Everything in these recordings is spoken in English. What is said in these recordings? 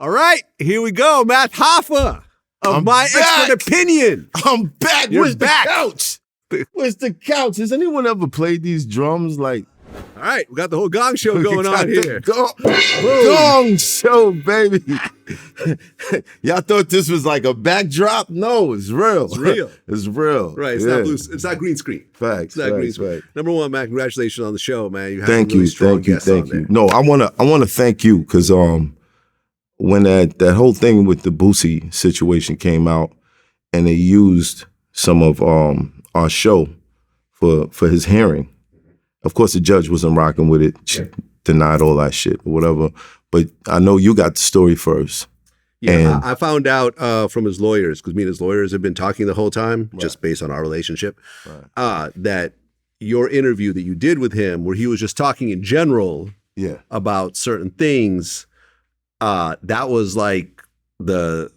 All right, here we go. Matt Hoffa of My Expert Opinion. I'm back. You're Where's back. the couch? Where's the couch? Has anyone ever played these drums? Like, all right, we got the whole gong show going on here. Gong show, baby. Y'all thought this was like a backdrop? No, it's real. It's real. It's real. Right, it's not green screen. Facts. It's not green screen. Number one, Matt, congratulations on the show, man. You had thank some really you, strong thank you, guests on thank you. there. No, I wanna thank you because when that whole thing with the Boosie situation came out, and they used some of our show for his hearing. Of course, the judge wasn't rocking with it, denied all that shit or whatever. But I know you got the story first. Yeah, I found out from his lawyers, because me and his lawyers have been talking the whole time, just based on our relationship, that your interview that you did with him, where he was just talking in general about certain things, that was like the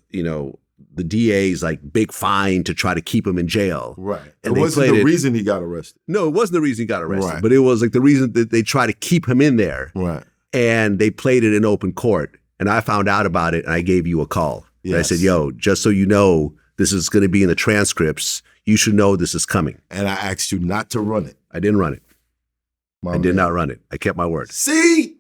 DA's like big fine to try to keep him in jail. Right. And it wasn't the reason he got arrested. No, it wasn't the reason he got arrested, but it was like the reason that they try to keep him in there. Right. And they played it in open court. And I found out about it and I gave you a call. Yes. And I said, yo, just so you know, this is going to be in the transcripts. You should know this is coming. And I asked you not to run it. I didn't run it. I did not run it. I kept my word. See?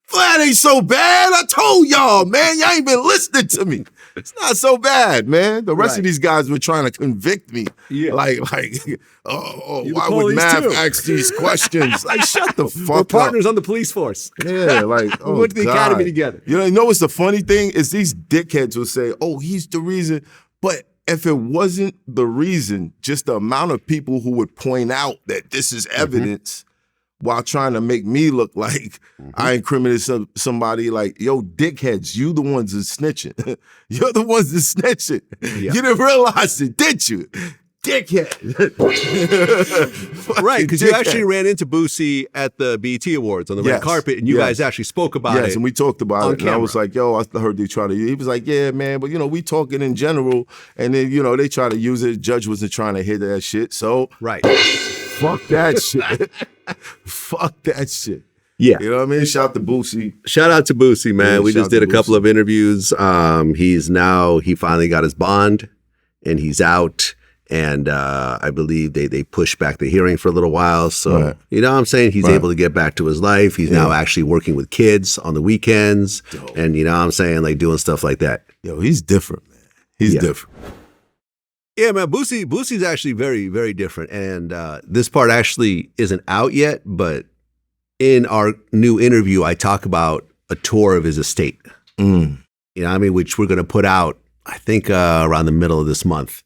Vlad ain't so bad. I told y'all, man. Y'all ain't been listening to me. It's not so bad, man. The rest of these guys were trying to convict me. Yeah. Like, why would Mav ask these questions? Like, shut the fuck up. We're partners on the police force. Yeah, like, we went to the academy together. You know what's the funny thing is these dickheads will say, oh, he's the reason. But if it wasn't the reason, just the amount of people who would point out that this is evidence while trying to make me look like I incriminated somebody, like, yo, dickheads, you the ones that snitching. You're the ones that snitching. Yeah. You didn't realize it, did you? Dickhead. Right, because you actually ran into Boosie at the BET Awards on the red carpet, and you guys actually spoke about it. Yes, and we talked about it. Camera. And I was like, yo, I heard they try to use it. He was like, yeah, man, but, we talking in general. And then, they try to use it. The judge wasn't trying to hear that shit. So, fuck that shit. Fuck that shit. Yeah. You know what I mean? Shout out to Boosie. Shout out to Boosie, man. Yeah, we just did a couple of interviews. He finally got his bond and he's out. And I believe they pushed back the hearing for a little while. So, you know what I'm saying? He's able to get back to his life. He's now actually working with kids on the weekends. Dope. And you know what I'm saying? Like doing stuff like that. Yo, he's different, man. He's different. Yeah, man, Boosie's actually very, very different. And this part actually isn't out yet, but in our new interview, I talk about a tour of his estate. You know what I mean? Which we're going to put out, I think, around the middle of this month.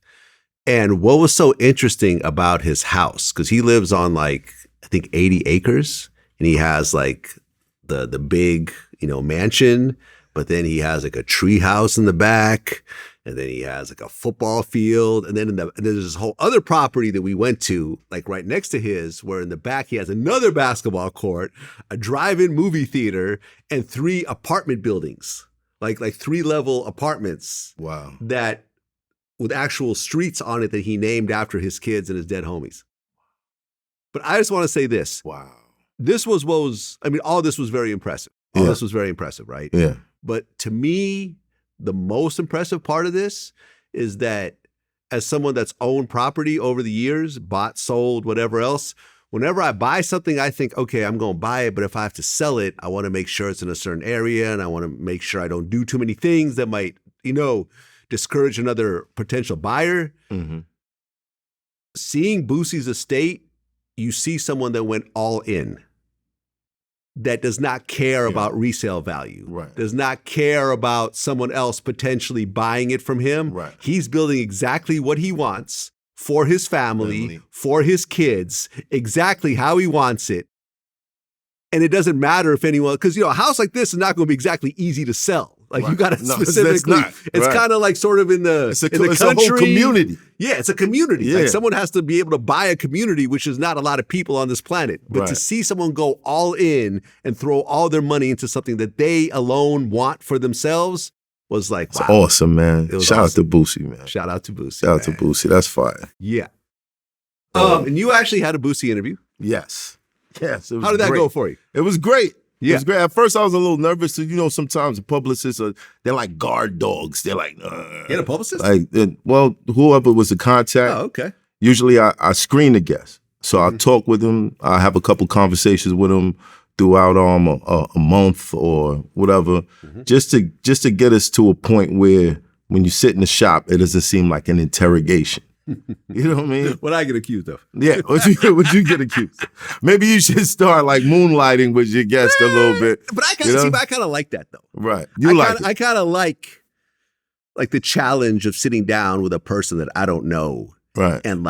And what was so interesting about his house, because he lives on like, I think 80 acres, and he has like the big, mansion, but then he has like a tree house in the back. And then he has like a football field. And then there's this whole other property that we went to, like right next to his, where in the back he has another basketball court, a drive-in movie theater, and 3 apartment buildings, like 3-level apartments. Wow. That with actual streets on it that he named after his kids and his dead homies. But I just want to say this. Wow. This was all this was very impressive. All this was very impressive, right? Yeah. But to me, the most impressive part of this is that as someone that's owned property over the years, bought, sold, whatever else, whenever I buy something, I think, okay, I'm going to buy it, but if I have to sell it, I want to make sure it's in a certain area and I want to make sure I don't do too many things that might, discourage another potential buyer. Seeing Boosie's estate, you see someone that went all in. That does not care about resale value, does not care about someone else potentially buying it from him. He's building exactly what he wants for his family, for his kids, exactly how he wants it. And it doesn't matter if anyone, because, a house like this is not going to be exactly easy to sell. Like you got to specifically, it's kind of like sort of in the country. It's a whole community. Yeah, it's a community. Yeah. Like someone has to be able to buy a community, which is not a lot of people on this planet. But to see someone go all in and throw all their money into something that they alone want for themselves was like, wow. It's awesome, man. Shout out to Boosie, man. Shout out to Boosie. Shout out to Boosie. That's fire. Yeah. And you actually had a Boosie interview. Yes. Yes. How did that go for you? It was great. It was great. At first, I was a little nervous. You know, sometimes the publicists they're like guard dogs. They're like, You had a publicist? like, well, whoever was the contact. Oh, okay. Usually, I screen the guests, so I talk with them. I have a couple conversations with them throughout a month or whatever, just to get us to a point where when you sit in the shop, it doesn't seem like an interrogation. You know what I mean? What I get accused of? Yeah, what you get accused of? Maybe you should start like moonlighting with your guest a little bit. But I kind of like that though. Right. I kind of like the challenge of sitting down with a person that I don't know. Right. And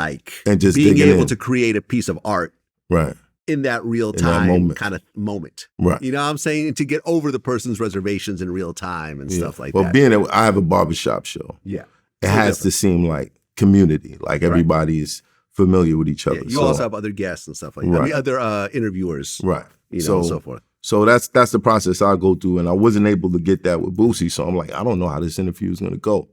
just being able in. to create a piece of art. Right. In that real time kind of moment. Right. You know what I'm saying? And to get over the person's reservations in real time and stuff like that. Well, I have a barbershop show. Yeah. It has to seem like community, like everybody is familiar with each other. Yeah, you also have other guests and stuff like that. I mean, other interviewers. Right. You know, and so forth. So that's the process I go through. And I wasn't able to get that with Boosie. So I'm like, I don't know how this interview is going to go.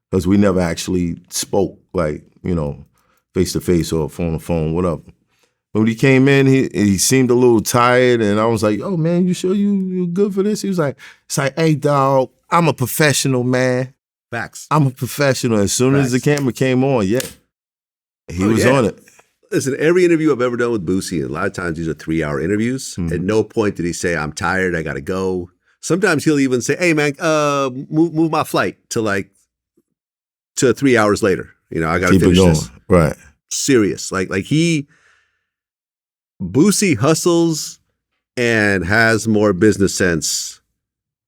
Because we never actually spoke, like, you know, face to face or phone to phone, whatever. When he came in, he seemed a little tired, and I was like, "Oh man, you sure you good for this?" He was like, "It's like, hey dog, I'm a professional, man. Facts. I'm a professional." As soon as the camera came on, he was on it. Listen, every interview I've ever done with Boosie, and a lot of times these are 3-hour interviews. At no point did he say, "I'm tired, I gotta go." Sometimes he'll even say, "Hey man, move my flight to 3 hours later. You know, I gotta finish this." Right. Serious, Boosie hustles and has more business sense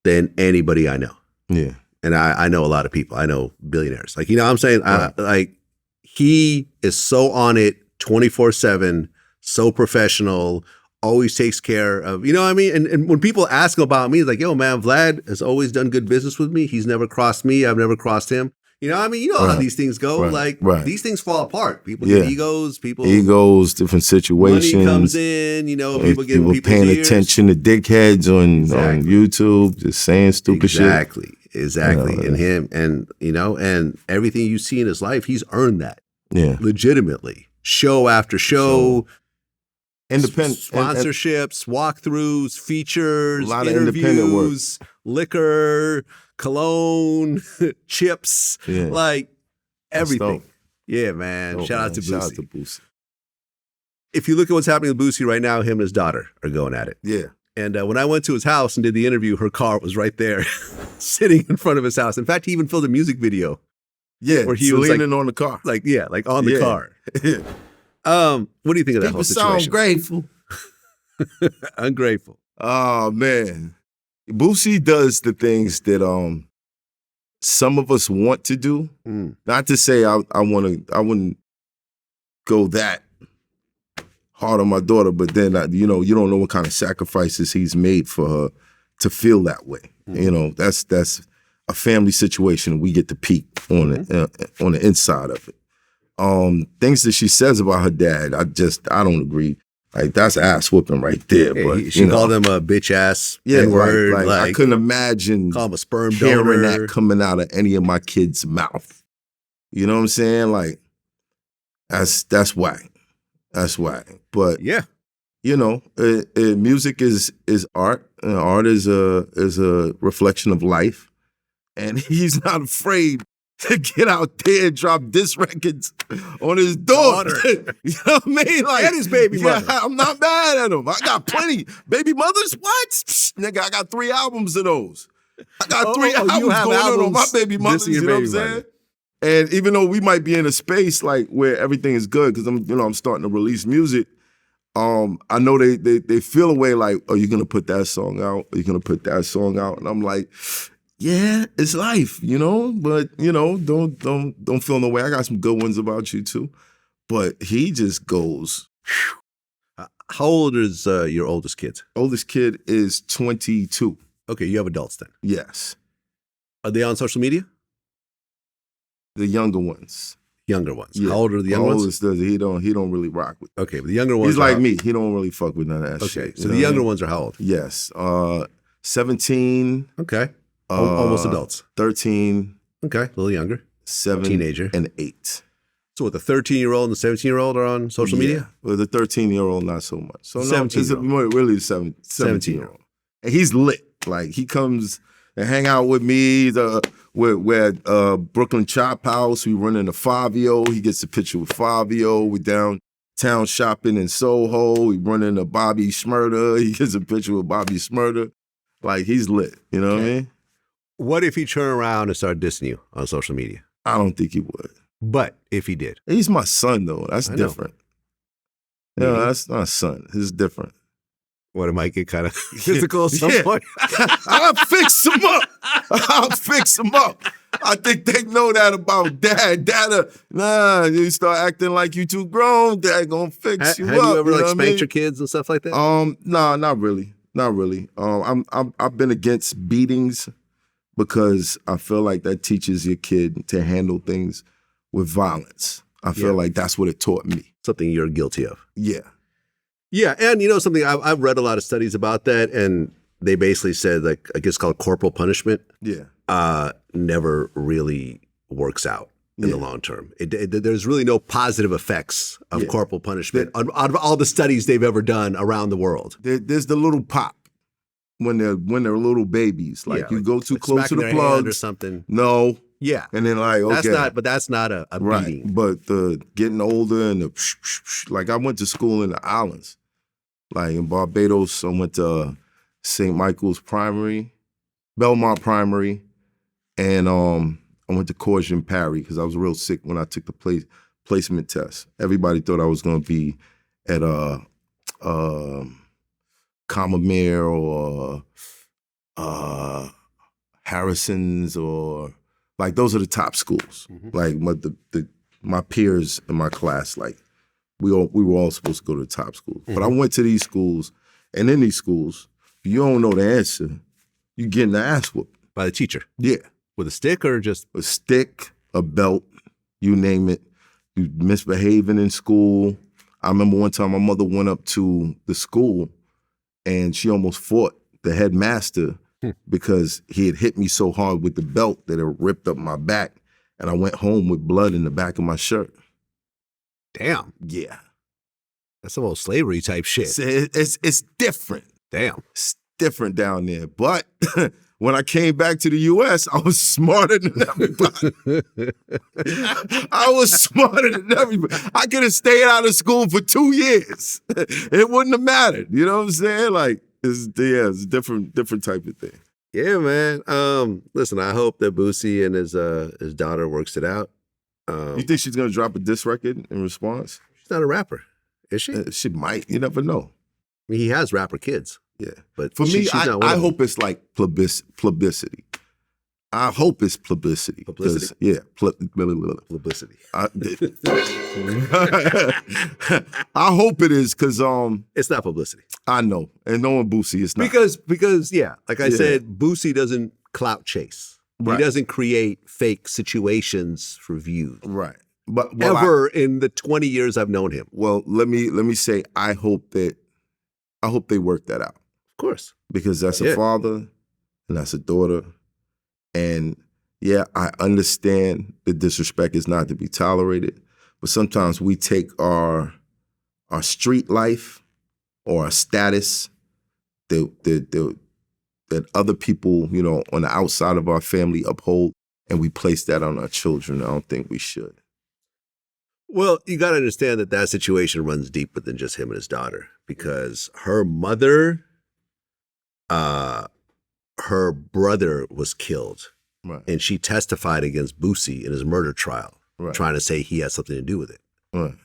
than anybody I know. Yeah. And I know a lot of people. I know billionaires. You know what I'm saying? Right. He is so on it 24/7, so professional, always takes care of, you know what I mean? And when people ask about me, it's like, yo, man, Vlad has always done good business with me. He's never crossed me. I've never crossed him. You know what I mean? You know how these things go. These things fall apart. People get egos. Egos, different situations. Money comes in. You know, people get paying attention to dickheads on YouTube, just saying stupid shit. Exactly. And him, and you know, and everything you see in his life, he's earned that. Yeah, legitimately, show after show. Independent sponsorships, walkthroughs, features, a lot interviews, of independent work. Liquor, cologne, chips, everything. Yeah, man. Shout out to Boosie. Shout out to Boosie. If you look at what's happening with Boosie right now, him and his daughter are going at it. Yeah. And when I went to his house and did the interview, her car was right there, sitting in front of his house. In fact, he even filmed a music video. Yeah, where he was leaning on the car. On the car. What do you think of that whole situation? People sound grateful. Ungrateful. Oh man. Boosie does the things that some of us want to do. Not to say I wouldn't go that hard on my daughter, but then you don't know what kind of sacrifices he's made for her to feel that way. You know, that's a family situation. We get to peek on on the inside of it. Things that she says about her dad, I don't agree. That's ass whooping right there. But she called him a bitch ass. N-word, I couldn't imagine call him a sperm hearing donor. that coming out of any of my kids' mouth. You know what I'm saying? That's whack. That's whack. But you know, music is art. Art is a reflection of life, and he's not afraid to get out there and drop diss records on his daughter. You know what I mean? And his baby mother. I'm not mad at him. I got plenty. Baby mothers? What? Nigga, I got 3 albums of those. I got 3 albums going on my baby mothers. You know what I'm saying? And even though we might be in a space where everything is good, because I'm starting to release music, I know they feel a way are you gonna put that song out? Are you gonna put that song out? And I'm like, yeah, it's life, but don't feel no way. I got some good ones about you too. But he just goes. How old is your oldest kid? Oldest kid is 22. Okay, you have adults then. Yes. Are they on social media? The younger ones. Younger ones. Yeah. How old are the younger ones? Oldest does he don't really rock with. Okay, but the younger ones. He's like me. He don't really fuck with none of that shit. Okay, so the younger ones are how old? Yes. 17. Okay. Almost adults. 13. Okay, a little younger. 7. Teenager. And 8. So what, the 13-year-old and the 17-year-old are on social media? Well, the 13-year-old not so much. So no, it's really the 17-year-old. and he's lit. Like he comes and hang out with me. We're at Brooklyn Chop House. We run into Fabio. He gets a picture with Fabio. We downtown shopping in Soho. We run into Bobby Shmurda. He gets a picture with Bobby Shmurda. Like he's lit. You know what I mean? What if he turned around and started dissing you on social media? I don't think he would. But if he did, he's my son though. That's different. Yeah, that's not son. It's different. What, it might get kind of physical at some point? I'll fix him up. I'll fix him up. I think they know that about dad. Dad, you start acting like you too grown, dad gonna fix you up. Have you ever like spanked your kids and stuff like that? No, not really. Not really. I've been against beatings because I feel like that teaches your kid to handle things with violence. I feel like that's what it taught me. Something you're guilty of. Yeah. Yeah, and you know something, I've read a lot of studies about that, and they basically said, like, I guess called corporal punishment, never really works out in the long term. There's really no positive effects of corporal punishment out of all the studies they've ever done around the world. There's the little pop when they're little babies, like you go too close to the plugs or something. No. Yeah, and then like okay, that's not a right. beating. But the getting older and like I went to school in the islands, like in Barbados. I went to St. Michael's Primary, Belmont Primary, and I went to Corsian Parry because I was real sick when I took the placement test. Everybody thought I was going to be at Commermere or Harrison's or. Like those are the top schools. Like my peers in my class, like we were all supposed to go to the top schools. But I went to these schools, and in these schools, if you don't know the answer, you getting the ass whooped by the teacher. Yeah, with a stick or just a stick, a belt, you name it. You misbehaving in school. I remember one time my mother went up to the school, and she almost fought the headmaster. Because he had hit me so hard with the belt that it ripped up my back, and I went home with blood in the back of my shirt. Damn. Yeah. That's some old slavery type shit. It's different. Damn. It's different down there. But when I came back to the U.S., I was smarter than everybody. I was smarter than everybody. I could have stayed out of school for 2 years. It wouldn't have mattered. You know what I'm saying? Like, it's a different type of thing. Yeah, man. Listen, I hope that Boosie and his daughter works it out. You think she's gonna drop a diss record in response? She's not a rapper, is she? She might. You never know. I mean, he has rapper kids. Yeah, but for me, I hope it's like publicity. I hope it's publicity. Publicity? Yeah. Publicity. I hope it is because it's not publicity. I know. And knowing Boosie, it's not. Because yeah, like I said, Boosie doesn't clout chase. Right. He doesn't create fake situations for views. Right. But ever in the 20 years I've known him. Well, let me say I hope they work that out. Of course. Because that's a father and that's a daughter. And yeah, I understand the disrespect is not to be tolerated, but sometimes we take our street life or our status that other people, you know, on the outside of our family uphold, and we place that on our children. I don't think we should. Well, you got to understand that situation runs deeper than just him and his daughter, because her mother, her brother was killed. Right. And she testified against Boosie in his murder trial, trying to say he had something to do with it. Right.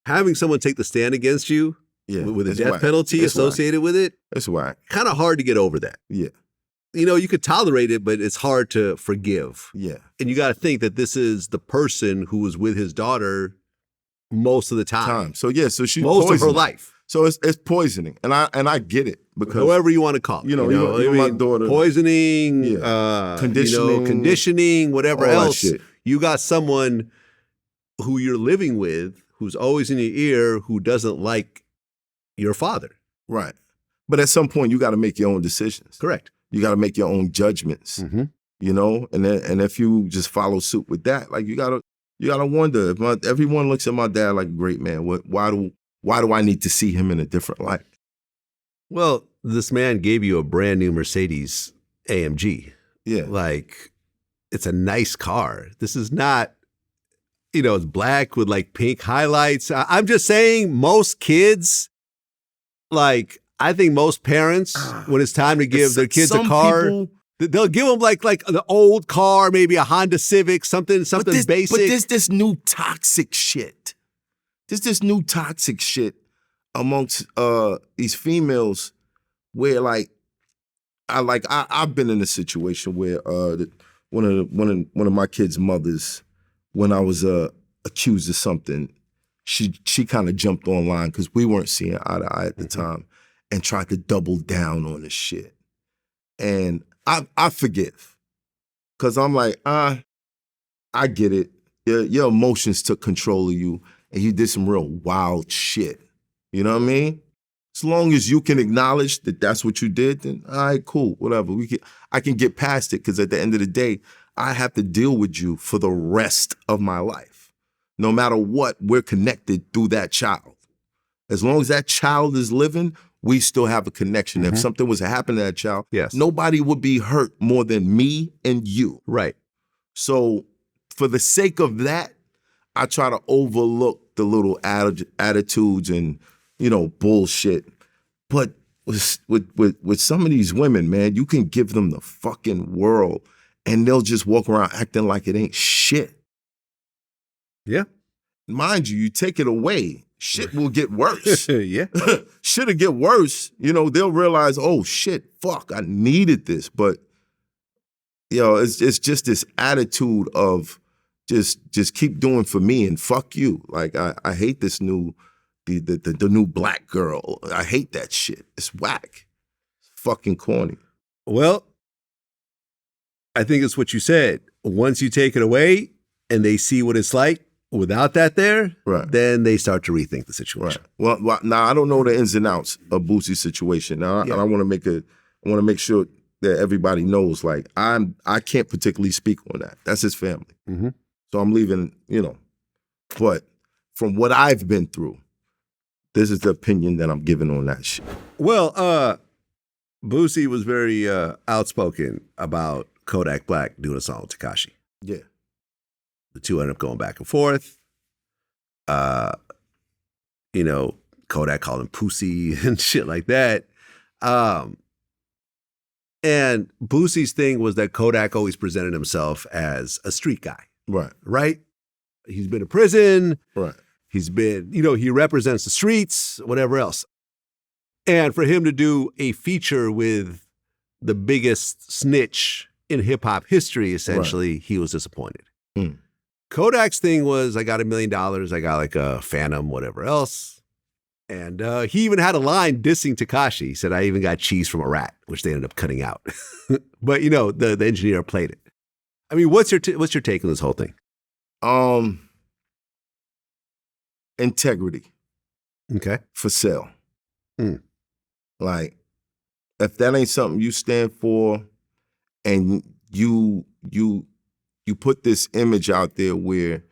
Having someone take the stand against you with a death penalty associated with it, that's why. Kind of hard to get over that. Yeah. You know, you could tolerate it, but it's hard to forgive. Yeah. And you got to think that this is the person who was with his daughter most of the time. So yeah, so she's most of her life. So it's poisoning, and I get it, because however you want to call it, you know my daughter, poisoning, conditioning, conditioning, whatever else. You got someone who you're living with who's always in your ear who doesn't like your father. Right. But at some point you got to make your own decisions. Correct. You got to make your own judgments. Mm-hmm. You know, and if you just follow suit with that, like you gotta wonder if everyone looks at my dad like a great man. Why do I need to see him in a different light? Well, this man gave you a brand new Mercedes AMG. Yeah. Like, it's a nice car. This is not, it's black with like pink highlights. I'm just saying most kids, like, I think most parents, when it's time to give their kids a car, they'll give them like the old car, maybe a Honda Civic, something basic. But there's this new toxic shit. There's this new toxic shit amongst these females where I've been in a situation where one of my kids' mothers, when I was accused of something, she kind of jumped online because we weren't seeing eye to eye at the time and tried to double down on this shit. And I forgive. Cause I'm like, I get it. Your emotions took control of you and you did some real wild shit. You know what I mean? As long as you can acknowledge that that's what you did, then all right, cool, whatever. I can get past it because at the end of the day, I have to deal with you for the rest of my life. No matter what, we're connected through that child. As long as that child is living, we still have a connection. If something was to happen to that child, yes, nobody would be hurt more than me and you. Right. So for the sake of that, I try to overlook the little attitudes and, bullshit. But with some of these women, man, you can give them the fucking world and they'll just walk around acting like it ain't shit. Yeah. Mind you, you take it away, shit will get worse. Yeah. Shit'll get worse. They'll realize, oh shit, fuck, I needed this. But it's just this attitude of just keep doing for me and fuck you. Like I hate this new the new black girl. I hate that shit. It's whack. It's fucking corny. Well, I think it's what you said. Once you take it away and they see what it's like without that there, right, then they start to rethink the situation. Right. Well, now I don't know the ins and outs of Boosie's situation. Now, I want to make sure that everybody knows. Like I can't particularly speak on that. That's his family. Mm-hmm. So I'm leaving. But from what I've been through, this is the opinion that I'm giving on that shit. Well, Boosie was very outspoken about Kodak Black doing a song with Tekashi. Yeah. The two ended up going back and forth. Kodak called him Pussy and shit like that. And Boosie's thing was that Kodak always presented himself as a street guy. Right. Right? He's been to prison. Right. He's been, he represents the streets, whatever else. And for him to do a feature with the biggest snitch in hip hop history, essentially, he was disappointed. Mm. Kodak's thing was, I got $1 million, I got like a Phantom, whatever else. And he even had a line dissing Tekashi. He said, I even got cheese from a rat, which they ended up cutting out. But, the engineer played it. I mean, what's your take on this whole thing? Integrity. Okay. For sale. Mm. Like, if that ain't something you stand for and you put this image out there where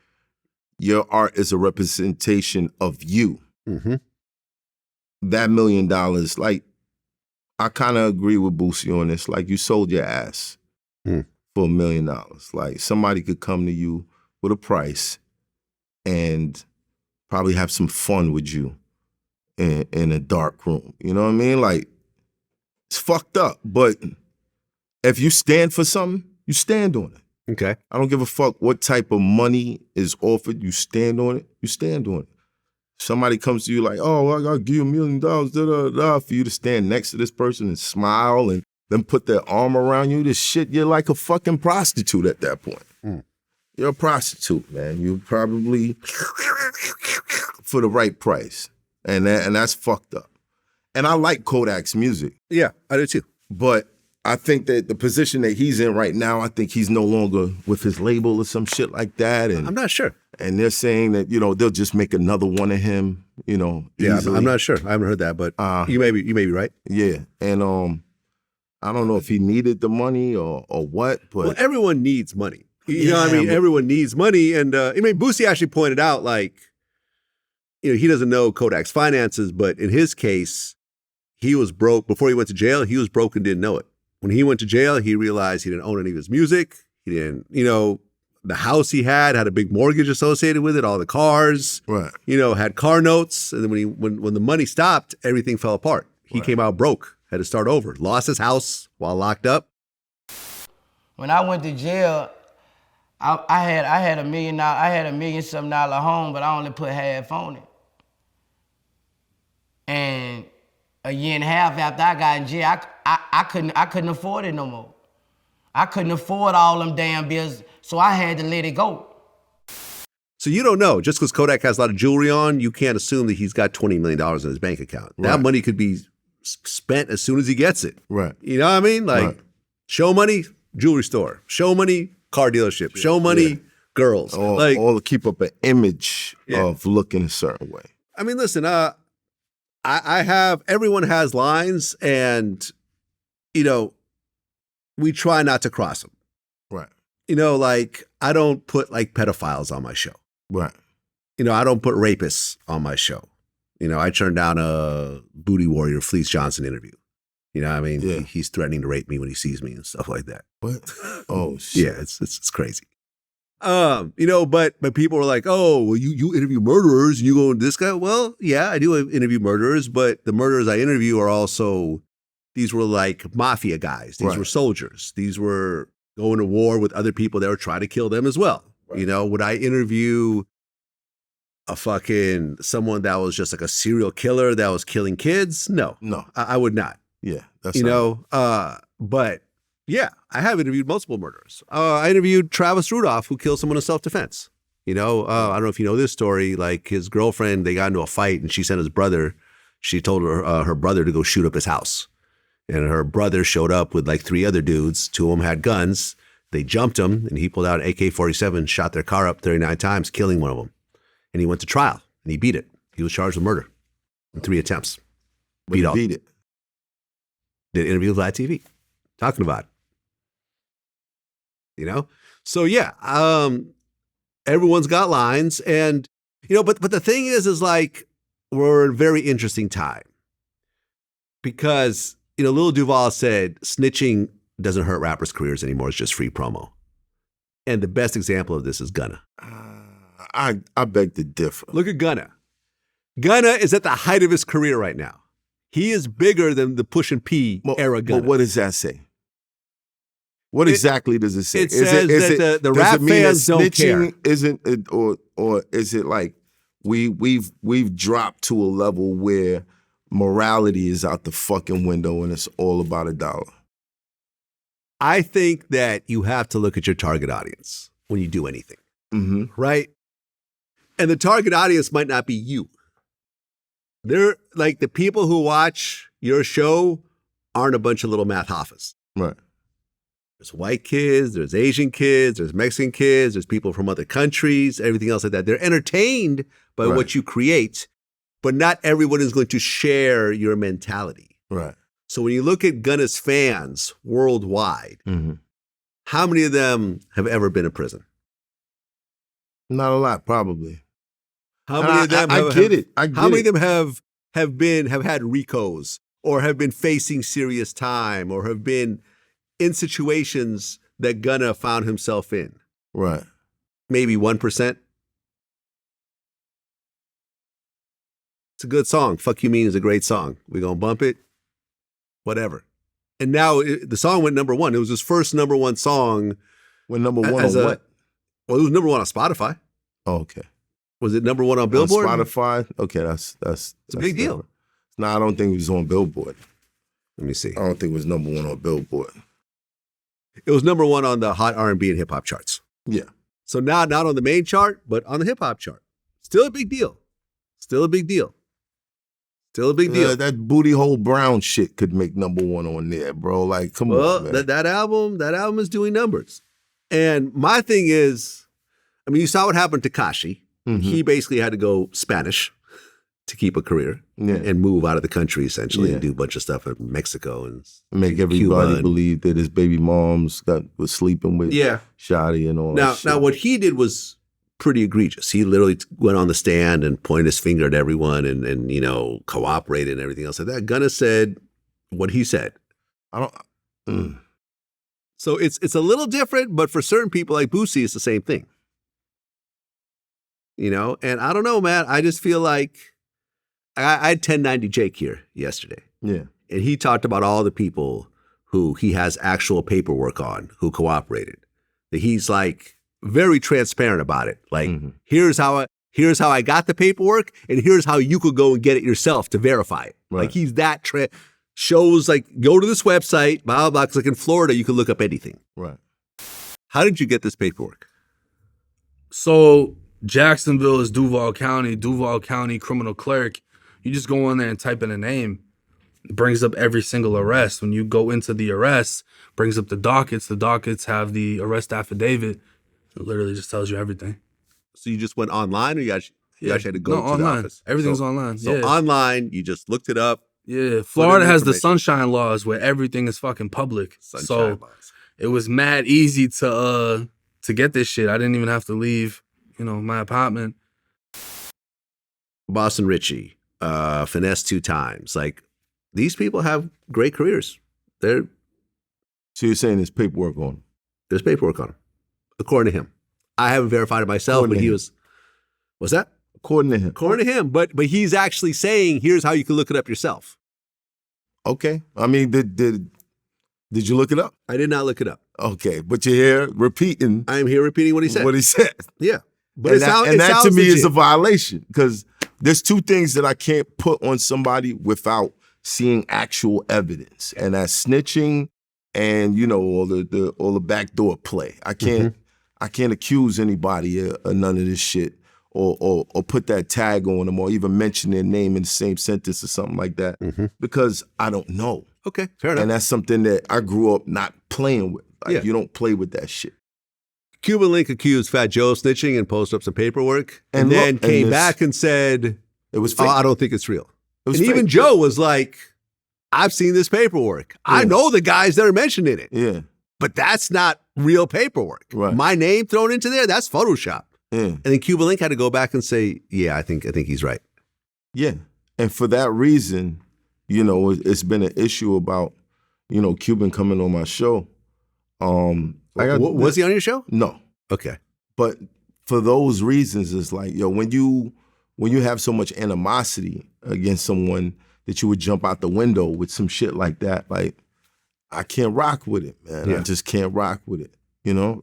your art is a representation of you, that $1 million, like, I kind of agree with Boosie on this. Like, you sold your ass for $1 million. Like, somebody could come to you with a price and probably have some fun with you in a dark room. You know what I mean? Like, it's fucked up. But if you stand for something, you stand on it. Okay. I don't give a fuck what type of money is offered. You stand on it. You stand on it. Somebody comes to you like, oh, I gotta give you $1 million, for you to stand next to this person and smile and then put their arm around you. This shit, you're like a fucking prostitute at that point. Mm. You're a prostitute, man. You probably for the right price. And that's fucked up. And I like Kodak's music. Yeah, I do too. But I think that the position that he's in right now, I think he's no longer with his label or some shit like that. And I'm not sure. And they're saying that, they'll just make another one of him, Yeah, easily. I'm not sure. I haven't heard that, but you may be right. Yeah. And I don't know if he needed the money or what, but well, everyone needs money. You know what I mean? Everyone needs money. And Boosie actually pointed out, like, he doesn't know Kodak's finances, but in his case, he was broke. Before he went to jail, he was broke and didn't know it. When he went to jail, he realized he didn't own any of his music. He didn't, the house he had a big mortgage associated with it, all the cars, Right. Had car notes. And then when the money stopped, everything fell apart. He came out broke, had to start over, lost his house while locked up. When I went to jail, I had $1 million, I had $1 million something home, but I only put half on it. And a year and a half after I got in jail, I couldn't afford it no more. I couldn't afford all them damn bills, so I had to let it go. So you don't know, just because Kodak has a lot of jewelry on, you can't assume that he's got $20 million in his bank account. Right. That money could be spent as soon as he gets it. Right. You know what I mean? Like, show money, jewelry store. Show money, car dealership. Show money, girls. All to keep up an image of looking a certain way. I mean, listen, everyone has lines, and, we try not to cross them. Right. I don't put pedophiles on my show. Right. I don't put rapists on my show. I turned down a Booty Warrior Fleece Johnson interview. You know what I mean? Yeah. He's threatening to rape me when he sees me and stuff like that. What? Oh, shit. Yeah, it's crazy. But people are like, oh, well, you interview murderers and you go, this guy? Well, yeah, I do interview murderers, but the murderers I interview are also, these were like mafia guys. These were soldiers. These were going to war with other people that were trying to kill them as well. Right. Would I interview someone that was just like a serial killer that was killing kids? No. I would not. Yeah. That's but yeah, I have interviewed multiple murderers. I interviewed Travis Rudolph, who killed someone in self-defense. I don't know if you know this story, like his girlfriend, they got into a fight and she sent his brother, she told her brother to go shoot up his house. And her brother showed up with like 3 other dudes. 2 of them had guns. They jumped him and he pulled out an AK-47, shot their car up 39 times, killing one of them. And he went to trial and he beat it. He was charged with murder in 3 attempts. Beat it. Did an interview with VladTV talking about it. So yeah, everyone's got lines, and but the thing is like we're in a very interesting time because Lil Duval said snitching doesn't hurt rappers' careers anymore; it's just free promo. And the best example of this is Gunna. I beg to differ. Look at Gunna. Gunna is at the height of his career right now. He is bigger than the Push and P era Gunna. But what does that say? What exactly does it say? It says that the rap fans don't care. Isn't it, or is it like we've dropped to a level where morality is out the fucking window and it's all about $1? I think that you have to look at your target audience when you do anything, right? And the target audience might not be you. They're like the people who watch your show aren't a bunch of little math Hoffas. Right. There's white kids, there's Asian kids, there's Mexican kids, there's people from other countries, everything else like that. They're entertained by what you create, but not everyone is going to share your mentality. Right. So when you look at Gunna's fans worldwide, how many of them have ever been in prison? Not a lot, probably. How many of them? I get it. How many of them have had RICOs or have been facing serious time or have been in situations that Gunna found himself in? Right. Maybe 1%. It's a good song. Fuck You Mean is a great song. We're going to bump it. Whatever. And now the song went number 1. It was his first number 1 song. Went number 1 on what? Well, it was number 1 on Spotify. Oh, okay. Was it number 1 on Billboard? On Spotify? Okay, that's a big deal. No, I don't think it was on Billboard. Let me see. I don't think it was number 1 on Billboard. It was number 1 on the hot R&B and hip hop charts. Yeah. So now not on the main chart, but on the hip hop chart. Still a big deal. Still a big deal. Still a big deal. That Booty Hole Brown shit could make number 1 on there, bro. Like, come on, man. That album is doing numbers. And my thing is, I mean, you saw what happened to Kashi. He basically had to go Spanish to keep a career and move out of the country essentially and do a bunch of stuff in Mexico and make everybody believe that his baby moms was sleeping with Shotty and all that shit. Now what he did was pretty egregious. He literally went on the stand and pointed his finger at everyone and you know, cooperated and everything else like that. Gunna said what he said. So it's a little different, but for certain people like Boosie, it's the same thing. You know, and I don't know, man. I just feel like I had 1090 Jake here yesterday. Yeah. And he talked about all the people who he has actual paperwork on who cooperated. That he's like very transparent about it. Like, here's how I got the paperwork, and here's how you could go and get it yourself to verify it. Right. Like he's that shows like go to this website, blah blah blah. Because like in Florida, you can look up anything. Right. How did you get this paperwork? So Jacksonville is Duval County criminal clerk. You just go in there and type in a name. It brings up every single arrest. When you go into the arrest, brings up the dockets. The dockets have the arrest affidavit. It literally just tells you everything. So you just went online, or you actually had to go to online. the office? Everything's online. So yeah. online, you just looked it up. Yeah, Florida has the information. sunshine laws where everything is fucking public. Sunshine so laws. it was mad easy to get this shit. I didn't even have to leave, my apartment. Boston Richie, Finesse 2 times. Like, these people have great careers. So you're saying there's paperwork on them? There's paperwork on them, according to him. I haven't verified it myself, According but to he him. was. What's that? According to him. According to him, but he's actually saying, here's how you can look it up yourself. Okay. I mean, did you look it up? I did not look it up. Okay, but you're here repeating I am here repeating what he said. what he said. Yeah. But And it that to sounds me is legit. a violation, because there's 2 things that I can't put on somebody without seeing actual evidence, and that's snitching and all the backdoor play. I can't accuse anybody of none of this shit or put that tag on them or even mention their name in the same sentence or something like that because I don't know. Okay, fair enough. And that's something that I grew up not playing with. Like, you don't play with that shit. Cuban Link accused Fat Joe of snitching and posted up some paperwork, and And then look, and came this- back and said, It was "Oh, fake. I don't think it's real." It was And even fake. Joe was like, "I've seen this paperwork. I Yeah. know the guys that are mentioning it, Yeah, but that's not real paperwork. Right. My name thrown into there, that's Photoshop." yeah, And then Cuban Link had to go back and say, "Yeah, I think he's right." yeah. And for that reason, it's been an issue about, Cuban coming on my show. Was he on your show? No. Okay. But for those reasons, it's like, when you have so much animosity against someone that you would jump out the window with some shit like that, like, I can't rock with it, man. Yeah. I just can't rock with it.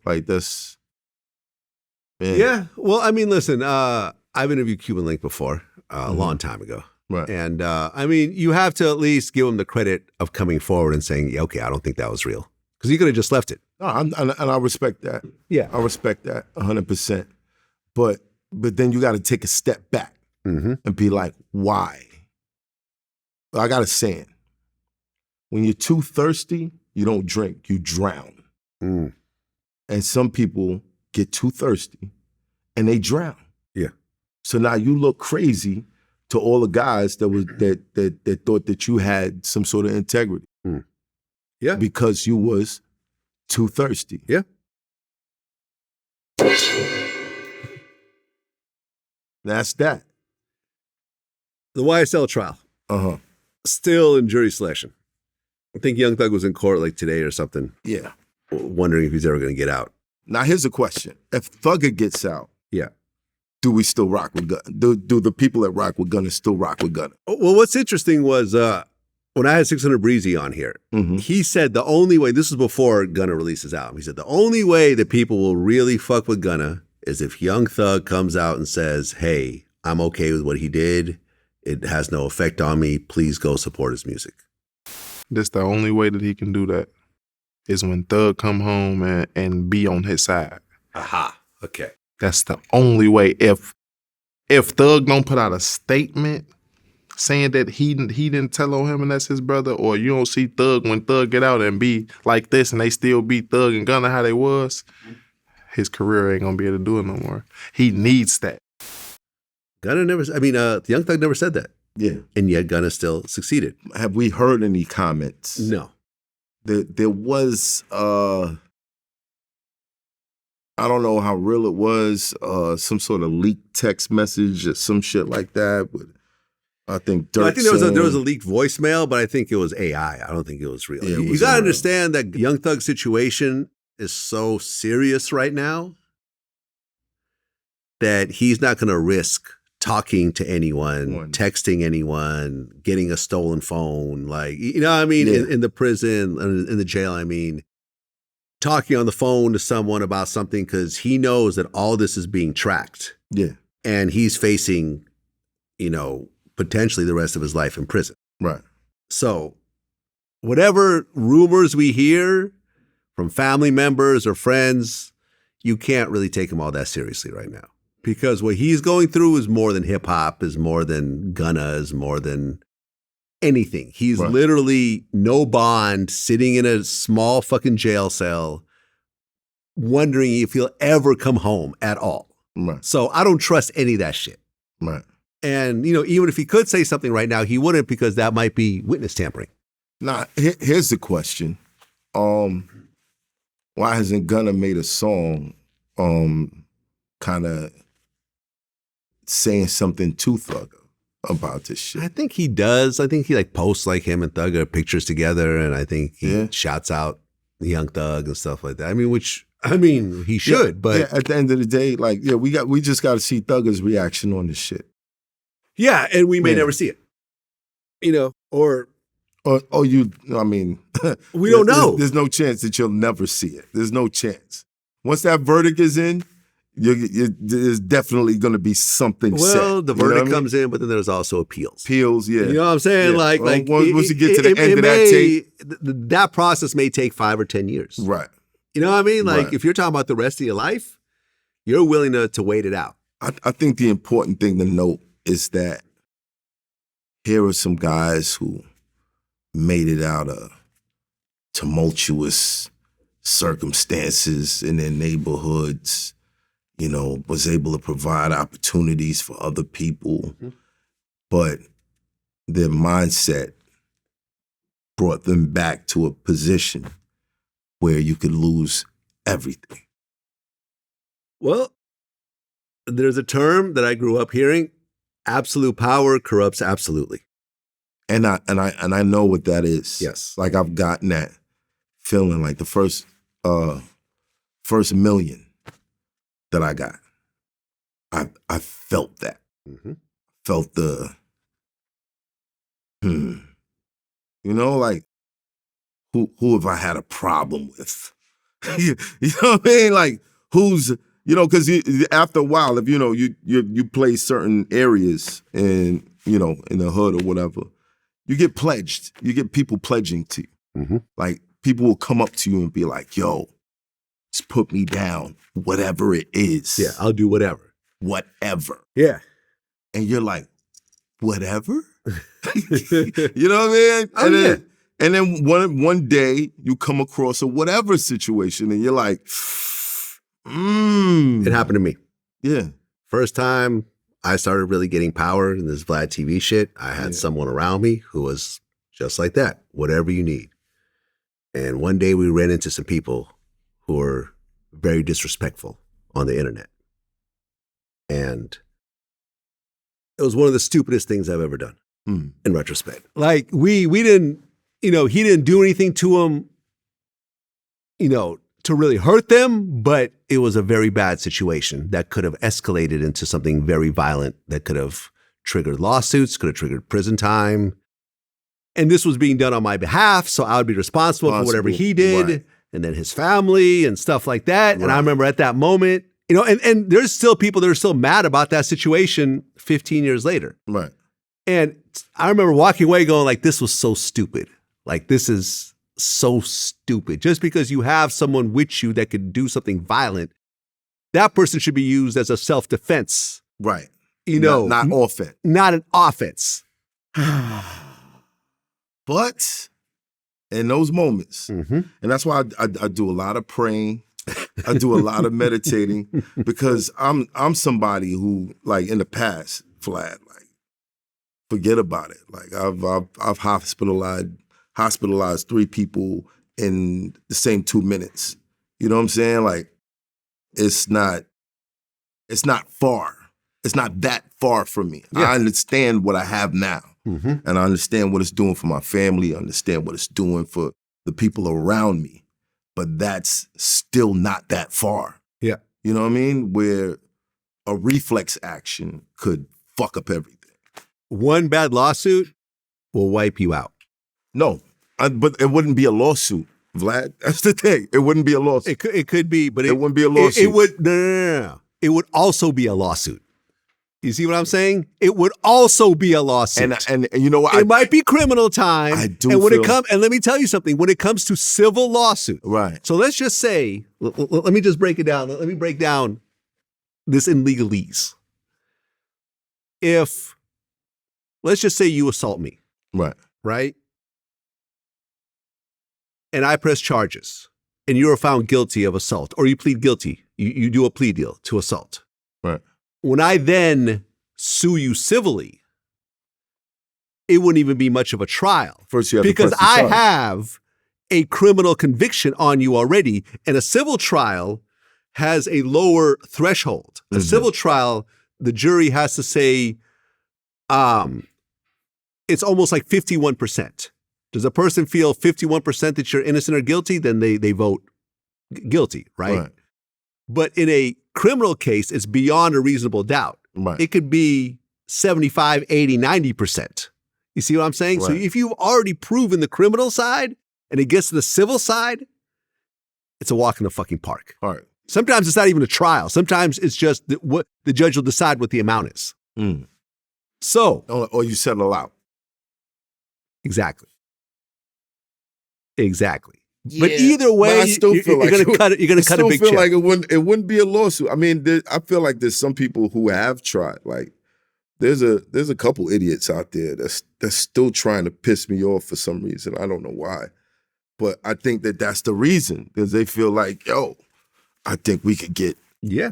Like that's, man. Yeah. Well, I mean, listen, I've interviewed Cuban Link before, a long time ago. Right. And I mean, you have to at least give him the credit of coming forward and saying, yeah, okay, I don't think that was real. Because he could have just left it. No, and I respect that. Yeah. I respect that 100%. But then you got to take a step back and be like, why? I got a saying. When you're too thirsty, you don't drink, you drown. Mm. And some people get too thirsty and they drown. Yeah. So now you look crazy to all the guys that thought that you had some sort of integrity. Mm. Yeah. Because you was too thirsty. Yeah. That's that. The YSL trial, Uh-huh. still in jury selection. I think Young Thug was in court like today or something, Yeah. wondering if he's ever going to get out. Now here's a question. If Thugger gets out, Yeah. do we still rock with Gunna? Do the people that rock with Gunna still rock with Gunna? Well, what's interesting was when I had 600 Breezy on here, he said the only way, this is before Gunna released his album, he said the only way that people will really fuck with Gunna is if Young Thug comes out and says, hey, I'm okay with what he did. It has no effect on me. Please go support his music. That's the only way that he can do that is when Thug come home and be on his side. Aha. Okay. That's the only way. If Thug don't put out a statement saying that he didn't tell on him and that's his brother, or you don't see Thug when Thug get out and be like this and they still beat Thug and Gunna how they was, his career ain't gonna be able to do it no more. He needs that. Gunna never, Young Thug never said that. Yeah. And yet Gunna still succeeded. Have we heard any comments? No. There was I don't know how real it was, some sort of leaked text message or some shit like that. But I think Dirk I think there was a leaked voicemail, but I think it was AI. I don't think it was real. Yeah, You got to understand that Young Thug's situation is so serious right now that he's not going to risk talking to anyone, texting anyone, getting a stolen phone. Like, you know what I mean? Yeah. In the prison, in the jail, I mean, talking on the phone to someone about something because he knows that all this is being tracked. Yeah. And he's facing, potentially the rest of his life in prison. Right. So whatever rumors we hear from family members or friends, you can't really take them all that seriously right now. Because what he's going through is more than hip hop, is more than Gunna, is more than anything. He's literally no bond, sitting in a small fucking jail cell, wondering if he'll ever come home at all. Right. So I don't trust any of that shit. Right. And, even if he could say something right now, he wouldn't, because that might be witness tampering. Now, here's the question. Why hasn't Gunna made a song kind of saying something to Thugger about this shit? I think he does. I think he posts him and Thugger pictures together, and I think he shouts out the Young Thug and stuff like that. He should, but at the end of the day, we just got to see Thugger's reaction on this shit. Yeah, and we may never see it. Or we don't know. There's no chance that you'll never see it. There's no chance. Once that verdict is in, there's definitely going to be something set. Well, the verdict comes in, but then there's also appeals. Appeals, yeah. You know what I'm saying? Yeah. Once you get to the end of that tape. That process may take 5 or 10 years. Right. You know what I mean? If you're talking about the rest of your life, you're willing to wait it out. I think the important thing to note is that here are some guys who made it out of tumultuous circumstances in their neighborhoods, was able to provide opportunities for other people, but their mindset brought them back to a position where you could lose everything. Well, there's a term that I grew up hearing: absolute power corrupts absolutely. And I know what that is. Yes. I've gotten that feeling, the first million that I got. I felt that. Mm-hmm. Felt the who have I had a problem with? You know what I mean? Who's, because after a while, if you play certain areas in the hood or whatever, you get pledged. You get people pledging to you. Mm-hmm. People will come up to you and be like, yo, just put me down, whatever it is. Yeah, I'll do whatever. Whatever. Yeah. And you're like, whatever? You know what I mean? Oh, and then one day you come across a whatever situation and you're like, It happened to me. Yeah. First time I started really getting power in this VladTV shit, I had someone around me who was just like that, whatever you need. And one day we ran into some people who were very disrespectful on the internet. And it was one of the stupidest things I've ever done in retrospect. We didn't, he didn't do anything to them, to really hurt them, but it was a very bad situation that could have escalated into something very violent that could have triggered lawsuits, could have triggered prison time. And this was being done on my behalf, so I would be responsible for whatever he did, and then his family and stuff like that. Right. And I remember at that moment, and there's still people that are still mad about that situation 15 years later. Right. And I remember walking away going this was so stupid. This is so stupid. Just because you have someone with you that could do something violent, that person should be used as a self-defense. Right. Not offense. Not an offense. But in those moments, and that's why I do a lot of praying, I do a lot of meditating, because I'm somebody who, in the past, Vlad, forget about it. I've hospitalized 3 people in the same 2 minutes. You know what I'm saying? it's not far. It's not that far from me. Yeah. I understand what I have now. And I understand what it's doing for my family. I understand what it's doing for the people around me. But that's still not that far. Yeah. You know what I mean? Where a reflex action could fuck up everything. One bad lawsuit will wipe you out. No, but it wouldn't be a lawsuit, Vlad. That's the thing. It wouldn't be a lawsuit. It could be, but it wouldn't be a lawsuit. It would no. It would also be a lawsuit. You see what I'm saying? It would also be a lawsuit. And you know what? It might be criminal time. I do And when feel- it comes, and let me tell you something, when it comes to civil lawsuit, Right. so let's just say, let me just break it down. Let me break down this in legalese. If, let's just say you assault me, Right. right? And I press charges, and you are found guilty of assault, or you plead guilty. You do a plea deal to assault. Right. When I then sue you civilly, it wouldn't even be much of a trial. First, you have because to press the I charge. have a criminal conviction on you already, and a civil trial has a lower threshold. A civil trial, the jury has to say, it's almost like 51%. Does a person feel 51% that you're innocent or guilty? Then they vote guilty, right? But in a criminal case, it's beyond a reasonable doubt. Right. It could be 75, 80, 90%. You see what I'm saying? So Right. if you've already proven the criminal side and it gets to the civil side, it's a walk in the fucking park. All right. Sometimes it's not even a trial. Sometimes it's just what the judge will decide what the amount is. So, Or you settle out. exactly. But Yeah, either way, I still you're feel like going to cut it. You're going to cut a big I still feel check. like it wouldn't be a lawsuit. I mean, I feel like there's some people who have tried. Like, there's a couple idiots out there that's still trying to piss me off for some reason. I don't know why, but I think that's the reason, because they feel like, yo, I think we could get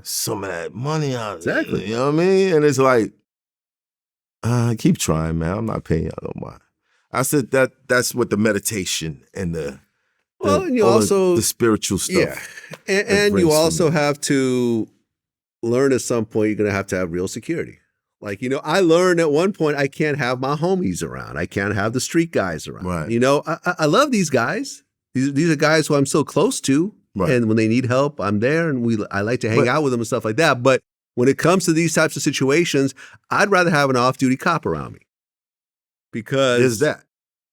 some of that money out of it. Exactly. You know what I mean? And it's like, keep trying, man. I'm not paying y'all no mind. I said that's what the meditation and the Well, and you all also the spiritual stuff. Yeah, and brings you to also me. have to learn at some point you're going to have real security. Like, I learned at one point I can't have my homies around. I can't have the street guys around. Right. I love these guys. These are guys who I'm so close to. Right. And when they need help, I'm there, and I like to hang out with them and stuff like that. But when it comes to these types of situations, I'd rather have an off-duty cop around me. Because There's that.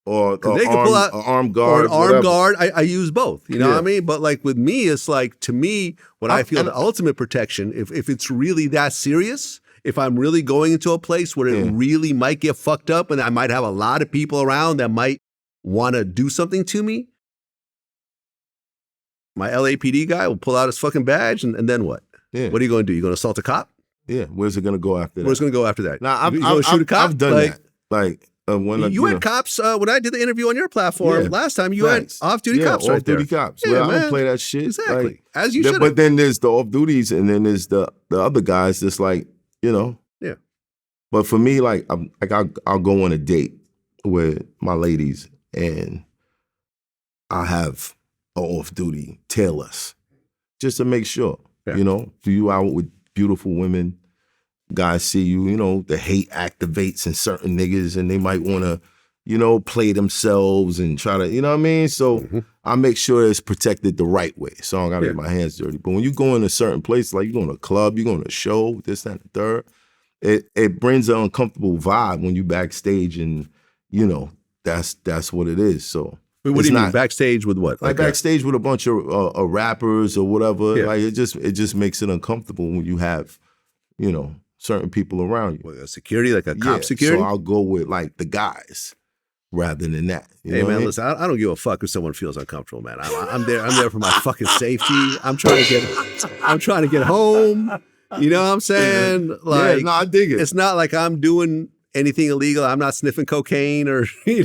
Or they can pull out an armed or guard. an armed whatever. guard. I use both. You know what I Yeah. mean? But like with me, it's like, to me, what I feel and- the ultimate protection, if it's really that serious, if I'm really going into a place where it really might get fucked up and I might have a lot of people around that might want to do something to me, my LAPD guy will pull out his fucking badge, and then what? Yeah. What are you going to do? You going to assault a cop? Yeah. Where's it going to go after that? Where's it going to go after that? Now, you going to shoot a cop? I've done Like, that. Like, when you had cops, when I did the interview on your platform Yeah. last time, you Facts. had off-duty cops right there. off-duty cops. Yeah, Well, I man. don't play that shit. Exactly. Like, As you should. But then there's the off-duties, and then there's the other guys that's like, Yeah. But for me, like, I'll go on a date with my ladies, and I'll have an off-duty tail us, just to make sure. Yeah. Do you out with beautiful women, guys see you, the hate activates in certain niggas, and they might want to, play themselves and try to, you know what I mean? So I make sure it's protected the right way. So I don't gotta get my hands dirty. But when you go in a certain place, like you go to a club, you go to a show, this, that, and the third, it brings an uncomfortable vibe when you backstage, and that's what it is. So Wait, what it's do you mean not- backstage with what? like backstage with a bunch of rappers or whatever, Yeah. like it just makes it uncomfortable when you have, certain people around you. a security, like a cop security? So I'll go with like the guys rather than that. You Hey know what I man, mean? listen, I don't give a fuck if someone feels uncomfortable, man. I'm there for my fucking safety. I'm trying to get home. You know what I'm saying? Like, yeah, no, I dig it. it's not like I'm doing anything illegal. I'm not sniffing cocaine or Yeah,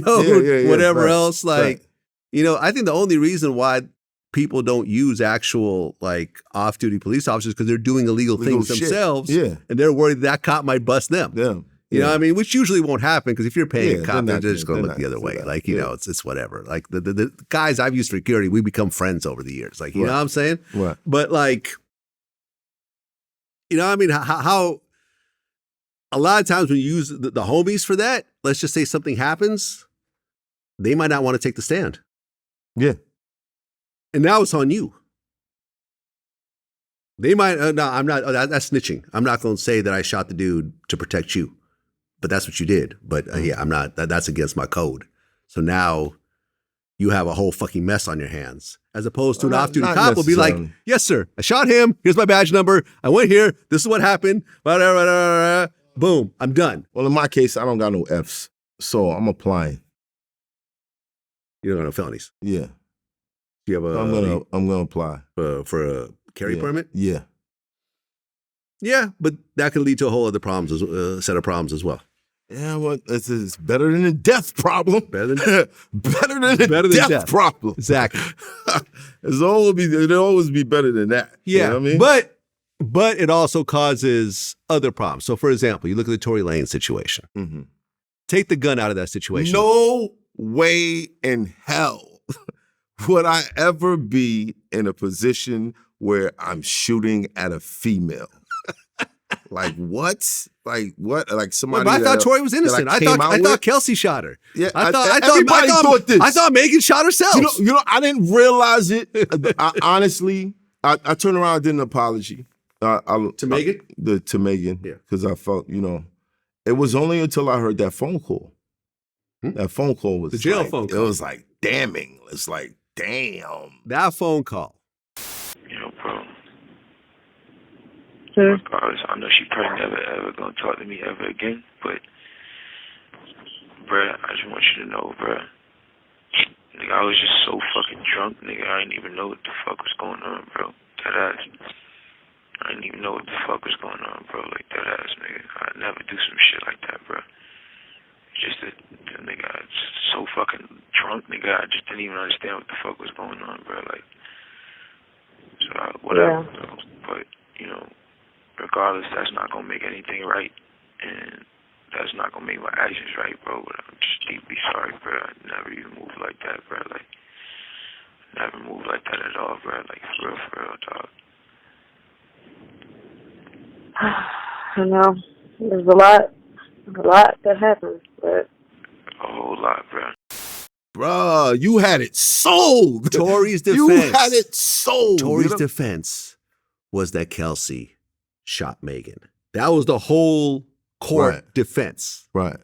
whatever right, else. Like, right. I think the only reason why people don't use actual like off-duty police officers because they're doing illegal Legal things shit. themselves. Yeah. And they're worried that cop might bust them. Them. You know what I mean? Which usually won't happen because if you're paying Yeah, a cop, they're they're not- just going to they're look the not- other way. they're not. Like, Yeah. it's whatever. Like the guys I've used for security, we become friends over the years. Like, you know what I'm saying? Right. But like, You know what I mean? How a lot of times when you use the homies for that, let's just say something happens, they might not want to take the stand. Yeah. And now it's on you. They might, no, I'm not, that's snitching. I'm not going to say that I shot the dude to protect you, but that's what you did. But yeah, I'm not, that's against my code. So now you have a whole fucking mess on your hands. As opposed to an off-duty cop will be like, yes, sir, I shot him. Here's my badge number. I went here. This is what happened. Boom, I'm done. Well, in my case, I don't got no Fs, so I'm applying. You don't got no felonies. Yeah. You have a, I'm gonna apply for a carry permit? Yeah. Yeah, but that could lead to a whole other problems, set of problems as well. Yeah, well, it's better than a death problem. Better than death problem. Exactly. It'll always be better than that. Yeah, you know what I mean? But it also causes other problems. So, for example, you look at the Tory Lanez situation. Mm-hmm. Take the gun out of that situation. No way in hell would I ever be in a position where I'm shooting at a female. Like what? Like what? Like somebody. But I thought Tory was innocent. I thought Kelsey shot her. Yeah, everybody thought this. I thought Megan shot herself. You know, I didn't realize it. Honestly, I turned around and did an apology. To Megan? To Megan. Yeah. Because I felt, it was only until I heard that phone call. That phone call was the jail phone call. It was like damning. It's like, damn. That phone call. Bro. Regardless, I know she probably never ever gonna talk to me ever again, but bruh, I just want you to know, bruh. Nigga, I was just so fucking drunk, nigga, I didn't even know what the fuck was going on, bro. That ass. I didn't even know what the fuck was going on, bro. Like that ass, nigga. I'd never do some shit like that, bro. Just that, nigga, I was so fucking drunk, nigga. I just didn't even understand what the fuck was going on, bro. Like, so whatever, bro. But regardless, that's not gonna make anything right, and that's not gonna make my actions right, bro. But I'm just deeply sorry, bro. I never even moved like that, bro. Like, never moved like that at all, bro. Like, for real, dog. I know. There's a lot that happens, but a whole lot, bro. Bruh, you had it sold. Tory's defense. You had it sold. Tory's defense was that Kelsey shot Megan. That was the whole court defense. Right.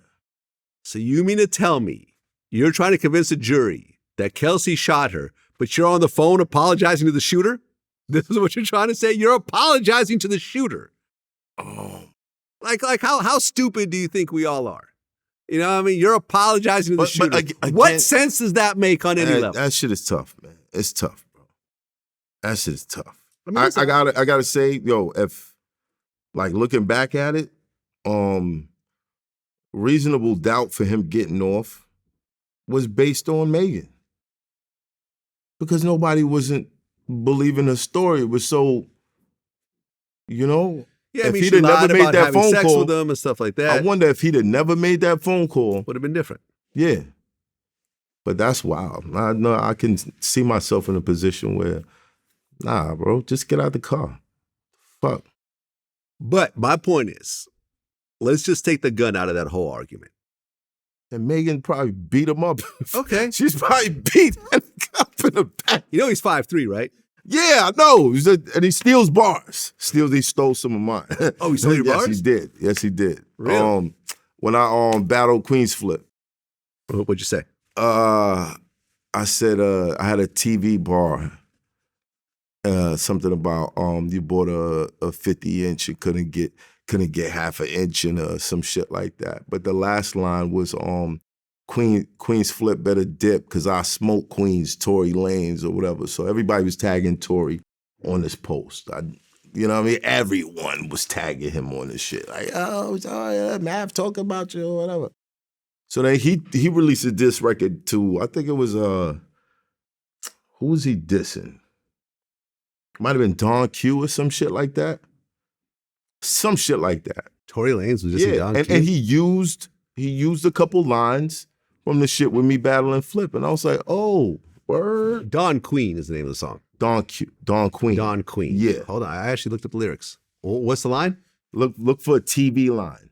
So you mean to tell me you're trying to convince a jury that Kelsey shot her, but you're on the phone apologizing to the shooter? This is what you're trying to say? You're apologizing to the shooter. Oh. Like how stupid do you think we all are? You know what I mean? You're apologizing to the shooter. Again, what sense does that make on any level? That shit is tough, man. It's tough, bro. That shit is tough. I gotta say, if like looking back at it, reasonable doubt for him getting off was based on Megan. Because nobody wasn't believing her story. It was so, Yeah, if he'd have never made that phone call with them and stuff like that. I wonder if he'd have never made that phone call, would have been different. Yeah. But that's wild. I can see myself in a position where, nah, bro, just get out the car. Fuck. But my point is, let's just take the gun out of that whole argument. And Megan probably beat him up. Okay. She's probably beat that cop in the back. You know he's 5'3", right? Yeah, I know. And he steals bars. He stole some of mine. Oh, he stole your bars? Yes, he did. Really? When I battled Queen's Flip. What'd you say? I said I had a TV bar. Something about you bought a 50-inch and couldn't get half an inch and some shit like that. But the last line was Queen's Flip better dip because I smoke Queen's Tory Lanez or whatever. So everybody was tagging Tory on this post. You know what I mean? Everyone was tagging him on this shit. Like, oh, sorry, Mav talking about you or whatever. So then he released a diss record to, I think it was, who was he dissing? Might have been Don Q or some shit like that. Some shit like that. Tory Lanez was just Don Q? And he used a couple lines from the shit with me battling Flip. And I was like, oh, word. Don Queen is the name of the song. Don Queen. Don Queen. Yeah. Hold on. I actually looked up the lyrics. What's the line? Look for a TV line.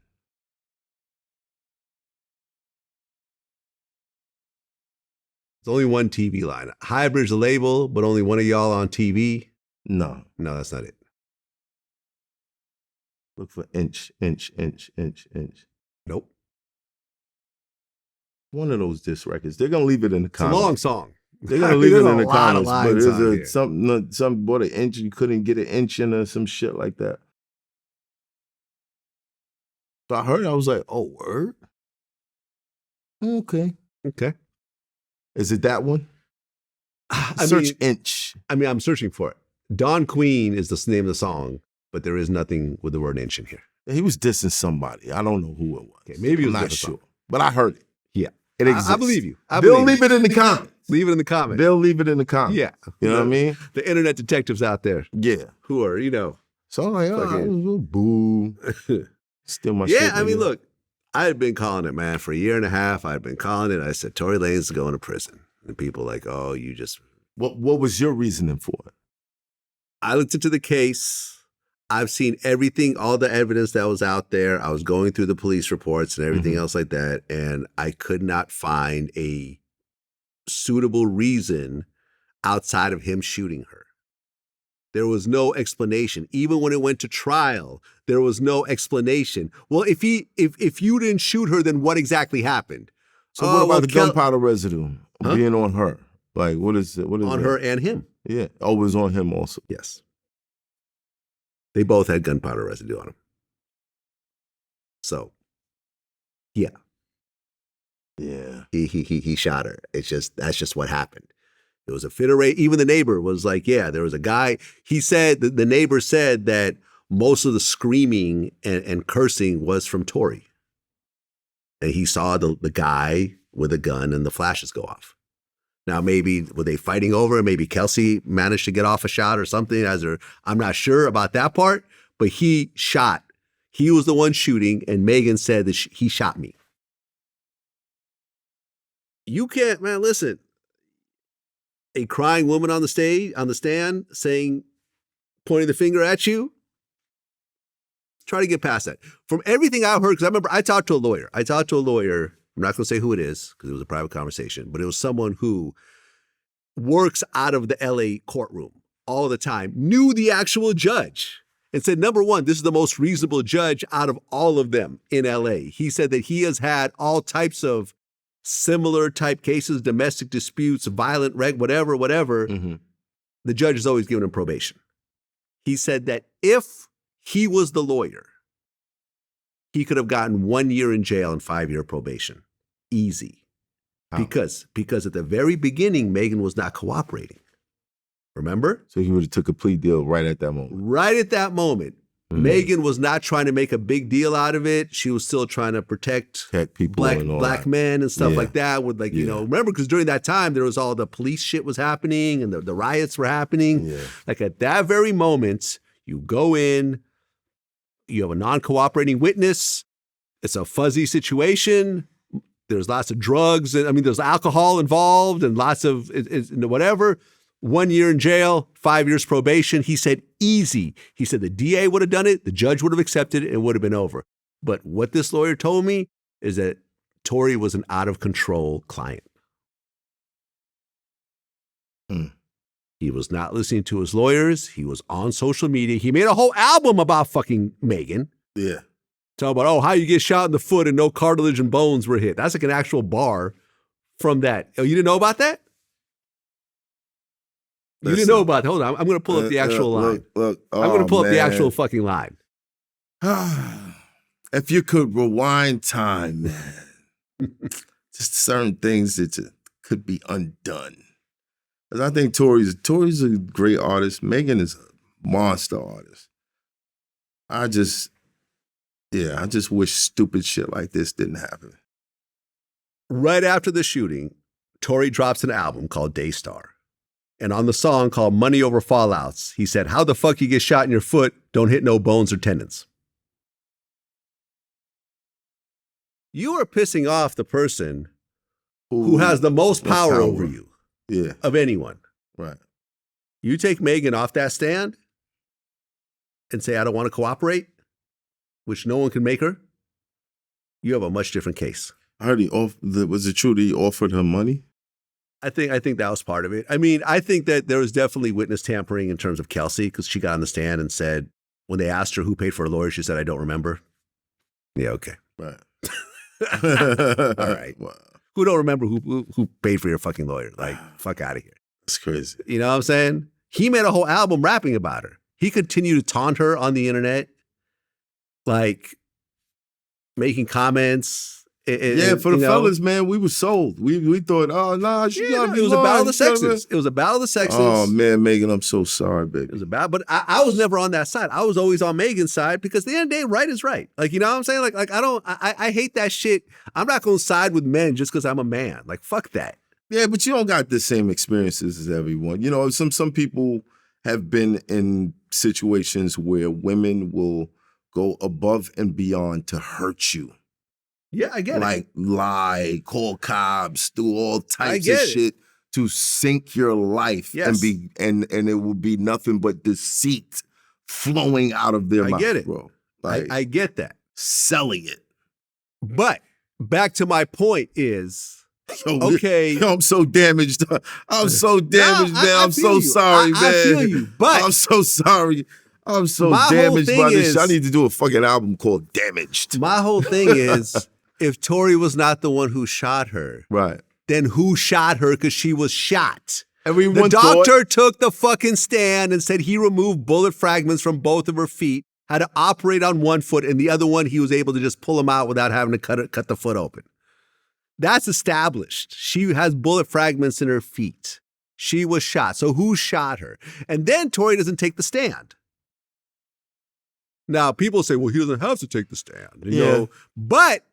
There's only one TV line. Hybrid's a label, but only one of y'all on TV. No. No, that's not it. Look for inch. Nope. One of those disc records. They're gonna leave it in the It's a comments. long song. They're gonna leave it in the There's a lot of comments. But lines on here. there's some bought an inch. You couldn't get an inch in or some shit like that. So I heard. I was like, oh, word. Okay. Okay. Is it that one? Search inch. I'm searching for it. Don Queen is the name of the song, but there is nothing with the word inch in here. He was dissing somebody. I don't know who it was. Okay, maybe it was I'm a not different sure. song. But I heard it. Yeah. It exists. I believe you. They'll leave it in the comments. Leave it in the comments. They'll leave it in the comments. Yeah. You know what I mean? The internet detectives out there Yeah. who are, you know. So I'm like, boo. Still my shit. Yeah, I mean, nigga. look, I had been calling it, man, for a year and a half. I'd been calling it. I said, Tory Lanez is going to prison. And people like, oh, you just. What was your reasoning for it? I looked into the case. I've seen everything, all the evidence that was out there. I was going through the police reports and everything else like that. And I could not find a suitable reason outside of him shooting her. There was no explanation. Even when it went to trial, there was no explanation. Well, if you didn't shoot her, then what exactly happened? So what about the gunpowder residue being on her? Like, what is it? What is on that? her and him? Yeah. Oh, it was on him also. Yes. They both had gunpowder residue on them. So, yeah. Yeah. He shot her. That's just what happened. It was a fit of rage. Even the neighbor was like, yeah, there was a guy. He said that the neighbor said that most of the screaming and cursing was from Tory. And he saw the guy with a gun and the flashes go off. Now, maybe were they fighting over it? Maybe Kelsey managed to get off a shot or something. I'm not sure about that part, but he shot. He was the one shooting, and Megan said that he shot me. You can't, man, listen. A crying woman on the stand, saying, pointing the finger at you. Try to get past that. From everything I've heard, because I remember I talked to a lawyer. I'm not going to say who it is because it was a private conversation, but it was someone who works out of the LA courtroom all the time, knew the actual judge, and said, number one, this is the most reasonable judge out of all of them in LA. He said that he has had all types of similar type cases, domestic disputes, violent whatever. Mm-hmm. The judge has always given him probation. He said that if he was the lawyer, he could have gotten 1 year in jail and 5-year probation. Easy. How? Because at the very beginning, Megan was not cooperating. Remember? So he would have took a plea deal right at that moment. Right at that moment. Megan was not trying to make a big deal out of it. She was still trying to protect people and all black that. men and stuff Yeah. like that. With like, you know, remember, because during that time, there was all the police shit was happening and the riots were happening. Yeah. Like at that very moment, you go in, you have a non-cooperating witness. It's a fuzzy situation. There's lots of drugs. And there's alcohol involved and lots of whatever. 1 year in jail, 5 years probation. He said easy. He said the DA would have done it. The judge would have accepted it. And it would have been over. But what this lawyer told me is that Tory was an out of control client. He was not listening to his lawyers. He was on social media. He made a whole album about fucking Megan. Yeah. Talking about, how you get shot in the foot and no cartilage and bones were hit. That's like an actual bar from that. Oh, you didn't know about that? You didn't know about that. Hold on. I'm going to pull up the actual line. Look. I'm going to pull up the actual fucking line. If you could rewind time, man, just certain things that could be undone. Because I think Tory's a great artist. Megan is a monster artist. I just wish stupid shit like this didn't happen. Right after the shooting, Tory drops an album called Daystar. And on the song called Money Over Fallouts, he said, how the fuck you get shot in your foot, don't hit no bones or tendons. You are pissing off the person who has the most power over you of anyone. Right. You take Megan off that stand, and say, I don't want to cooperate, which no one can make her, you have a much different case. I heard was it true that he offered her money? I think that was part of it. I mean, I think that there was definitely witness tampering in terms of Kelsey, because she got on the stand and said, when they asked her who paid for her lawyer, she said, I don't remember. Yeah, okay. Right. All right. Wow. Who don't remember who paid for your fucking lawyer? Like, fuck out of here. That's crazy. You know what I'm saying? He made a whole album rapping about her. He continued to taunt her on the internet, like making comments. For the fellas, man, we were sold. We thought, oh, nah, it was a battle of the sexes. It was a battle of the sexes. Oh, man, Megan, I'm so sorry, baby. It was a battle, but I was never on that side. I was always on Megan's side because at the end of the day, right is right. Like, you know what I'm saying? Like I hate that shit. I'm not going to side with men just because I'm a man. Like, fuck that. Yeah, but you don't got the same experiences as everyone. You know, some people have been in situations where women will go above and beyond to hurt you. Yeah, I get it. Like lie, call cops, do all types of it. shit to sink your life. Yes. And it will be nothing but deceit flowing out of their mouth. I get it, bro. Like, I get that. Selling it. But back to my point is, okay. I'm so damaged. I'm so damaged, man. I'm so you. sorry, man. I feel you, but I'm so sorry. I'm so my damaged whole by thing this is, shit. I need to do a fucking album called Damaged. My whole thing is, if Tory was not the one who shot her, right, then who shot her because she was shot? Everyone the doctor took the fucking stand and said he removed bullet fragments from both of her feet, had to operate on one foot, and the other one he was able to just pull them out without having to cut the foot open. That's established. She has bullet fragments in her feet. She was shot. So who shot her? And then Tory doesn't take the stand. Now, people say, well, he doesn't have to take the stand. You know? But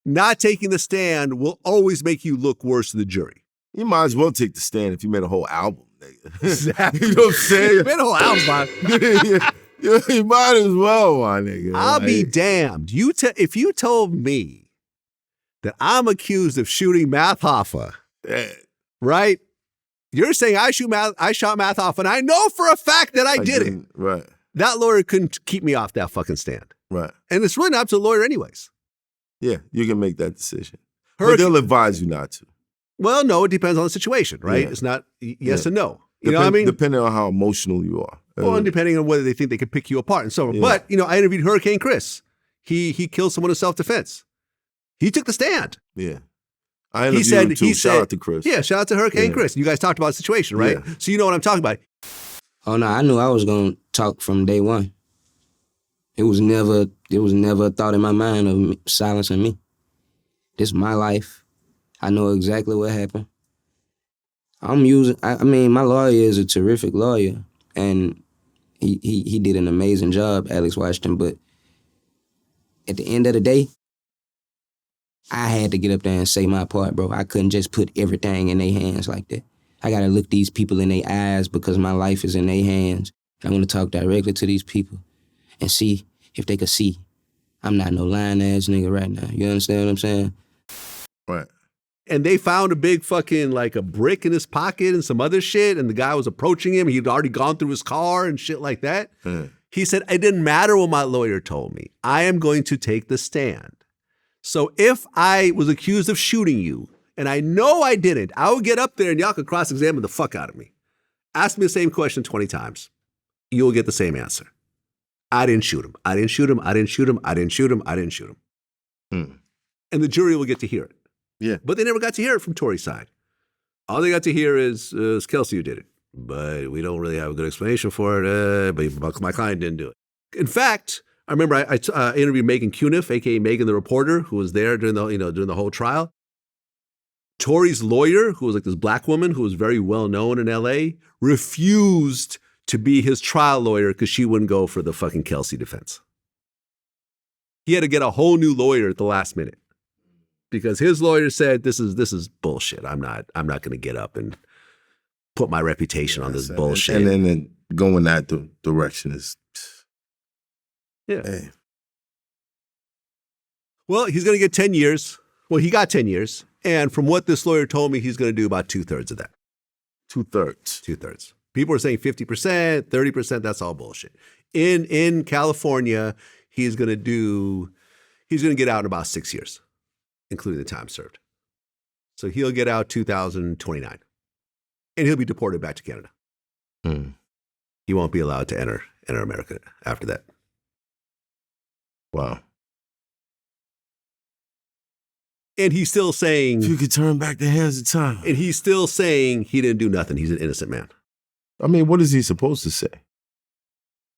not taking the stand will always make you look worse to the jury. You might as well take the stand if you made a whole album, nigga. Exactly. You know what I'm saying? You made a whole album, man. You might as well, my nigga. I'll be damned. If you told me that I'm accused of shooting Math Hoffa, right? You're saying I shot Math Hoffa, and I know for a fact that I did it. Right. That lawyer couldn't keep me off that fucking stand. Right. And it's really not up to the lawyer anyways. Yeah, you can make that decision. But they'll advise you not to. Well, no, it depends on the situation, right? Yeah. It's not yes and no. You know what I mean? Depending on how emotional you are. Well, and depending on whether they think they can pick you apart and so on. Yeah. But, I interviewed Hurricane Chris. He killed someone in self-defense. He took the stand. Yeah. I interviewed him too. Shout out to Chris. Yeah, shout out to Hurricane Chris. You guys talked about the situation, right? Yeah. So you know what I'm talking about. Oh, no, I knew I was going to talk from day one. It was never a thought in my mind of silencing me. This is my life. I know exactly what happened. I mean, my lawyer is a terrific lawyer, and he did an amazing job, Alex Washington, but at the end of the day, I had to get up there and say my part, bro. I couldn't just put everything in their hands like that. I gotta look these people in their eyes because my life is in their hands. I want to talk directly to these people and see if they could see I'm not no lying ass nigga right now. You understand what I'm saying? Right. And they found a big fucking, like, a brick in his pocket and some other shit, and the guy was approaching him. He'd already gone through his car and shit like that. He said, it didn't matter what my lawyer told me. I am going to take the stand. So if I was accused of shooting you, and I know I didn't, I would get up there and y'all could cross-examine the fuck out of me. Ask me the same question 20 times. You will get the same answer. I didn't shoot him. I didn't shoot him. I didn't shoot him. I didn't shoot him. I didn't shoot him. And the jury will get to hear it. Yeah. But they never got to hear it from Tory's side. All they got to hear is Kelsey who did it. But we don't really have a good explanation for it. But my client didn't do it. In fact, I remember I interviewed Megan Cuniff, a.k.a. Megan the reporter, who was there during the whole trial. Tory's lawyer, who was like this black woman who was very well known in L.A., refused to be his trial lawyer because she wouldn't go for the fucking Kelsey defense. He had to get a whole new lawyer at the last minute because his lawyer said, "This is bullshit. I'm not going to get up and put my reputation on this bullshit." And then going that direction is, Hey. Well, he's going to get 10 years. Well, he got 10 years. And from what this lawyer told me, he's going to do about 2/3 of that. 2/3. 2/3. People are saying 50%, 30%. That's all bullshit. In California, he's going to get out in about 6 years, including the time served. So he'll get out 2029, and he'll be deported back to Canada. He won't be allowed to enter America after that. Wow. And he's still saying, If you could turn back the hands of time. and he's still saying he didn't do nothing. He's an innocent man. I mean, what is he supposed to say?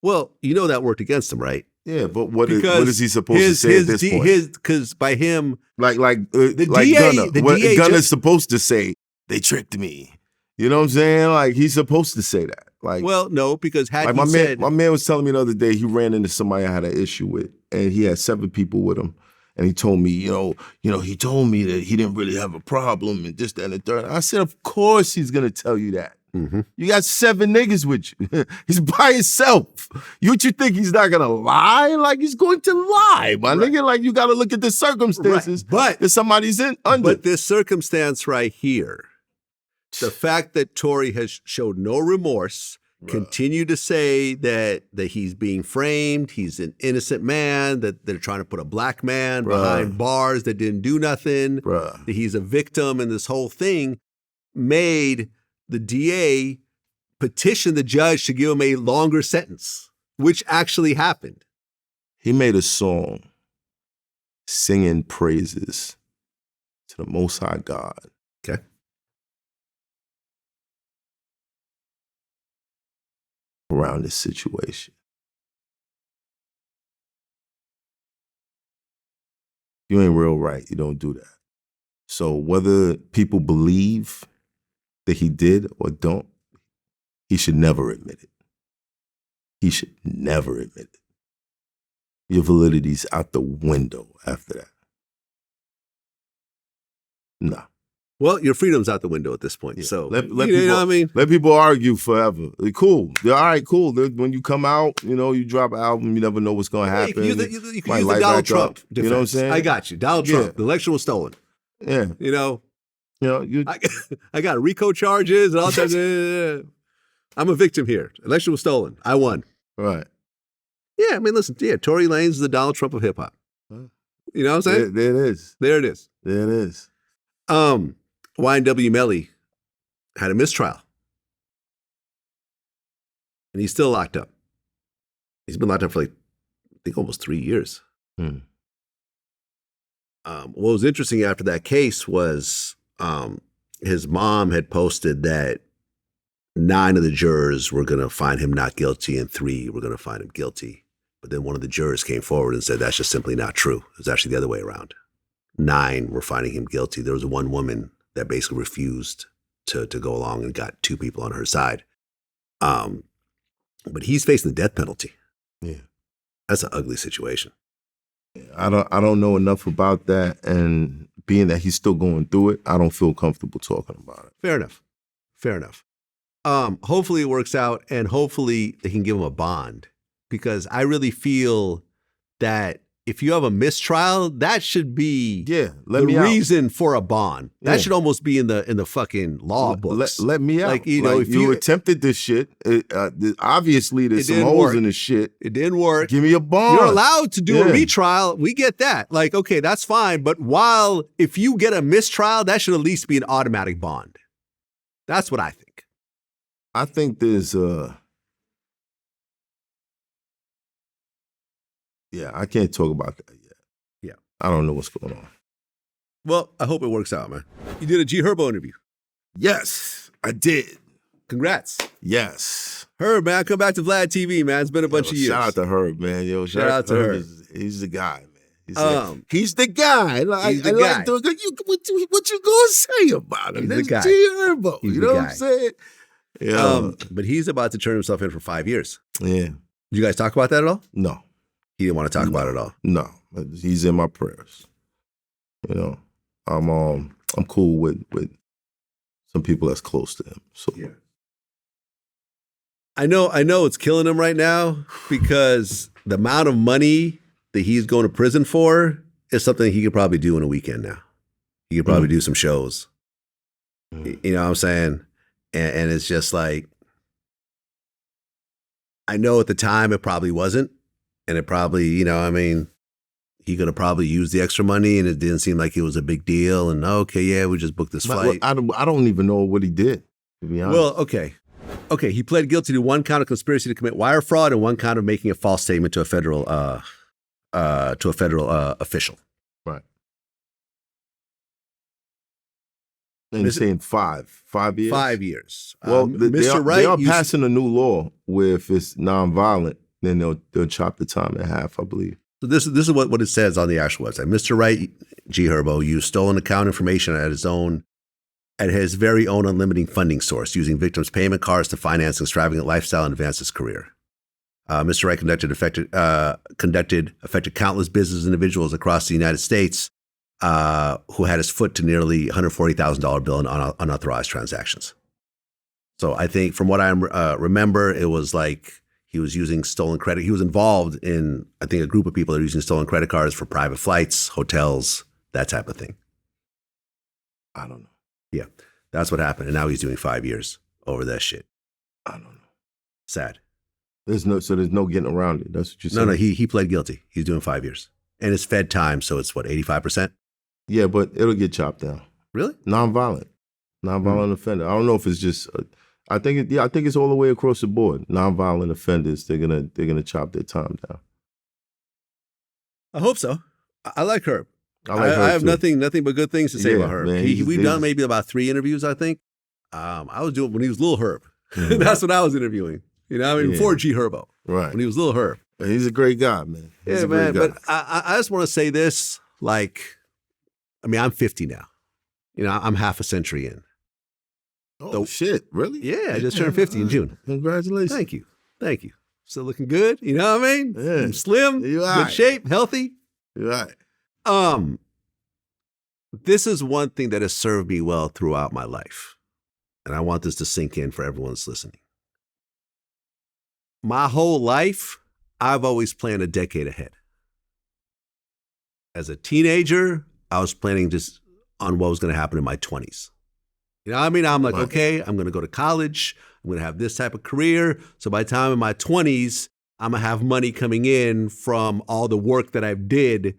Well, you know that worked against him, right? Yeah, but what is he supposed to say at this point? Because by him, like DA Gunna. What DA Gunna's supposed to say, they tricked me. You know what I'm saying? Like, he's supposed to say that. Like, well, no, because had like he said, my man was telling me the other day he ran into somebody I had an issue with, and he had 7 people with him. And he told me, he told me that he didn't really have a problem and this, that, and the third. I said, of course he's gonna tell you that. You got 7 niggas with you. He's by himself. You think he's not gonna lie? Like, he's going to lie, my nigga. Like, you gotta look at the circumstances that somebody's in under. But this circumstance right here, the fact that Tory has showed no remorse, continue to say that he's being framed, he's an innocent man, that they're trying to put a black man behind bars that didn't do nothing, that he's a victim, and this whole thing made the DA petition the judge to give him a longer sentence, which actually happened. He made a song singing praises to the Most High God. Okay. Around this situation. You ain't real right. You don't do that. So whether people believe that he did or don't, he should never admit it. He should never admit it. Your validity's out the window after that. Nah. Well, your freedom's out the window at this point. Yeah. So let you people, know what I mean? Let people argue forever. Cool. They're all right, cool. When you come out, you drop an album, you never know what's going to happen. You can use the Donald Trump defense. You know what I'm saying? I got you. Donald Trump. The election was stolen. Yeah. I got RICO charges and all that. I'm a victim here. Election was stolen. I won. Right. Yeah, I mean, listen, Tory Lanez is the Donald Trump of hip hop. You know what I'm saying? There it is. There it is. There it is. YNW Melly had a mistrial. And he's still locked up. He's been locked up for I think almost 3 years. What was interesting after that case was his mom had posted that 9 of the jurors were going to find him not guilty and 3 were going to find him guilty. But then one of the jurors came forward and said that's just simply not true. It was actually the other way around. 9 were finding him guilty. There was one woman that basically refused to go along and got 2 people on her side. But he's facing the death penalty. Yeah. That's an ugly situation. I don't know enough about that, and being that he's still going through it, I don't feel comfortable talking about it. Fair enough. Hopefully it works out, and hopefully they can give him a bond, because I really feel that if you have a mistrial, that should be the reason for a bond. That should almost be in the fucking law books. Let me out. If you attempted this shit, obviously there's some holes in the shit. It didn't work. Give me a bond. You're allowed to do a retrial. We get that. Okay, that's fine. But if you get a mistrial, that should at least be an automatic bond. That's what I think. I think there's I can't talk about that yet. Yeah. I don't know what's going on. Well, I hope it works out, man. You did a G Herbo interview. Yes, I did. Congrats. Yes. Herb, man, come back to VladTV, man. It's been a bunch of years. Shout out to Herb, man. Shout out to Herb. He's the guy, man. He's the guy. He's the guy. What you gonna say about him? He's the guy. G Herbo. He's you know what I'm saying? Yeah. But he's about to turn himself in for 5 years. Yeah. Did you guys talk about that at all? No. He didn't want to talk about it at all. No. He's in my prayers. I'm cool with some people that's close to him. So yeah. I know it's killing him right now, because the amount of money that he's going to prison for is something he could probably do in a weekend now. He could probably do some shows. You know what I'm saying? And it's just I know at the time it probably wasn't. And it probably, you know, I mean, he could have probably used the extra money and it didn't seem like it was a big deal. And okay, yeah, we just booked this flight. I don't even know what he did, to be honest. Well, okay. Okay, he pled guilty to one count of conspiracy to commit wire fraud and one count of making a false statement to a federal official. Right. And he's saying 5 years? 5 years. Well, Mr. Wright, they are passing a new law where if it's nonviolent, then they'll chop the time in half, I believe. So this is what it says on the actual website. Mr. Wright, G. Herbo, used stolen account information at his very own unlimited funding source, using victims' payment cards to finance an extravagant lifestyle and advance his career. Mr. Wright affected countless business individuals across the United States who had his foot to nearly $140,000 bill in unauthorized transactions. So I think from what I remember, it was like he was using stolen credit. He was involved in, I think, a group of people that are using stolen credit cards for private flights, hotels, that type of thing. I don't know. Yeah, that's what happened. And now he's doing 5 years over that shit. I don't know. Sad. There's no getting around it. That's what you're saying. No, he pled guilty. He's doing 5 years. And it's Fed time, so it's what, 85%? Yeah, but it'll get chopped down. Really? Nonviolent offender. I don't know if it's just. I think it's all the way across the board. Nonviolent offenders, they're gonna chop their time down. I hope so. I like Herb. I have nothing but good things to say about Herb. Man, We've done maybe about 3 interviews, I think. I was doing when he was Lil Herb. Mhm. That's what I was interviewing. You know, I mean, before G Herbo. Right. When he was Lil Herb. He's a great guy, man. He's Yeah, a great man. guy. But I just want to say this, like, I mean, I'm 50 now. You know, I'm half a century in. Oh, shit. Really? Yeah, I just turned 50 in June. Congratulations. Thank you. Still looking good. You know what I mean? Yeah. I'm slim, You're good right. shape, healthy. You're right. This is one thing that has served me well throughout my life. And I want this to sink in for everyone that's listening. My whole life, I've always planned a decade ahead. As a teenager, I was planning just on what was going to happen in my 20s. You know what I mean? I'm like, Right. okay, I'm going to go to college. I'm going to have this type of career. So by the time in my 20s, I'm going to have money coming in from all the work that I did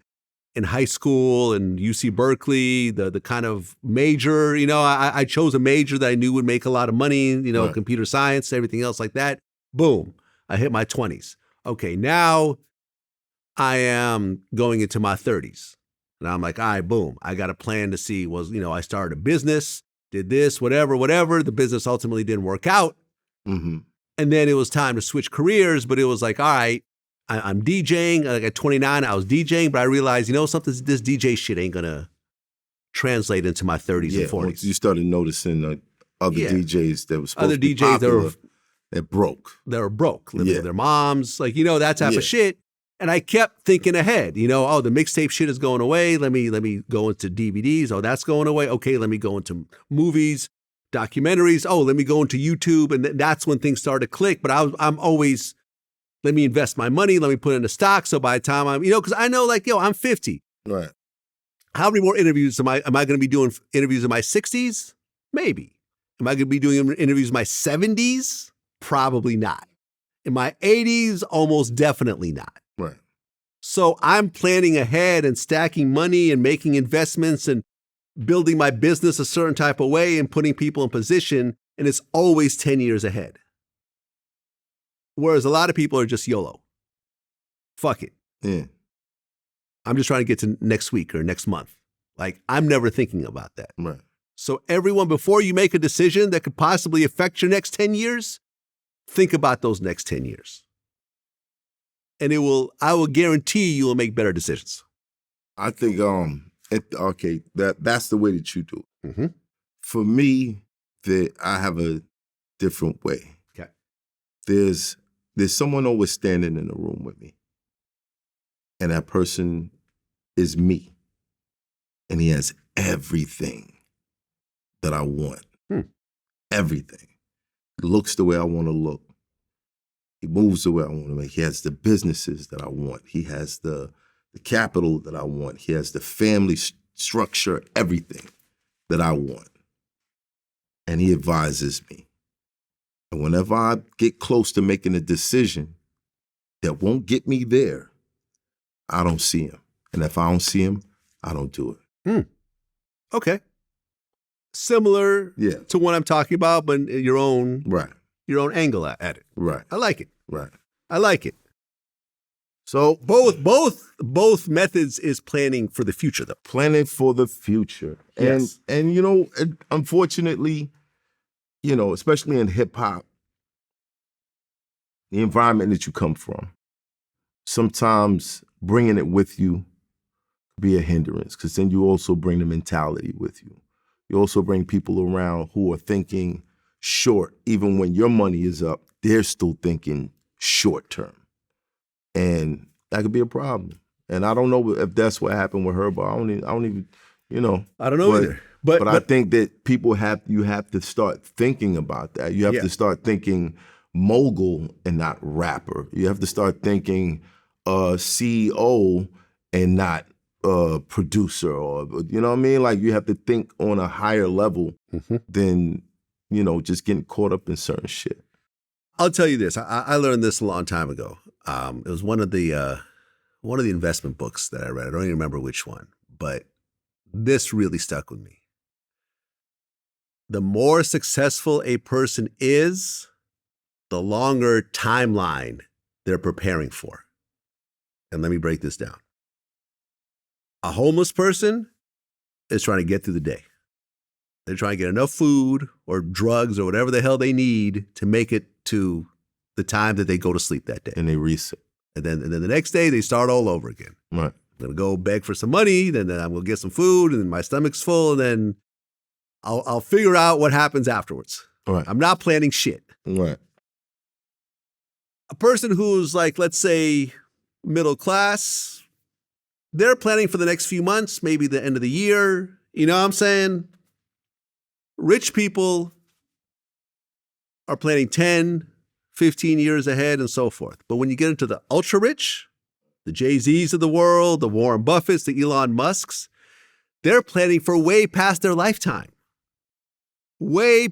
in high school and UC Berkeley, the kind of major, you know, I chose a major that I knew would make a lot of money, you know, Right. computer science, everything else like that. Boom, I hit my 20s. Okay, now I am going into my 30s. And I'm like, all right, boom, I got a plan to see, I started a business, did this, whatever. The business ultimately didn't work out. Mm-hmm. And then it was time to switch careers, but it was like, all right, I'm DJing. Like at 29, I was DJing, but I realized, something, this DJ shit ain't going to translate into my 30s and 40s. Once you started noticing other Yeah. DJs that was supposed Other to be DJs popular, that broke. They were broke, living Yeah. with their moms, like, that type Yeah. of shit. And I kept thinking ahead, the mixtape shit is going away. Let me go into DVDs. Oh, that's going away. Okay, let me go into movies, documentaries. Oh, let me go into YouTube. And that's when things started to click. But I'm always, let me invest my money. Let me put it into stock. So by the time because I know I'm 50. Right. How many more interviews am I going to be doing interviews in my 60s? Maybe. Am I going to be doing interviews in my 70s? Probably not. In my 80s, almost definitely not. Right. So I'm planning ahead and stacking money and making investments and building my business a certain type of way and putting people in position. And it's always 10 years ahead. Whereas a lot of people are just YOLO. Fuck it. Yeah. I'm just trying to get to next week or next month. Like, I'm never thinking about that. Right. So everyone, before you make a decision that could possibly affect your next 10 years, think about those next 10 years. And I will guarantee you will make better decisions. I think that's the way that you do it. Mm-hmm. For me, I have a different way. Okay. There's someone always standing in the room with me. And that person is me. And he has everything that I want. Everything. He looks the way I want to look. He moves the way I want to make. He has the businesses that I want. He has the capital that I want. He has the family structure, everything that I want. And he advises me And whenever I get close to making a decision that won't get me there, I don't see him. And if I don't see him, I don't do it. Okay. Similar to what I'm talking about, but your own angle at it. Right. I like it. Right. I like it. So both methods is planning for the future, though. Planning for the future. Yes. And you know, unfortunately, you know, especially in hip hop, the environment that you come from, sometimes bringing it with you be a hindrance, because then you also bring the mentality with you. You also bring people around who are thinking short. Even when your money is up, they're still thinking short term. And that could be a problem. And I don't know if that's what happened with Herbo. I don't even, you know. I don't know either. But I think that people you have to start thinking about that. You have to start thinking mogul and not rapper. You have to start thinking CEO and not producer, or, you know what I mean? Like, you have to think on a higher level than, you know, just getting caught up in certain shit. I'll tell you this. I learned this a long time ago. It was one of the investment books that I read. I don't even remember which one, but this really stuck with me. The more successful a person is, the longer timeline they're preparing for. And let me break this down. A homeless person is trying to get through the day. They're trying to get enough food or drugs or whatever the hell they need to make it to the time that they go to sleep that day. And they reset. And then the next day they start all over again. Right. I'm going to go beg for some money, then I'm going to get some food, and then my stomach's full, and then I'll figure out what happens afterwards. Right. I'm not planning shit. Right. A person who's like, let's say, middle class, they're planning for the next few months, maybe the end of the year. You know what I'm saying? Rich people are planning 10, 15 years ahead and so forth. But when you get into the ultra rich, the Jay-Z's of the world, the Warren Buffetts, the Elon Musks, they're planning for way past their lifetime. They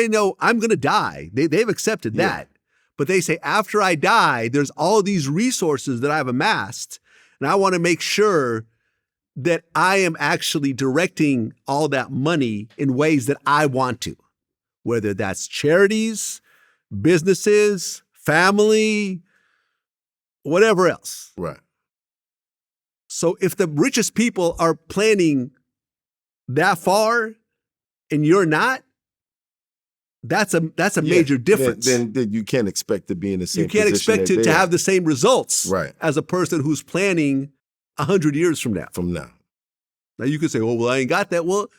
know I'm going to die. They've accepted that. But they say, after I die, there's all these resources that I've amassed, and I want to make sure that I am actually directing all that money in ways that I want to, whether that's charities, businesses, family, whatever else. Right. So if the richest people are planning that far and you're not, that's a major difference. Then you can't expect to be in the same position. You can't expect to have the same results as a person who's planning 100 years from now. Now you could say, oh, well, I ain't got that. Well,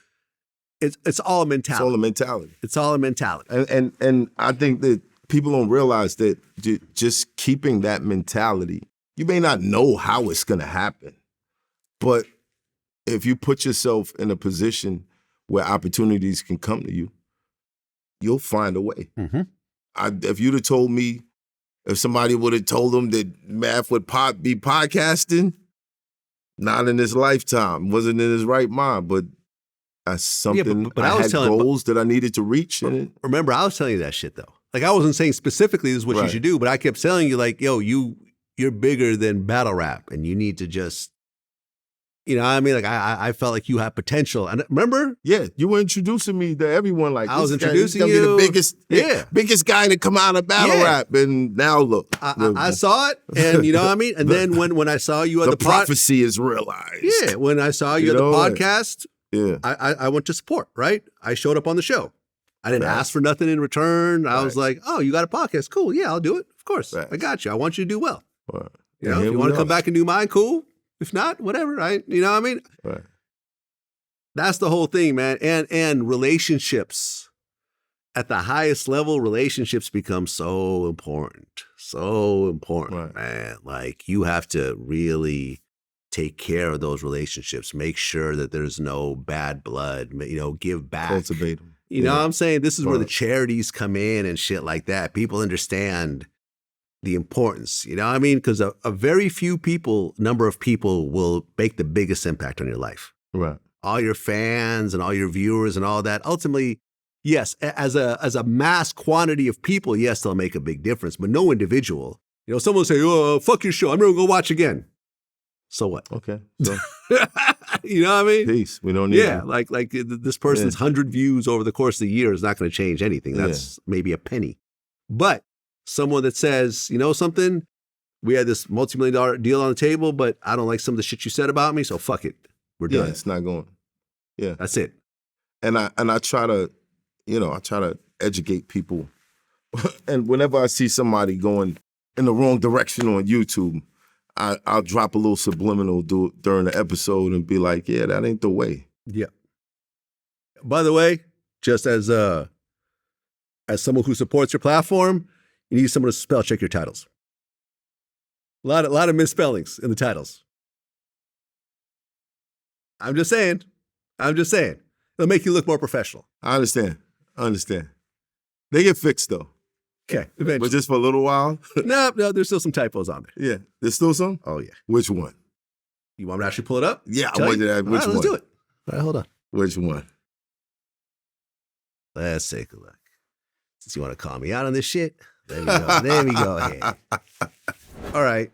it's all a mentality. It's all a mentality. It's all a mentality. And I think that people don't realize that just keeping that mentality, you may not know how it's going to happen, but if you put yourself in a position where opportunities can come to you, you'll find a way. If you'd have told me, if somebody would have told them that Math would be podcasting, not in his lifetime, wasn't in his right mind, but that's something. But I had goals that I needed to reach. Remember, I was telling you that shit though. Like, I wasn't saying specifically this is what you should do, but I kept telling you, like, yo, you're bigger than battle rap, and you need to just, you know what I mean? Like, I felt like you had potential. And remember? Yeah, you were introducing me to everyone. Like, I was introducing you. Be the biggest guy to come out of battle rap. And now look. I saw it, and you know what I mean? And then when I saw you at the prophecy is realized. Yeah, when I saw you at the podcast, I went to support, right? I showed up on the show. I didn't ask for nothing in return. I was like, oh, you got a podcast? Cool. Yeah, I'll do it. Of course. I got you. I want you to do well. You know, if you want to come back and do mine, cool. If not, whatever, right? You know what I mean? Right. That's the whole thing, man. And relationships. At the highest level, relationships become so important. So important, man. Like, you have to really take care of those relationships. Make sure that there's no bad blood. You know, give back. Cultivate them. You know what I'm saying? This is where the charities come in and shit like that. People understand the importance, you know what I mean? Because a very few number of people will make the biggest impact on your life. Right. All your fans and all your viewers and all that, ultimately, Yes, as a mass quantity of people, yes, they'll make a big difference, but no individual. You know, someone will say, "Oh, fuck your show. I'm never gonna go watch again." So what? Okay. So You know what I mean? peace. We don't need Yeah, like this person's 100 views over the course of the year is not going to change anything. That's maybe a penny. But someone that says, you know something, we had this multi-million-dollar deal on the table, but I don't like some of the shit you said about me, so fuck it. We're done. it's not going. Yeah. That's it. And I try to, I try to educate people. And whenever I see somebody going in the wrong direction on YouTube, I'll drop a little subliminal during the episode and be like, yeah, that ain't the way. Yeah. By the way, just as someone who supports your platform, you need someone to spell check your titles. A lot of misspellings in the titles. I'm just saying. It'll make you look more professional. I understand. They get fixed though. Okay, But eventually. just for a little while. No, there's still some typos on there. Yeah. There's still some? Oh, yeah. Which one? You want me to actually pull it up? Yeah, I Tell want you? you to. All Which right, one? let's do it. All right, hold on. Which one? Let's take a look. Since you want to call me out on this shit, there we go. There we go. Hey. All right.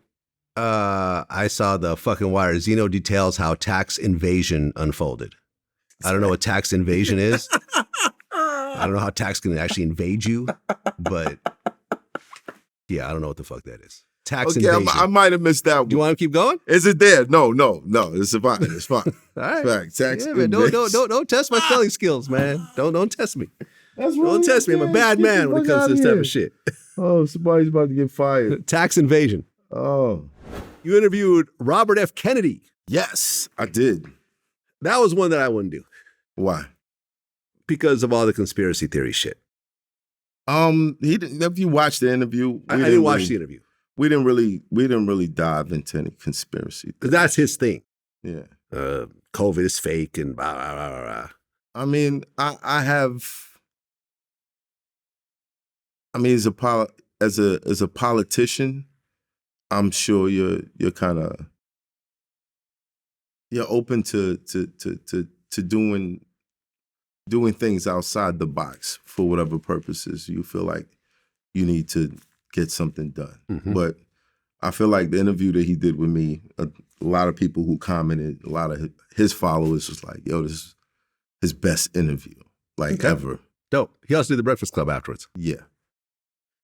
I saw the fucking wire. Zeno details how tax invasion unfolded. I don't know what tax invasion is. I don't know how tax can actually invade you, but yeah, I don't know what the fuck that is. Tax Okay, invasion. I might have missed that one. Do you want to keep going? Is it there? No. It's fine. It's fine. All right. Fact. Tax Yeah, man, don't test my spelling skills, man. Don't test me. Don't test me. I'm a bad man when it comes to this type of shit. Oh, somebody's about to get fired. Tax invasion. Oh. You interviewed Robert F. Kennedy. Yes, I did. That was one that I wouldn't do Why? because of all the conspiracy theory shit. He didn't. If you watched the interview, I didn't watch the interview We didn't really dive into any conspiracy. because that's his thing. Yeah. COVID is fake and blah, blah, blah, blah. I mean, I have. I mean, as a politician, I'm sure you're kind of open to doing things outside the box for whatever purposes you feel like you need to get something done. Mhm. But I feel like the interview that he did with me, a lot of people who commented, a lot of his followers was like, yo, this is his best interview, like Okay. ever. Dope. He also did the Breakfast Club afterwards. Yeah.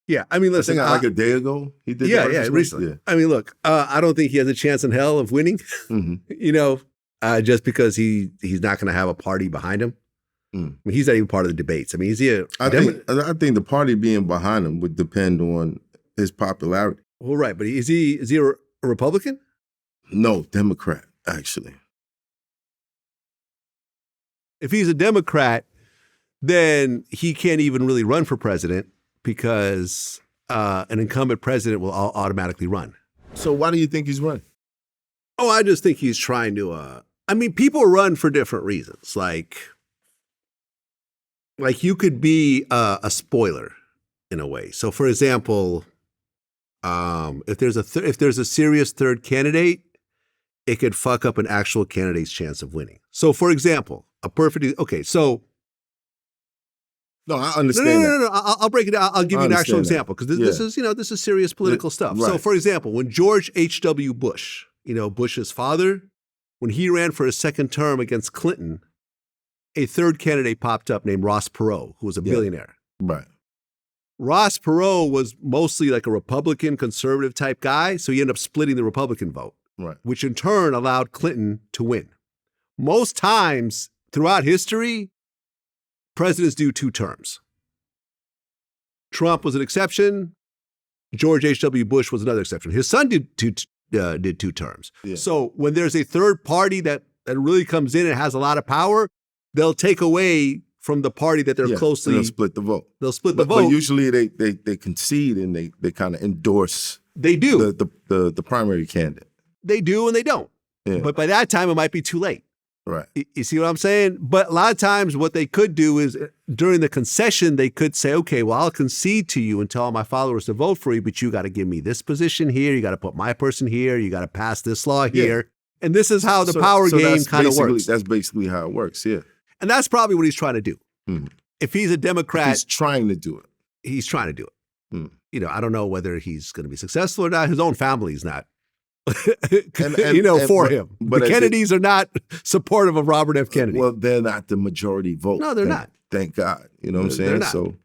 Yeah, I mean, I listen. think like a day ago he did yeah, the Breakfast Club. recently. Yeah. I mean, look, I don't think he has a chance in hell of winning. Mhm. You know, just because he's not going to have a party behind him. I mean, he's not even part of the debates. I mean, is he a? I think the party being behind him would depend on his popularity. Well, right, but is he a Republican? No, Democrat, actually. If he's a Democrat, then he can't even really run for president because an incumbent president will automatically run. So why do you think he's running? Oh, I just think he's trying to. I mean, people run for different reasons. Like you could be a spoiler in a way. So, for example, if there's a serious third candidate, it could fuck up an actual candidate's chance of winning. So, for example, so. No, I understand. No. I'll break it down. I'll give you an actual understand that. example because this is serious political stuff. So, right. for example, when George H.W. Bush, Bush's father, when he ran for a second term against Clinton, a third candidate popped up named Ross Perot, who was a billionaire. Right. Ross Perot was mostly like a Republican, conservative type guy, so he ended up splitting the Republican vote, Right. which in turn allowed Clinton to win. Most times throughout history, presidents do 2 terms. Trump was an exception. George H.W. Bush was another exception. His son did 2 terms. Yeah. So when there's a third party that really comes in and has a lot of power, they'll take away from the party that they're closely. They'll split the vote. They'll split the vote. But usually they concede and they kind of endorse. They do. The primary candidate. They do and they don't. Yeah. But by that time, it might be too late. Right. You see what I'm saying? But a lot of times what they could do is during the concession, they could say, okay, well, I'll concede to you and tell all my followers to vote for you, but you got to give me this position here. You got to put my person here. You got to pass this law here. And this is how the power game kind of works. That's basically how it works, yeah. And that's probably what he's trying to do. Mm-hmm. if he's a Democrat, He's trying to do it. he's trying to do it. I don't know whether he's going to be successful or not. His own family's not, for him. But the Kennedys are not supportive of Robert F. Kennedy. Well, they're not the majority vote. No, they're not. Thank God. You know what I'm saying? They're not. So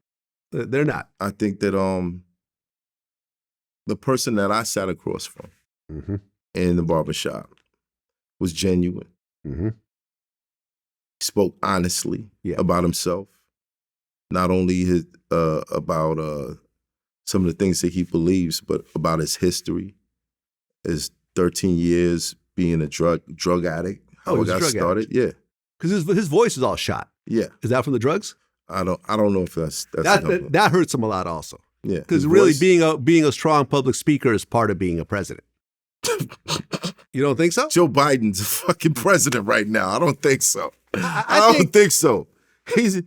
They're not. I think that the person that I sat across from in the barbershop was genuine. He spoke honestly about himself, not only about some of the things that he believes, but about his history, his 13 years being a drug addict, how it got started. Addict. Yeah, because his voice is all shot. Yeah, is that from the drugs? I don't know if that's that hurts him a lot also. Yeah, because really being a strong public speaker is part of being a president. You don't think so? Joe Biden's a fucking president right now. I don't think so. I don't think so. I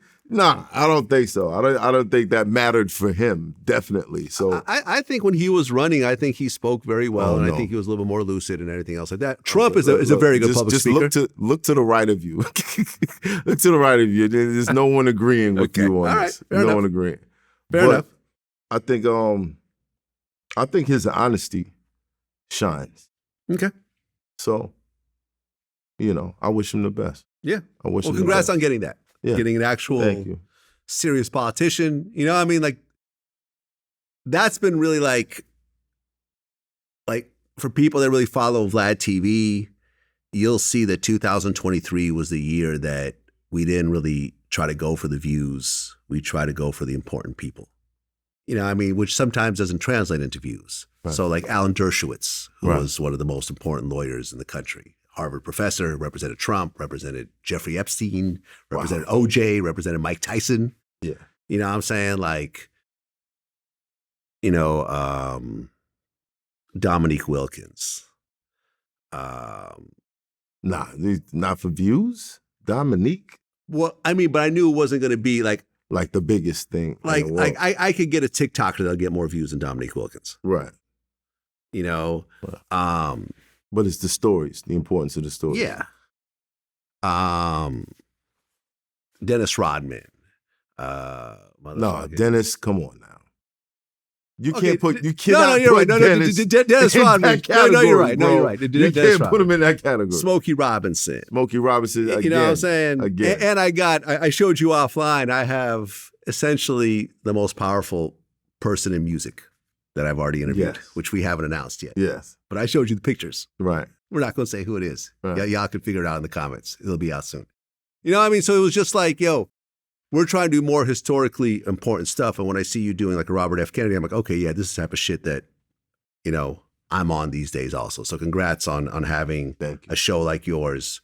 don't think so. I don't think that mattered for him, definitely. So I think when he was running, I think he spoke very well, and I think he was a little bit more lucid and everything else like that. Trump is a very good public speaker. Look to the right of you. Look to the right of you. There's no one agreeing with you on this. No one agreeing. Fair enough. I think his honesty shines. Okay. So, I wish him the best. Yeah. I wish him the congrats best. on getting that. Yeah. Getting an actual serious politician. You know what I mean? Like, that's been really like for people that really follow VladTV, you'll see that 2023 was the year that we didn't really try to go for the views. We try to go for the important people. You know what I mean? Which sometimes doesn't translate into views. Right. So like Alan Dershowitz, who was one of the most important lawyers in the country. Harvard professor, represented Trump, represented Jeffrey Epstein, represented OJ, represented Mike Tyson. Yeah. You know what I'm saying? Like, Dominique Wilkins. Not for views? Dominique? Well, I mean, but I knew it wasn't going to be like the biggest thing. Like I could get a TikToker that'll get more views than Dominique Wilkins. Right. But it's the stories, the importance of the stories. Yeah. Dennis Rodman. No, Dennis, come on now. You can't put Dennis Rodman. No, you're right. No, you're right. You can't put him in that category. Smokey Robinson. Again. You know what I'm saying? Again. And I showed you offline, I have essentially the most powerful person in music that I've already interviewed, which we haven't announced yet. Yes. But I showed you the pictures. Right. We're not going to say who it is. Right. Y'all can figure it out in the comments. It'll be out soon. You know what I mean? So it was just like, we're trying to do more historically important stuff. And when I see you doing like a Robert F. Kennedy, I'm like, okay, yeah, this is the type of shit that, I'm on these days also. So congrats on having a show like yours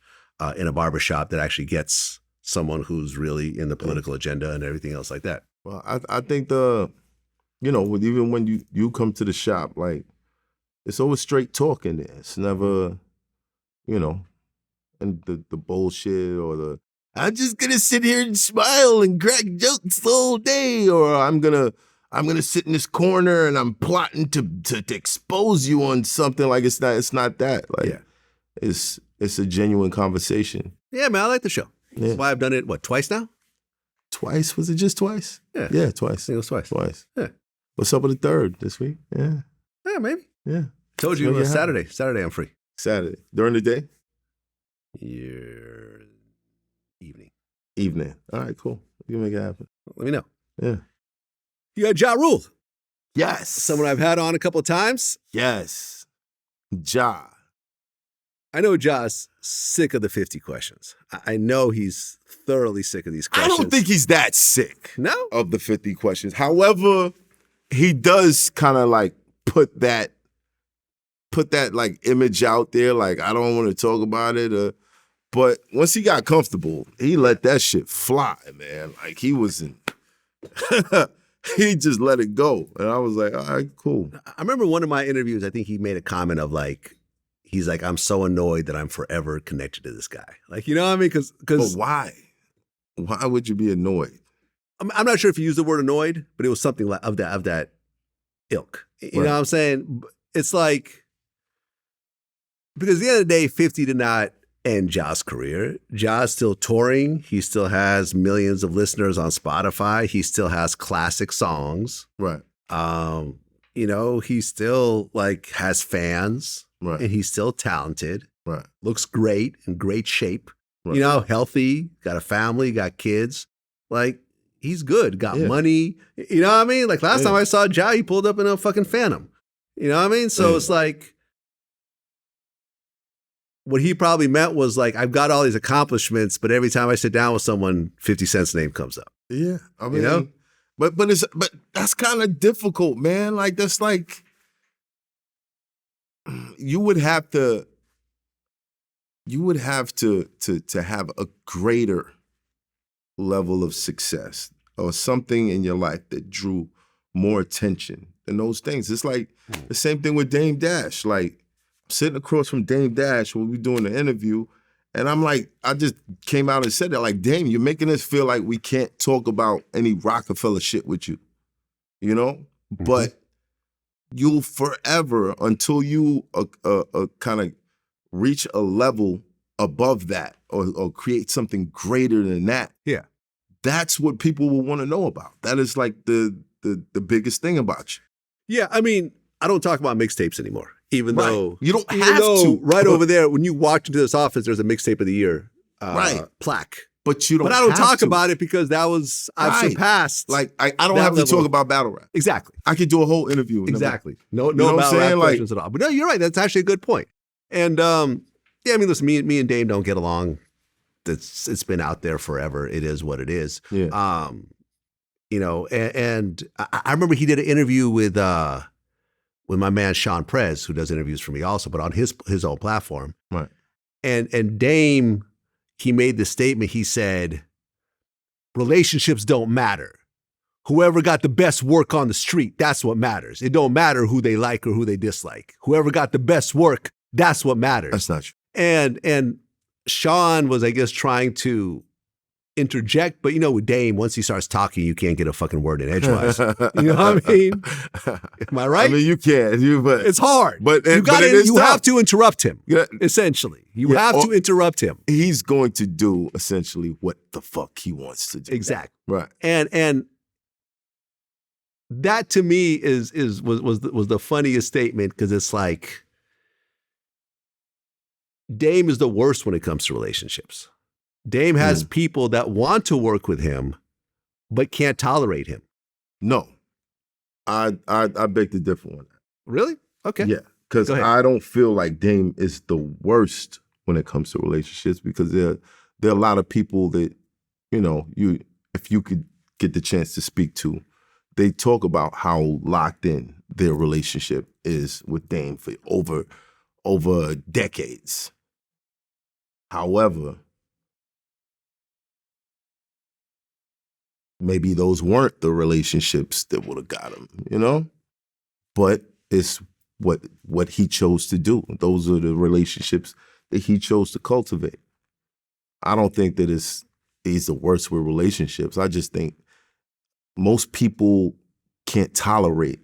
in a barbershop that actually gets someone who's really in the political agenda and everything else like that. Well, I think even when you come to the shop, like, it's always straight talk in there. It's never, and the bullshit or I'm just gonna sit here and smile and crack jokes the whole day, or I'm gonna sit in this corner and I'm plotting to expose you on something. Like, it's not that. Like, it's a genuine conversation. Yeah, man, I like the show. Yeah. That's why I've done it, twice now? Twice? Was it just twice? Yeah. Yeah, twice. I think it was twice. Twice. Yeah. What's up with the third this week? Yeah. Yeah, maybe. Yeah. Told you it was Saturday. Saturday I'm free. Saturday. During the day? Evening. All right, cool. You can make it happen. Let me know. Yeah. You got Ja Rule. Yes. Someone I've had on a couple of times. Yes. Ja. I know Ja's sick of the 50 questions. I know he's thoroughly sick of these questions. I don't think he's that sick. No? Of the 50 questions. However, he does kind of like put that like image out there. Like, I don't want to talk about it. But once he got comfortable, he let that shit fly, man. Like, he wasn't, he just let it go. And I was like, all right, cool. I remember one of my interviews, I think he made a comment of like, he's like, I'm so annoyed that I'm forever connected to this guy. Like, you know what I mean? But why? Why would you be annoyed? I'm not sure if he used the word annoyed, but it was something like of that ilk. You know what I'm saying? It's like, because at the end of the day, 50 did not and Ja's career. Ja's still touring. He still has millions of listeners on Spotify. He still has classic songs. Right. You know, he still like has fans. Right. And he's still talented. Right. Looks great, in great shape. Right. You know, healthy, got a family, got kids. Like, he's good, got money. You know what I mean? Like last time I saw Ja, he pulled up in a fucking Phantom. You know what I mean? So it's like, what he probably meant was like, I've got all these accomplishments, but every time I sit down with someone, 50 Cent's name comes up. Yeah. I mean, you know? but that's kind of difficult, man. Like, that's like, you would have to have a greater level of success or something in your life that drew more attention than those things. It's like the same thing with Dame Dash. Like, sitting across from Dame Dash when we doing the interview, and I'm like, I just came out and said that, like, Dame, you're making us feel like we can't talk about any Rockefeller shit with you, you know? Mm-hmm. But you'll forever, until you kind of reach a level above that or create something greater than that. Yeah. That's what people will want to know about. That is like the biggest thing about you. Yeah, I mean, I don't talk about mixtapes anymore. Even though you don't have to. Right over there, when you walk into this office, there's a mixtape of the year plaque. But you don't. But I don't have talk to. about it because that was I've surpassed. Like I don't have to talk about battle rap. Exactly. I could do a whole interview. Exactly. No you know battle rap like, questions at all. But no, you're right. That's actually a good point. And yeah, I mean, listen, me and Dame don't get along. It's been out there forever. It is what it is. Yeah. You know, and I remember he did an interview with my man Sean Prez, who does interviews for me also, but on his own platform. Right. And Dame, he made the statement, he said, relationships don't matter. Whoever got the best work on the street, that's what matters. It don't matter who they like or who they dislike. Whoever got the best work, that's what matters. That's not true. And Sean was, I guess, trying to interject, but you know, with Dame, once he starts talking, you can't get a fucking word in edgewise. You know what I mean? Am I right? I mean, you can. But it's hard. But you have to interrupt him. Essentially, you have to interrupt him. He's going to do essentially what the fuck he wants to do. Exactly. Right. And that to me was the funniest statement, because it's like, Dame is the worst when it comes to relationships. Dame has people that want to work with him, but can't tolerate him. No, I beg to differ on that. Really? Okay. Yeah, because I don't feel like Dame is the worst when it comes to relationships, because there are a lot of people that, you know, if you could get the chance to speak to, they talk about how locked in their relationship is with Dame for over decades. However, maybe those weren't the relationships that would have got him, you know? But it's what he chose to do. Those are the relationships that he chose to cultivate. I don't think that he's the worst with relationships. I just think most people can't tolerate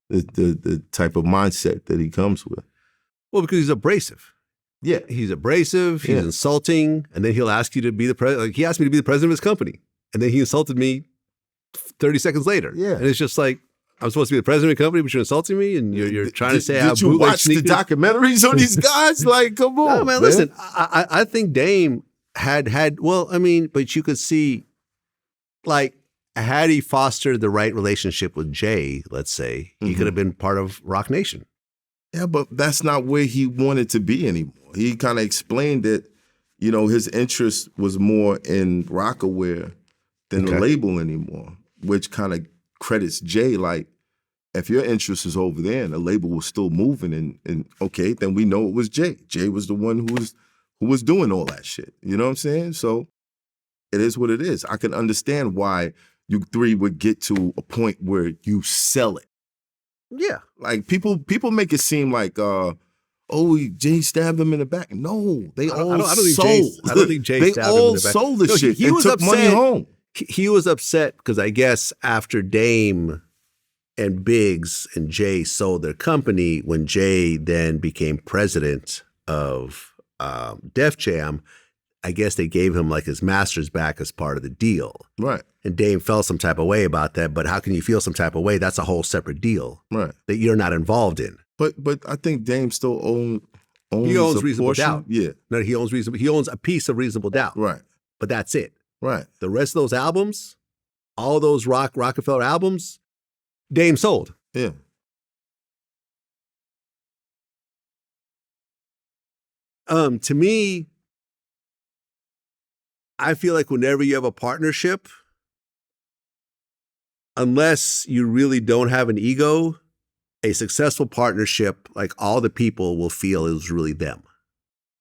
the type of mindset that he comes with. Well, because he's abrasive. Yeah. He's abrasive, he's insulting, and then he'll ask you to be the president. Like, he asked me to be the president of his company, and then he insulted me 30 seconds later. Yeah. And it's just like, I'm supposed to be the president of the company, but you're insulting me, and you're trying to say I did you watch the documentaries on these guys? Like, come on, no, man. Listen, I think Dame had well, I mean, but you could see, like, had he fostered the right relationship with Jay, let's say, he could have been part of Roc Nation. Yeah, but that's not where he wanted to be anymore. He kind of explained that, you know, his interest was more in Rockaware than the label anymore, which kind of credits Jay. Like, if your interest is over there and the label was still moving, and okay, then we know it was Jay. Jay was the one who was doing all that shit. You know what I'm saying? So it is what it is. I can understand why you three would get to a point where you sell it. Yeah. Like, people make it seem like, Jay stabbed him in the back. No, they all sold. I don't think Jay stabbed him in the back. They all sold the shit. He was took upset. money home. He was upset because I guess after Dame and Biggs and Jay sold their company, when Jay then became president of Def Jam, I guess they gave him like his masters back as part of the deal. Right. And Dame felt some type of way about that, but how can you feel some type of way? That's a whole separate deal. Right. That you're not involved in. But I think Dame still owns he owns a Reasonable portion. Doubt. Yeah. No, he owns a piece of Reasonable Doubt. Right. But that's it. Right. The rest of those albums, all those Rockefeller albums, Dame sold. Yeah. To me, I feel like whenever you have a partnership, unless you really don't have an ego, a successful partnership, like all the people will feel it was really them.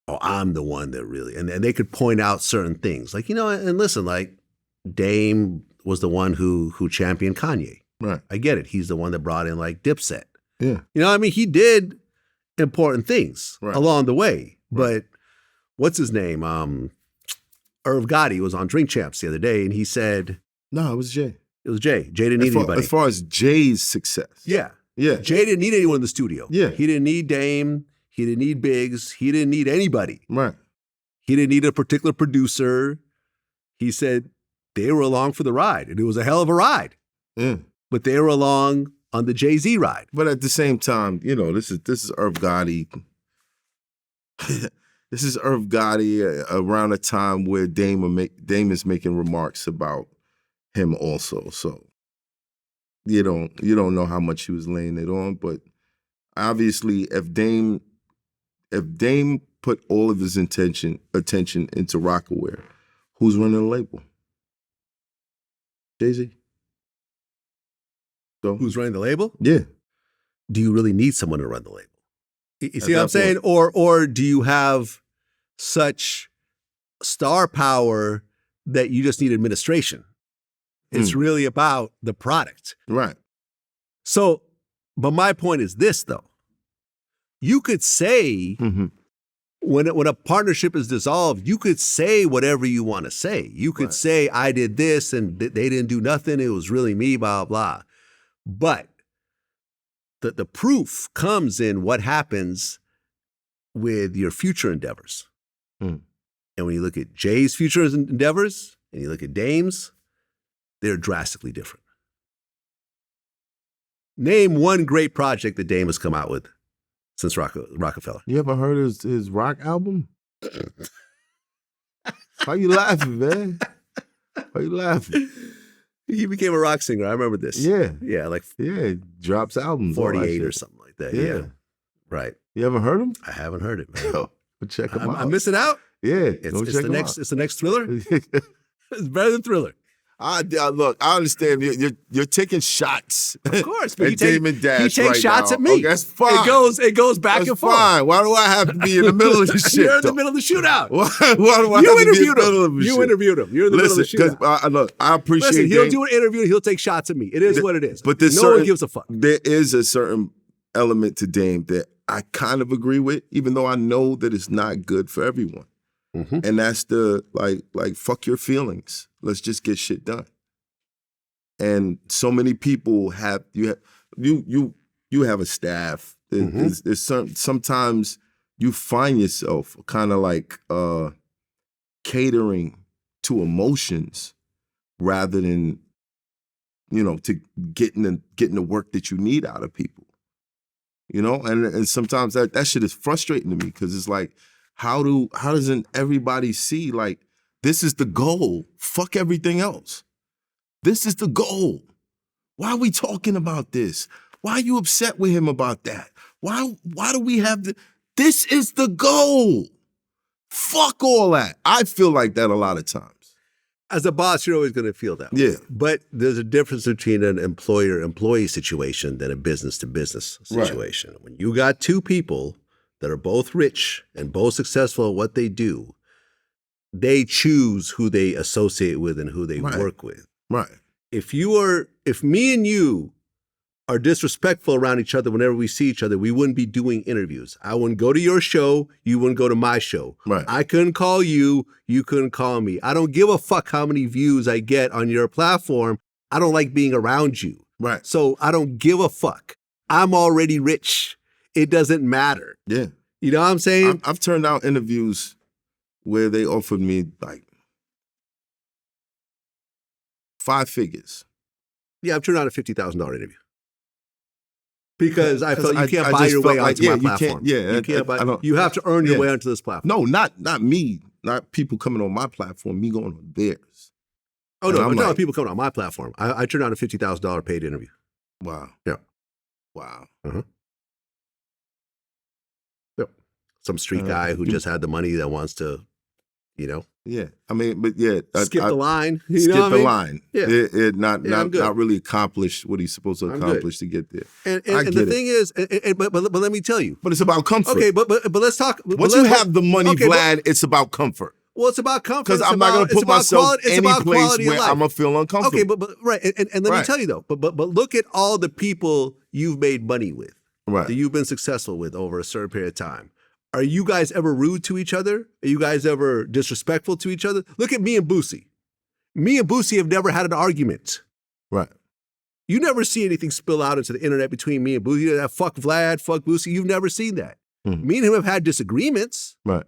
Oh, I'm the one that really, and they could point out certain things. Like, and listen, like Dame was the one who championed Kanye. Right. I get it. He's the one that brought in like Dipset. Yeah. He did important things along the way. Right. But what's his name? Irv Gotti was on Drink Champs the other day, and he said, No, it was Jay. It was Jay. Jay didn't need anybody. As far as Jay's success. Yeah. Yeah. Jay didn't need anyone in the studio. Yeah. He didn't need Dame. He didn't need Biggs. He didn't need anybody. Right. He didn't need a particular producer. He said they were along for the ride, and it was a hell of a ride. Yeah. But they were along on the Jay-Z ride. But at the same time, this is Irv Gotti. This is Irv Gotti around a time where Dame is making remarks about him also. So you don't know how much he was laying it on, but obviously if Dame put all of his attention into Rockaware, who's running the label? Jay-Z. So Who's running the label? Yeah. Do you really need someone to run the label? You see At what I'm that saying? Or do you have such star power that you just need administration? It's really about the product. Right. So, but my point is this though. You could say when a partnership is dissolved, you could say whatever you want to say. You could say, I did this and they didn't do nothing. It was really me, blah, blah. But the proof comes in what happens with your future endeavors. And when you look at Jay's future endeavors and you look at Dame's, they're drastically different. Name one great project that Dame has come out with since Rockefeller. You ever heard his rock album? Why you laughing, man? Why you laughing? He became a rock singer. I remember this. Yeah. Yeah, like he drops albums. 48 or something like that. Yeah. Right. You ever heard him? I haven't heard it, man. Yo, check him out. I'm missing out? Yeah. It's the next Thriller? It's better than Thriller. Look, I understand you're taking shots. Of course, but he takes shots at me. Okay, that's fine. It goes back and forth. Fine. Why do I have to be in the middle of the shit? You're in the middle of the shootout. Why do I have to be in the middle of the shit? You interviewed him. You're in the middle of the shootout. Look, I appreciate. Listen, he'll do an interview. He'll take shots at me. It is what it is. But no one gives a fuck. There is a certain element to Dame that I kind of agree with, even though I know that it's not good for everyone. And that's the like fuck your feelings. Let's just get shit done. And so many people have you have a staff. There's sometimes you find yourself kind of like catering to emotions rather than to getting the work that you need out of people. And sometimes that shit is frustrating to me because it's like how doesn't everybody see like this is the goal? Fuck everything else. This is the goal. Why are we talking about this? Why are you upset with him about that? Why do we have this is the goal. Fuck all that. I feel like that a lot of times. As a boss, you're always going to feel that way. Yeah. But there's a difference between an employer-employee situation than a business-to-business situation. Right. When you got two people that are both rich and both successful at what they do, they choose who they associate with and who they work with. Right. If me and you are disrespectful around each other whenever we see each other, we wouldn't be doing interviews. I wouldn't go to your show, you wouldn't go to my show. Right. I couldn't call you, you couldn't call me. I don't give a fuck how many views I get on your platform. I don't like being around you. Right. So I don't give a fuck. I'm already rich. It doesn't matter. Yeah. You know what I'm saying? I've turned down interviews where they offered me like 5 figures. Yeah, I've turned down a $50,000 interview. Because I felt you can't I buy just your felt way like, onto yeah, my you platform. can't- yeah, you can't I buy. don't- You have to earn your yeah. way onto this platform. No, not me. Not people coming on my platform. Me going on theirs. Oh And no, I'm I'm talking like- about people coming on my platform. I turned down a $50,000 paid interview. Wow. Yeah. Wow. Yep. Some street guy who just had the money that wants to, Yeah. I mean, but yeah. skip the line. You Skip know what the I mean? line. Yeah. It I'm good. not really accomplish what he's supposed to I'm good. accomplish to get there. And I the get it. thing is, but let me tell you. But it's about comfort. Okay, but let's talk. Once you have the money, okay, Vlad, it's about comfort. Well, it's about comfort. Because It's I'm not going about- to put it's about myself quality- it's any about place quality of where life. I'm going to feel uncomfortable. Okay, but right, and let me Right. tell you though, but look at all the people you've made money with, Right. that you've been successful with over a certain period of time. Are you guys ever rude to each other? Are you guys ever disrespectful to each other? Look at me and Boosie. Me and Boosie have never had an argument. Right. You never see anything spill out into the internet between me and Boosie. That fuck Vlad, fuck Boosie. You've never seen that. Mhm. Me and him have had disagreements, Right.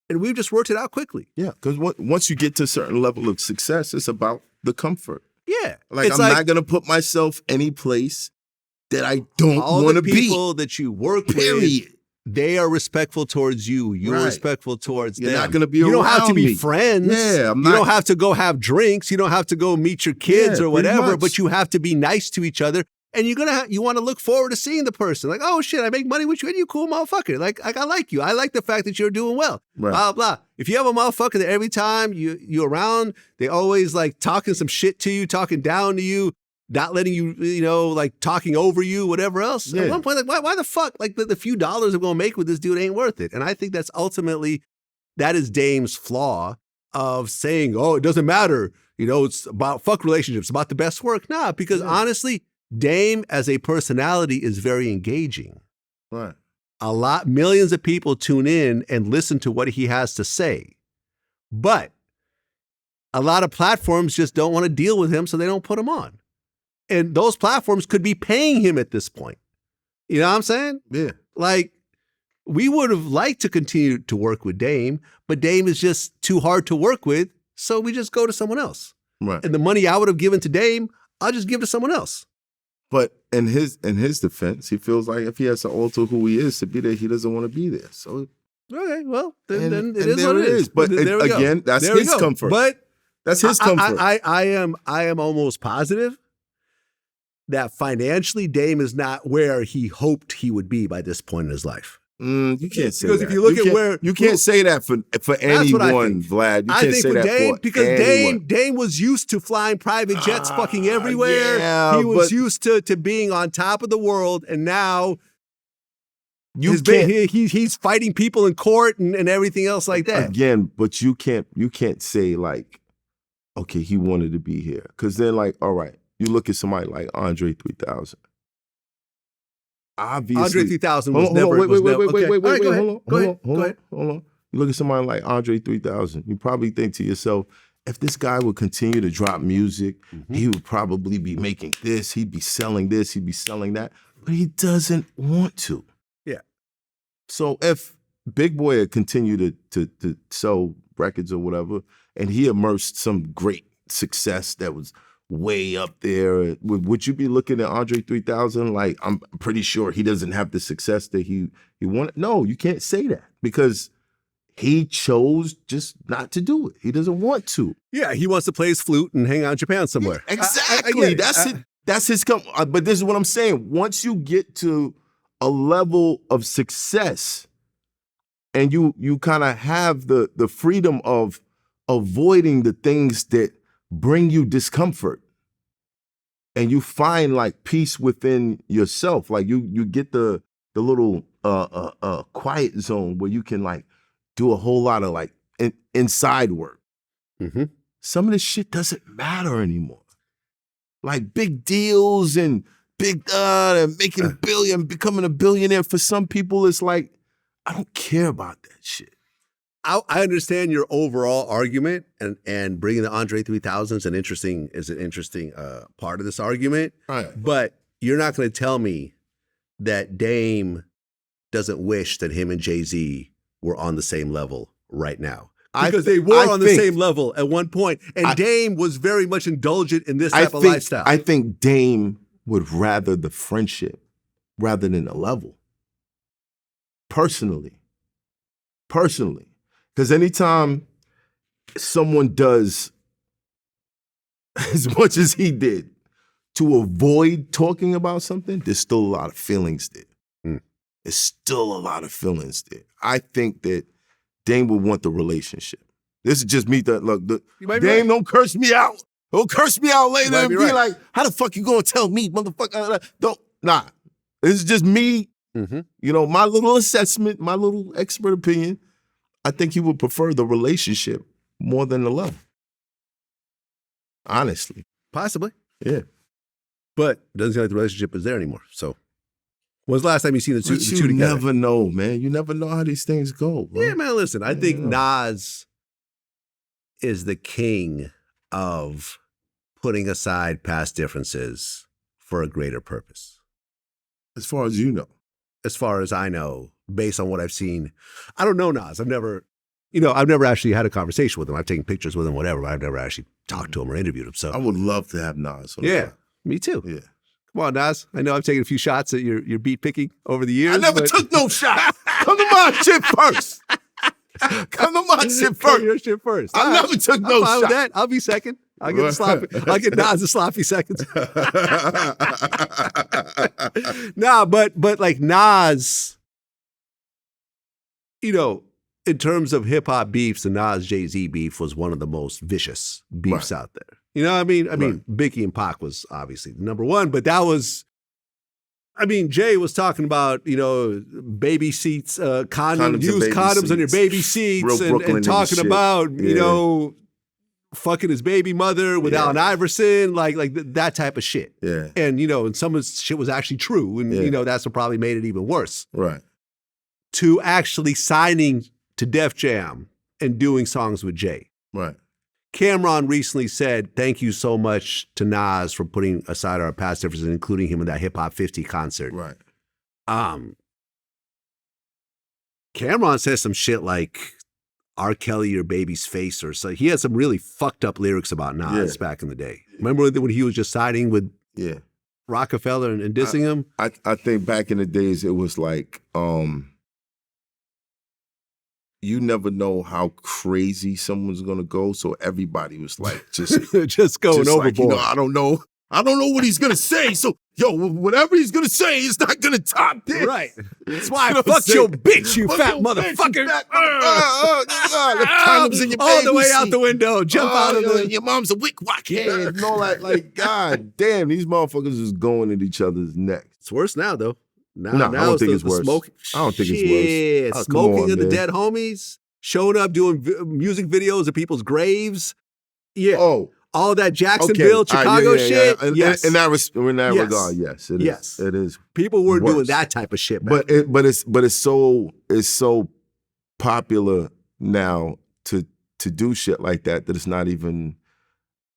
and we've just worked it out quickly. Yeah. Because once you get to a certain level of success, it's about the comfort. Yeah, Like, it's I'm not going to put myself any place that I don't all want the to be. people that you work with. Period. They are respectful towards you. You're Right. respectful towards You're them. not gonna be You don't have to around be me. friends. Yeah, I'm You not- don't have to go have drinks. You don't have to go meet your kids Yeah, or pretty whatever. much. But you have to be nice to each other. And you're gonna you want to look forward to seeing the person. Like, oh shit, I make money with you, and you cool motherfucker. Like I like you. I like the fact that you're doing well. Right. Blah blah. If you have a motherfucker that every time you're around, they always like talking some shit to you, talking down to you, not letting you, like talking over you, whatever else. At Yeah. one point, like, why the fuck? Like the few dollars I'm gonna make with this dude ain't worth it. And I think that's ultimately, that is Dame's flaw of saying, oh, it doesn't matter. It's about fuck relationships, about the best work. Nah, because honestly, Dame as a personality is very engaging. Right. Millions of people tune in and listen to what he has to say. But a lot of platforms just don't want to deal with him, so they don't put him on. And those platforms could be paying him at this point. You know what I'm saying? Yeah. Like, we would have liked to continue to work with Dame, but Dame is just too hard to work with, so we just go to someone else. Right. And the money I would have given to Dame, I'll just give to someone else. But in his defense, he feels like if he has to alter who he is to be there, he doesn't want to be there. So Okay, well, then and it is there what it is. But There we go. again, that's There we his go. comfort. But that's his comfort. I am almost positive that financially Dame is not where he hoped he would be by this point in his life. You can't say Because that. if you look at can't- where- you can't say that for That's what I anyone, think. Vlad. You I can't think say with that Dame, for because anyone. Dame was used to flying private jets fucking everywhere. yeah, he was but- used to being on top of the world, and now You can't he's fighting people in court and everything else like that. again, but you can't say like, okay, he wanted to be here, because then like, all right, you look at somebody like Andre 3000. Obviously, Andre 3000 was Hold on, never. wait, was wait, never- wait, okay. wait, All right, wait, go ahead. hold on, Go hold ahead. on, hold Go on, ahead. hold on. You look at somebody like Andre 3000, you probably think to yourself, if this guy would continue to drop music, he would probably be making this, he'd be selling this, he'd be selling that, but he doesn't want to. Yeah. So if Big Boy had continued to sell records or whatever, and he immersed some great success that was way up there, would you be looking at Andre 3000 like, I'm pretty sure he doesn't have the success that he wanted? No, you can't say that, because he chose just not to do it. He doesn't want to. Yeah, he wants to play his flute and hang out in Japan somewhere. Exactly. I get it. That's it. That's his but this is what I'm saying. Once you get to a level of success and you kind of have the freedom of avoiding the things that bring you discomfort, and you find like peace within yourself, like you get the little quiet zone where you can like do a whole lot of like inside work. Mm-hmm. Some of this shit doesn't matter anymore. Like big deals and and making becoming a billionaire, for some people, it's like, I don't care about that shit. I understand your overall argument, and bringing the Andre 3000 is an interesting part of this argument. Right. But you're not going to tell me that Dame doesn't wish that him and Jay-Z were on the same level right now. I Because they think- were I on the think- same level at one point. And Dame was very much indulgent in this type of lifestyle. I think Dame would rather the friendship rather than the level. Personally. Because anytime someone does as much as he did to avoid talking about something, there's still a lot of feelings there. There's still a lot of feelings there. I think that Dame would want the relationship. This is just me. Look, You might be Dame, right. don't curse me out. Don't curse me out later might and be be right. like, how the fuck you gonna tell me, motherfucker? Don't, nah. This is just me, you know, my little assessment, my little expert opinion. I think he would prefer the relationship more than the love. Honestly. Possibly. Yeah. But it doesn't seem like the relationship is there anymore. So when's the last time you seen the two, But the you two together? never know, man. You never know how these things go, bro. Yeah, man, listen, I think Nas is the king of putting aside past differences for a greater purpose. As far as you know. As far as I know, based on what I've seen. I don't know Nas. I've never actually had a conversation with him. I've taken pictures with him, whatever, but I've never actually talked to him or interviewed him. So I would love to have Nas on the yeah, pod. me too. Yeah. Come on, Nas. I know I've taken a few shots at your beat picking over the years. I never but- took no shot. Come to my shit first. Come to my shit Come first. your shit first. I All right. never took I'm no fine with shot. that. I'll be second. I'll get the sloppy. I'll get Nas the sloppy seconds. Nah, but like Nas, you know, in terms of hip hop beefs, the Nas Jay-Z beef was one of the most vicious beefs out there. You know what I mean? I mean, Biggie and Pac was obviously the number one, but that was, I mean, Jay was talking about, you know, baby seats, Condoms and used baby condoms on your seats. baby seats, Real Brooklyn and nigga talking shit. about, you Yeah. know, fucking his baby mother with Yeah. Allen Iverson, like that type of shit. Yeah. And, you know, and some of his shit was actually true. And, Yeah. you know, that's what probably made it even worse. Right. To actually signing to Def Jam and doing songs with Jay. Right. Cameron recently said, thank you so much to Nas for putting aside our past differences, including him in that Hip Hop 50 concert. Right. Cameron says some shit like, R. Kelly, your baby's face, or so. He had some really fucked up lyrics about Nas back in the day. Remember when he was just siding with Rockefeller and dissing him? I think back in the days it was like, you never know how crazy someone's gonna go. So everybody was like just just going just overboard. like, you know, I don't know what he's gonna say. So whatever he's gonna say, it's not gonna top this. Right. That's why You know I what I'm fucked your saying? bitch, you Fuck fat your bitch, you motherfucker. fat condoms in your All the baby way out seat. the window. Jump out of the... Your mom's a wick-wack. And all that, like, God damn, these motherfuckers is going at each other's necks. It's worse now, though. Now, No, I don't think it's the worse. Smoking. I don't think it's Shit. worse. Oh, come Smoking on, of the man. dead homies, showing up doing music videos of people's graves. Yeah. Oh. All that Jacksonville, Okay. Chicago shit. In Yes. that Yes. regard, yes, it is. Yes. It is. People were doing worse. that type of shit back But it's so popular now to do shit like that it's not even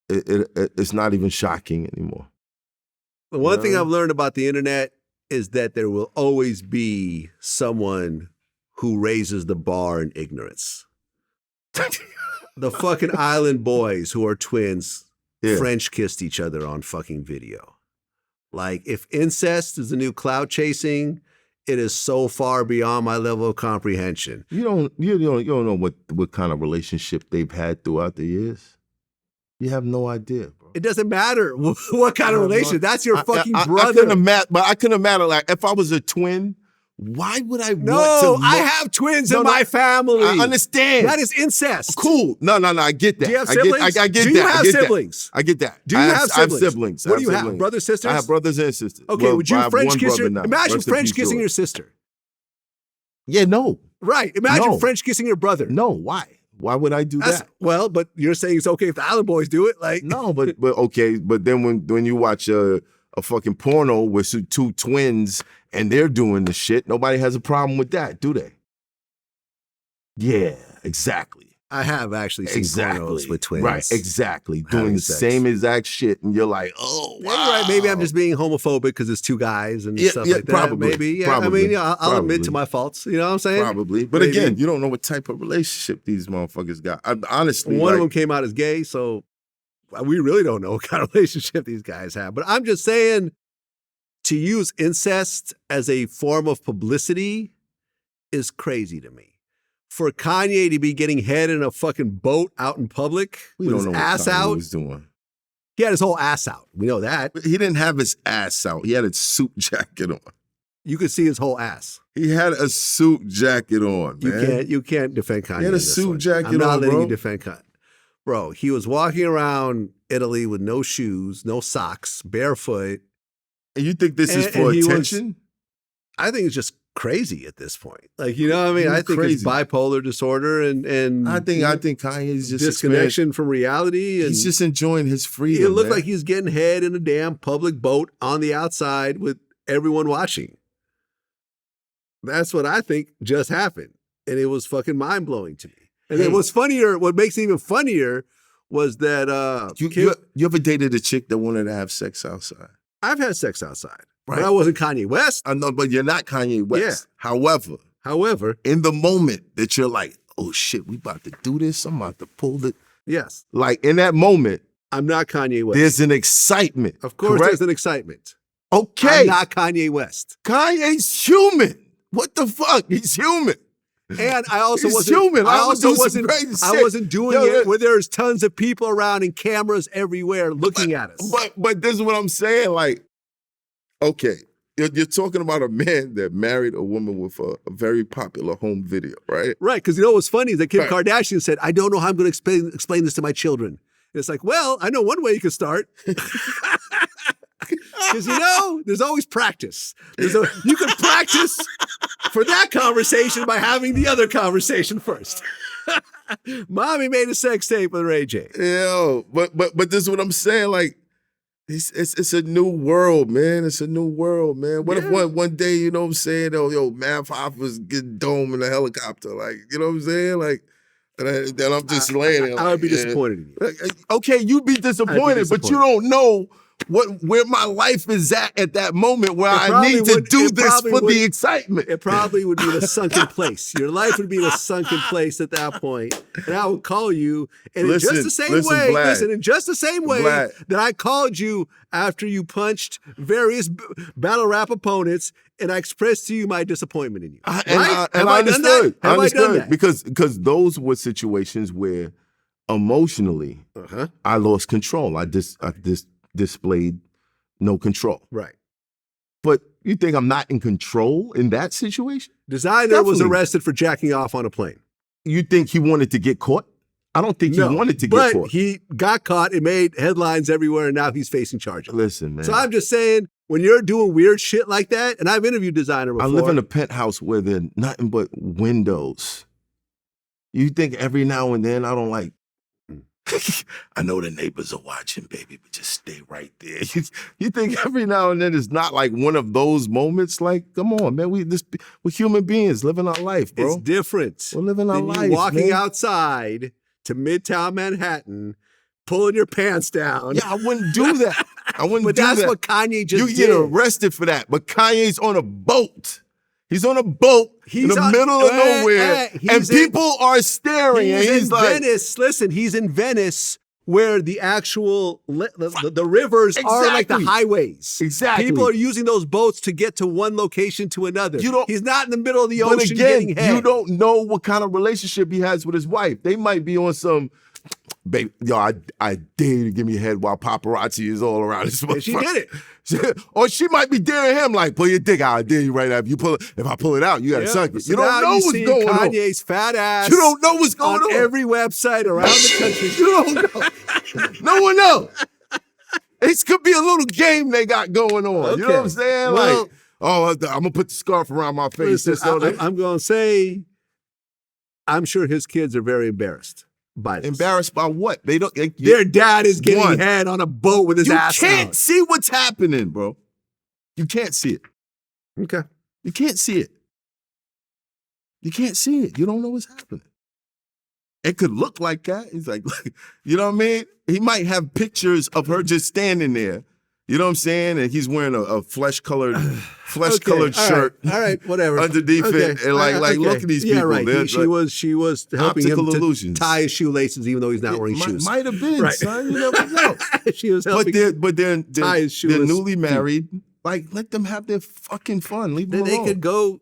it's not even shocking anymore. The one thing I've learned about the internet is that there will always be someone who raises the bar in ignorance. The fucking Island Boys, who are twins, French kissed each other on fucking video. Like, if incest is the new clout chasing, it is so far beyond my level of comprehension. You don't know what kind of relationship they've had throughout the years. You have no idea, bro. It doesn't matter what kind of relation. That's your fucking brother. I couldn't imagine. Like, if I was a twin, why would I want to? No, I have twins in my family. I understand. That is incest. Cool. No, I get that. Do you have siblings? I get Do that. you have siblings? I get that. Do you have siblings? I have siblings. What do you have? Brothers, sisters? I have brothers and sisters. Okay, Well, would you I have French one kiss your... brother now. Imagine Rest in French peace, kissing George. your sister. Yeah, no. Right. Imagine No. French kissing your brother. No, why? Why would I do that? Well, but you're saying it's okay if the Island Boys do it? Like, No, but okay. But then when you watch a fucking porno with two twins and they're doing the shit, nobody has a problem with that, do they? Yeah, exactly. I have actually seen pornos with twins. Right, exactly. Doing having the sex. same exact shit. And you're like, oh, Maybe, wow. right. Maybe I'm just being homophobic because it's two guys and stuff like that. Probably. Maybe, yeah. Probably, I mean, yeah, I'll admit probably. to my faults. You know what I'm saying? Probably. But Maybe. again, you don't know what type of relationship these motherfuckers got. Honestly, One of them came out as gay, so we really don't know what kind of relationship these guys have. But I'm just saying, to use incest as a form of publicity is crazy to me. For Kanye to be getting head in a fucking boat out in public we with don't his know what ass Kanye out. was doing. He had his whole ass out. We know that. He didn't have his ass out. He had a suit jacket on. You could see his whole ass. He had a suit jacket on, man. You can't defend Kanye. He had a in this suit one. jacket I'm not on, letting bro. you defend Kanye. Bro, he was walking around Italy with no shoes, no socks, barefoot. And you think this is for attention? I think it's just crazy at this point. Like, you know what I mean? He's I think crazy. it's bipolar disorder and I think Kanye's just disconnection from reality. And he's just enjoying his freedom. it looked man. like he's getting head in a damn public boat on the outside with everyone watching. That's what I think just happened. And it was fucking mind-blowing to me. And then what's funnier, what makes it even funnier was that you ever dated a chick that wanted to have sex outside? I've had sex outside. Right. But I wasn't Kanye West. I know, but you're not Kanye West. Yeah. However, in the moment that you're like, oh shit, we about to do this, I'm about to pull it. yes, Like in that moment, I'm not Kanye West. there's an excitement. Of course, correct? there's an excitement. Okay. I'm not Kanye West. Kanye's human. What the fuck? He's human. And I also He's wasn't. human. I I would also do some wasn't. crazy I shit. wasn't doing Yo, it where there's tons of people around and cameras everywhere looking at us. But this is what I'm saying. Like, okay, you're talking about a man that married a woman with a very popular home video, right? Right, because you know what's funny is that Kim Right. Kardashian said, "I don't know how I'm going to explain this to my children." And it's like, well, I know one way you can start. Because you know, there's always practice. You can practice for that conversation by having the other conversation first. Mommy made a sex tape with Ray J. Yeah, but this is what I'm saying. Like, it's a new world, man. It's a new world, man. What if one day, you know what I'm saying? Oh, yo, Mav Hoffa's getting dome in a helicopter, like, you know what I'm saying? Like, and then I'm just laying there. I would be like, disappointed in you. Okay, you'd be disappointed, but you don't know where my life is at that moment where I need to do this for the excitement. It probably would be in a sunken place. Your life would be in a sunken place at that point. And I would call you, and in just the same way, Vlad, in just the same way Vlad. that I called you after you punched various battle rap opponents, and I expressed to you my disappointment in you. And Have I done that? understood. Have I done that? Because those were situations where emotionally I lost control. I displayed no control. Right. But you think I'm not in control in that situation? Designer was Definitely. arrested for jacking off on a plane. You think he wanted to get caught? I don't think he wanted to get but caught. he got caught. It made headlines everywhere, and now he's facing charges. Listen, man. So I'm just saying, when you're doing weird shit like that, and I've interviewed Designer before. I live in a penthouse where there are nothing but windows. You think every now and then I don't like, I know the neighbors are watching, baby, but just stay right there. You think every now and then it's not like one of those moments? Like, come on, man, we're human beings living our life, bro. It's different. We're living our than life, you walking man. outside to Midtown Manhattan, pulling your pants down. Yeah, I wouldn't do that. I wouldn't But do that. that's what Kanye just You did. get arrested for that. But Kanye's on a boat. He's on a boat in the on- middle of nowhere, he's and people are staring, and he's in like, Venice. Listen, he's in Venice, where the actual the rivers are like the Exactly. highways. Exactly. People are using those boats to get to one location to another. He's not in the middle of the But ocean again, getting head. you don't know what kind of relationship he has with his wife. They might be on some, baby, yo, I dare you to give me a head while paparazzi is all around this And she motherfucker. did it. Or she might be daring him like, pull your dick out. I dare you right now. If I pull it out, you gotta suck it. So You don't now know you what's see going on. Kanye's fat ass. You don't know what's going on. Every website around the country. You don't know. No one knows. It could be a little game they got going on. You know what I'm saying? Well, like, oh, I'm gonna put the scarf around my face. Listen, I'm going to say, I'm sure his kids are very embarrassed by this. Embarrassed by what? They don't. Their dad is getting One, head on a boat with his you ass can't out. see what's happening, bro. You can't see it. Okay. You can't see it. You can't see it. You don't know what's happening. It could look like that. He's like, you know what I mean? He might have pictures of her just standing there. You know what I'm saying? And he's wearing a flesh-colored shirt. All right, whatever. Underneath it. And look at these people. Yeah, right. She was helping him to illusions. tie his shoelaces even though he's not wearing shoes. Might have been, son. You never know. She was helping they're tie his shoeless newly married. Like, let them have their fucking fun. Leave them alone.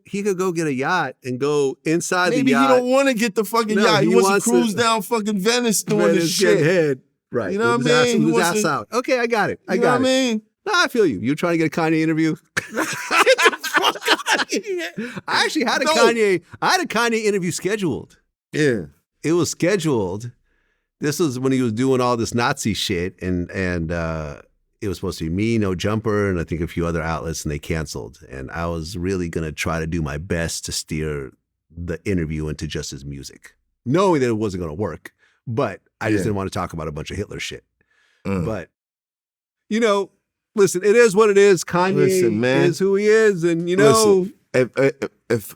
He could go get a yacht and go inside Maybe the yacht. he don't want to get the fucking yacht. He wants to cruise down fucking Venice doing this shit. Head. Right. You know what I mean? His ass out. Okay, I got it. You know what I mean? No, I feel you. You're trying to get a Kanye interview? Get the fuck out of here. I actually had a Kanye interview scheduled. Yeah. It was scheduled. This was when he was doing all this Nazi shit, and it was supposed to be me, No Jumper, and I think a few other outlets, and they canceled. And I was really going to try to do my best to steer the interview into just his music, knowing that it wasn't going to work. But I just didn't want to talk about a bunch of Hitler shit. But, listen, it is what it is. Kanye is who he is. And, listen, if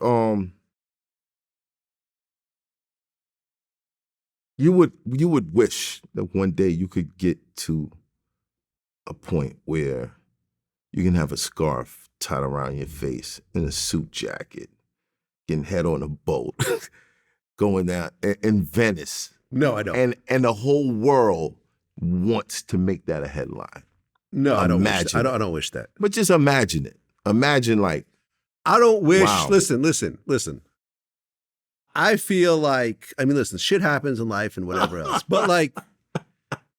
you would wish that one day you could get to a point where you can have a scarf tied around your face in a suit jacket, getting head on a boat, going down in Venice. No, I don't. And the whole world wants to make that a headline. No, I don't wish that. I don't wish that. But just imagine it. Imagine I don't wish. Wow. Listen. I feel like, listen, shit happens in life and whatever else. But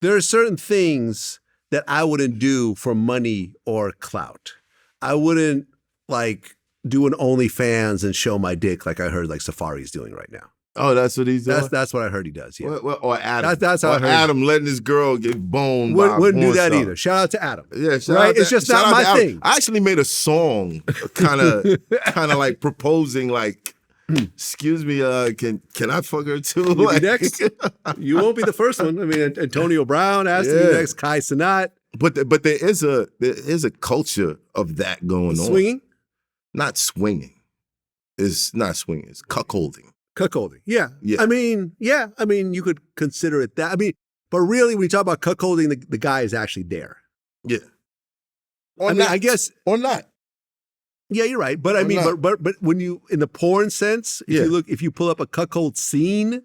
there are certain things that I wouldn't do for money or clout. I wouldn't do an OnlyFans and show my dick like I heard Safari's doing right now. Oh, that's what he's doing? That's what I heard he does, yeah. Or Adam. That's how I heard. Adam letting his girl get boned. Wouldn't do that either. Shout out to Adam. Yeah, it's just not my thing. I actually made a song kind of like proposing excuse me, can I fuck her too? You be next. You won't be the first one. Antonio Brown asked to be next, Kai Cenat. But there is a culture of that going on. Swinging? Not swinging. It's not swinging. It's cuckolding. Cuckolding. Yeah. You could consider it that. But really, when you talk about cuckolding, the guy is actually there. Yeah. I guess. Or not. Yeah, you're right. But but when you, in the porn sense, if you pull up a cuckold scene,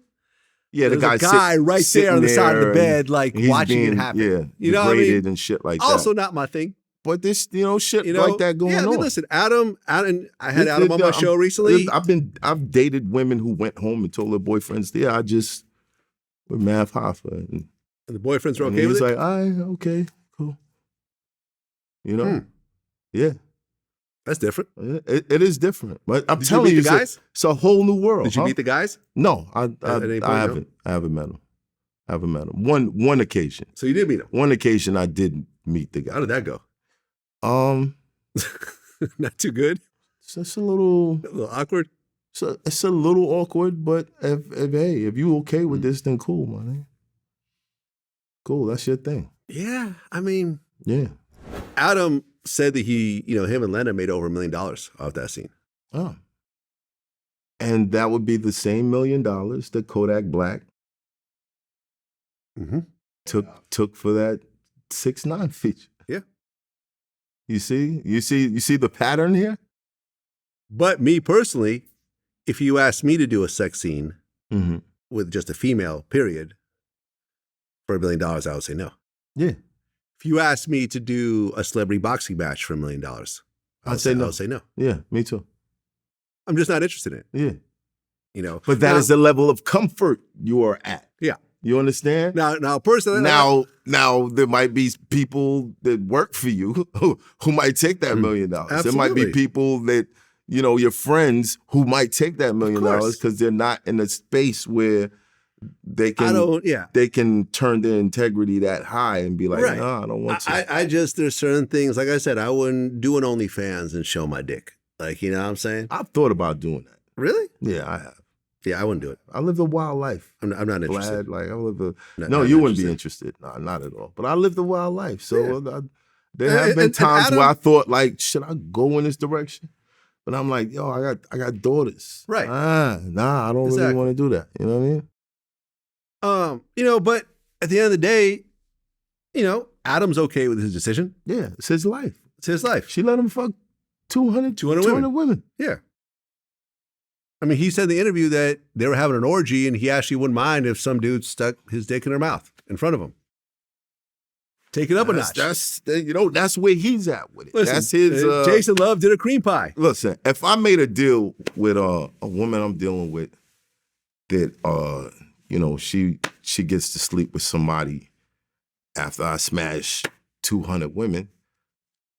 the guy right there on the side of the bed, watching it happen. Yeah. You know what I mean? And shit like that. Also not my thing. But this, shit like that going on. Listen, Adam, I had Adam on my show recently. I've dated women who went home and told their boyfriends, we're Mav Hoffa. And the boyfriends were okay with it? He's like, okay, cool. Yeah. That's different. It is different. But I'm Did telling you meet the guys? It's a whole new world. Did you meet the guys? No, I haven't. I haven't met them. One occasion. So you did meet them? One occasion I did meet the guy. How did that go? Not too good. It's a little awkward. So it's a little awkward, but if you okay with this, then cool, man. Cool, that's your thing. Yeah, yeah. Adam said that him and Lena made over $1 million off that scene. Oh. And that would be the same $1 million that Kodak Black took for that 6ix9ine feature. Yeah. You see the pattern here? But me personally, if you asked me to do a sex scene with just a female, period, for $1 million, I would say no. Yeah. If you asked me to do a celebrity boxing match for $1 million, I'd say no. I would say no. Yeah, me too. I'm just not interested in it. Yeah. But that is the level of comfort you are at. Yeah. You understand? Now, personally, now there might be people that work for you who might take that $1 million. Absolutely. There might be people that, your friends who might take that $1 million because they're not in a space where they can turn their integrity that high and be like, no, I don't want to. There's certain things, like I said, I wouldn't do an OnlyFans and show my dick. You know what I'm saying? I've thought about doing that. Really? Yeah, I have. Yeah, I wouldn't do it. I live a wild life. I'm not interested. Glad, I live a. No, you wouldn't be interested. No, not at all. But I lived a wild life, so there have been times where I thought, should I go in this direction? But I'm like, yo, I got daughters. Right. Nah, I don't really want to do that. You know what I mean? But at the end of the day, Adam's okay with his decision. Yeah, it's his life. It's his life. She let him fuck 200 women. Yeah. I mean, he said in the interview that they were having an orgy and he actually wouldn't mind if some dude stuck his dick in her mouth in front of him. Take it up a notch. That's where he's at with it. Listen, that's his. Jason Love did a cream pie. Listen, if I made a deal with a woman I'm dealing with that, she gets to sleep with somebody after I smash 200 women,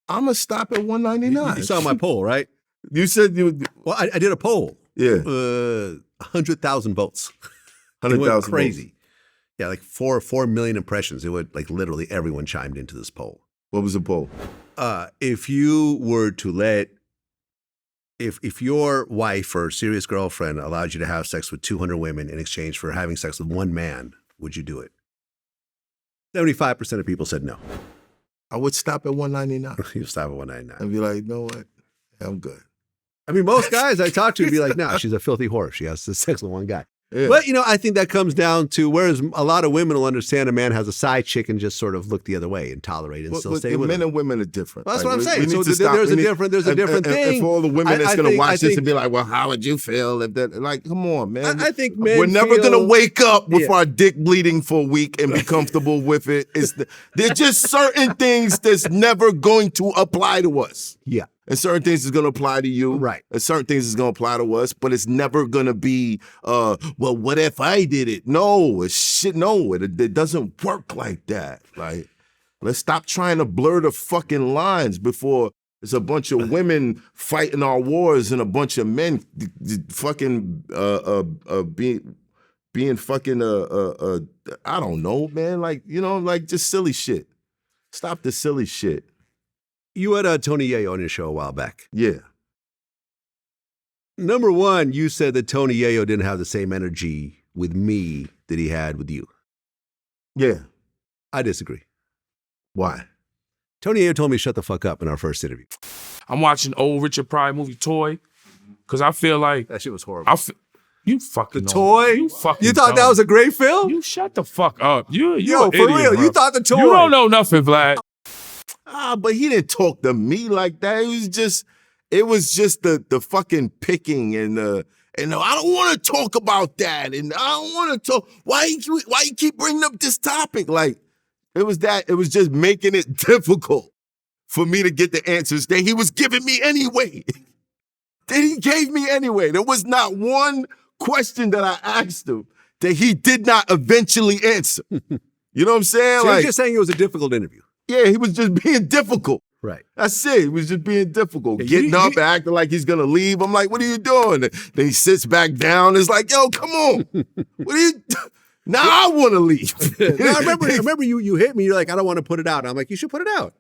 I'm going to stop at 199. You saw my poll, right? You said you. Well, I did a poll. Yeah. 100,000 votes. 100,000 crazy. votes. Yeah, like 4 million impressions. It would literally everyone chimed into this poll. What was the poll? If you were to let, if your wife or serious girlfriend allowed you to have sex with 200 women in exchange for having sex with one man, would you do it? 75% of people said no. I would stop at 199. You stop at 199. I'd be like, you know what? I'm good. I mean, most guys I talk to would be like, no, she's a filthy whore. She has sex with one guy. Yeah. But, I think that comes down to, whereas a lot of women will understand a man has a side chick and just sort of look the other way and tolerate it and still stay with men him. And women are different. Well, that's what I'm saying. So there's a different thing. And for all the women that's going to watch this and be like, well, how would you feel if that, like, come on, man. I think men we're never going to wake up with Yeah. our dick bleeding for a week and be comfortable with it. There's just certain things that's never going to apply to us. Yeah. And certain things is going to apply to you. Right. And certain things is going to apply to us, but it's never going to be, well, what if I did it? No, it's shit. No, it doesn't work like that. Like, let's stop trying to blur the fucking lines before there's a bunch of women fighting our wars and a bunch of men fucking being fucking, I don't know, man. Like, like just silly shit. Stop the silly shit. You had Tony Yayo on your show a while back. Yeah. Number one, you said that Tony Yayo didn't have the same energy with me that he had with you. Yeah. I disagree. Why? Tony Yayo told me to shut the fuck up in our first interview. I'm watching old Richard Pryor movie Toy, because I feel like That shit was horrible. you fucking The know. Toy? You fucking You thought that dumb. was a great film? You shut the fuck up. You Yo, an for idiot, real. bro. You thought The Toy. You don't know nothing, Vlad. But he didn't talk to me like that. It was just the fucking picking and I don't want to talk about that. And I don't want to talk. Why you keep bringing up this topic? Like, it was just making it difficult for me to get the answers that he was giving me anyway. That he gave me anyway. There was not one question that I asked him that he did not eventually answer. You know what I'm saying? So you're just saying it was a difficult interview. Yeah, he was just being difficult. Right. That's it. He was just being difficult. Yeah, Getting up and acting like he's going to leave. I'm like, what are you doing? Then he sits back down. It's like, yo, come on. What are you Now I want to leave. No, I remember you hit me. You're like, I don't want to put it out. I'm like, you should put it out.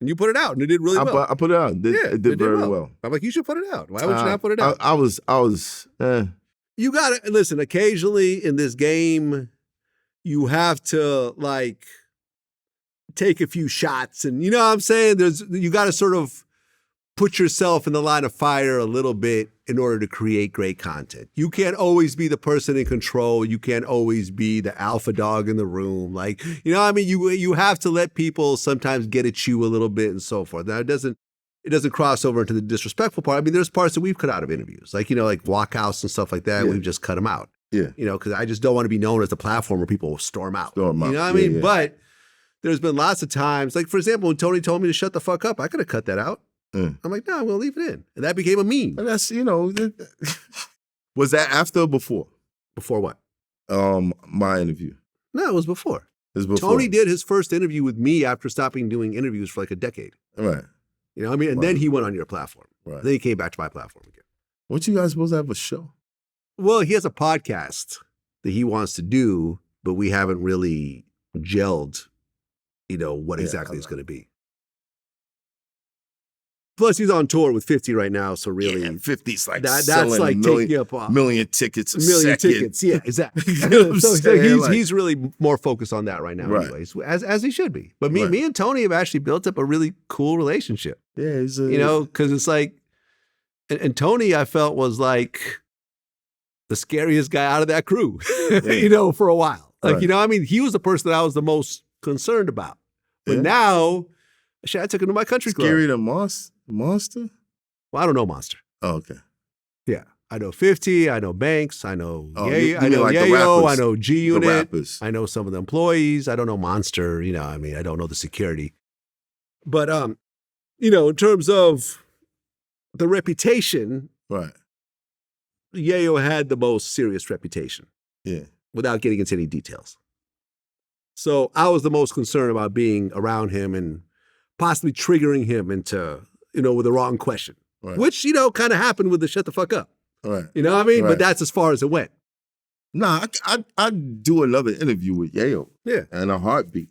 And you put it out, and it did really well. I put it out. It did very well. I'm like, you should put it out. Why would you not put it out? I was. You got to listen. Occasionally in this game, you have to like take a few shots, and you know what I'm saying. You got to sort of put yourself in the line of fire a little bit in order to create great content. You can't always be the person in control. You can't always be the alpha dog in the room. Like, you know what I mean? You have to let people sometimes get at you a little bit and so forth. Now, it doesn't cross over into the disrespectful part. I mean, there's parts that we've cut out of interviews, like, like walkouts and stuff like that. Yeah. We've just cut them out. Yeah. Because I just don't want to be known as the platform where people storm out. You know what I Yeah, mean? yeah. But there's been lots of times, like, for example, when Tony told me to shut the fuck up, I could have cut that out. I'm like, no, we'll leave it in. And that became a meme. And that's, was that after or before? Before what? My interview. No, it was before. It was before. Tony did his first interview with me after stopping doing interviews for like a decade. Right. You know what I mean? And then he went on your platform. Right. Then he came back to my platform again. Weren't you guys supposed to have a show? Well, he has a podcast that he wants to do, but we haven't really gelled, what exactly it's going to be. Plus, he's on tour with 50 right now, so really, 50's like that's selling like taking up a million tickets a million second. tickets. Yeah, exactly. You know what I'm so saying? he's really more focused on that right now, Right. anyways, as he should be. But Right. me and Tony have actually built up a really cool relationship. Yeah, he's Because it's like, and Tony, I felt was like, the scariest guy out of that crew, you know, for a while. Like, Right. you know, I mean, he was the person that I was the most concerned about. But Yeah. now, shit, I took him to my country Scary club. than Monster? Well, I don't know Monster. Oh, okay. Yeah. I know 50, I know Banks, I know Oh, Ye- you I mean know like the Yayo, I rappers. know G The Unit, rappers. I know some of the employees. I don't know Monster, you know, I mean, I don't know the security. But you know, in terms of the reputation, Right. Yayo had the most serious reputation Yeah. without getting into any details. So I was the most concerned about being around him and possibly triggering him into, you know, with the wrong question, Right. which, you know, kind of happened with the shut the fuck up. Right. You know what I mean? Right. But that's as far as it went. Nah, I'd do another interview with Yayo Yeah. in a heartbeat.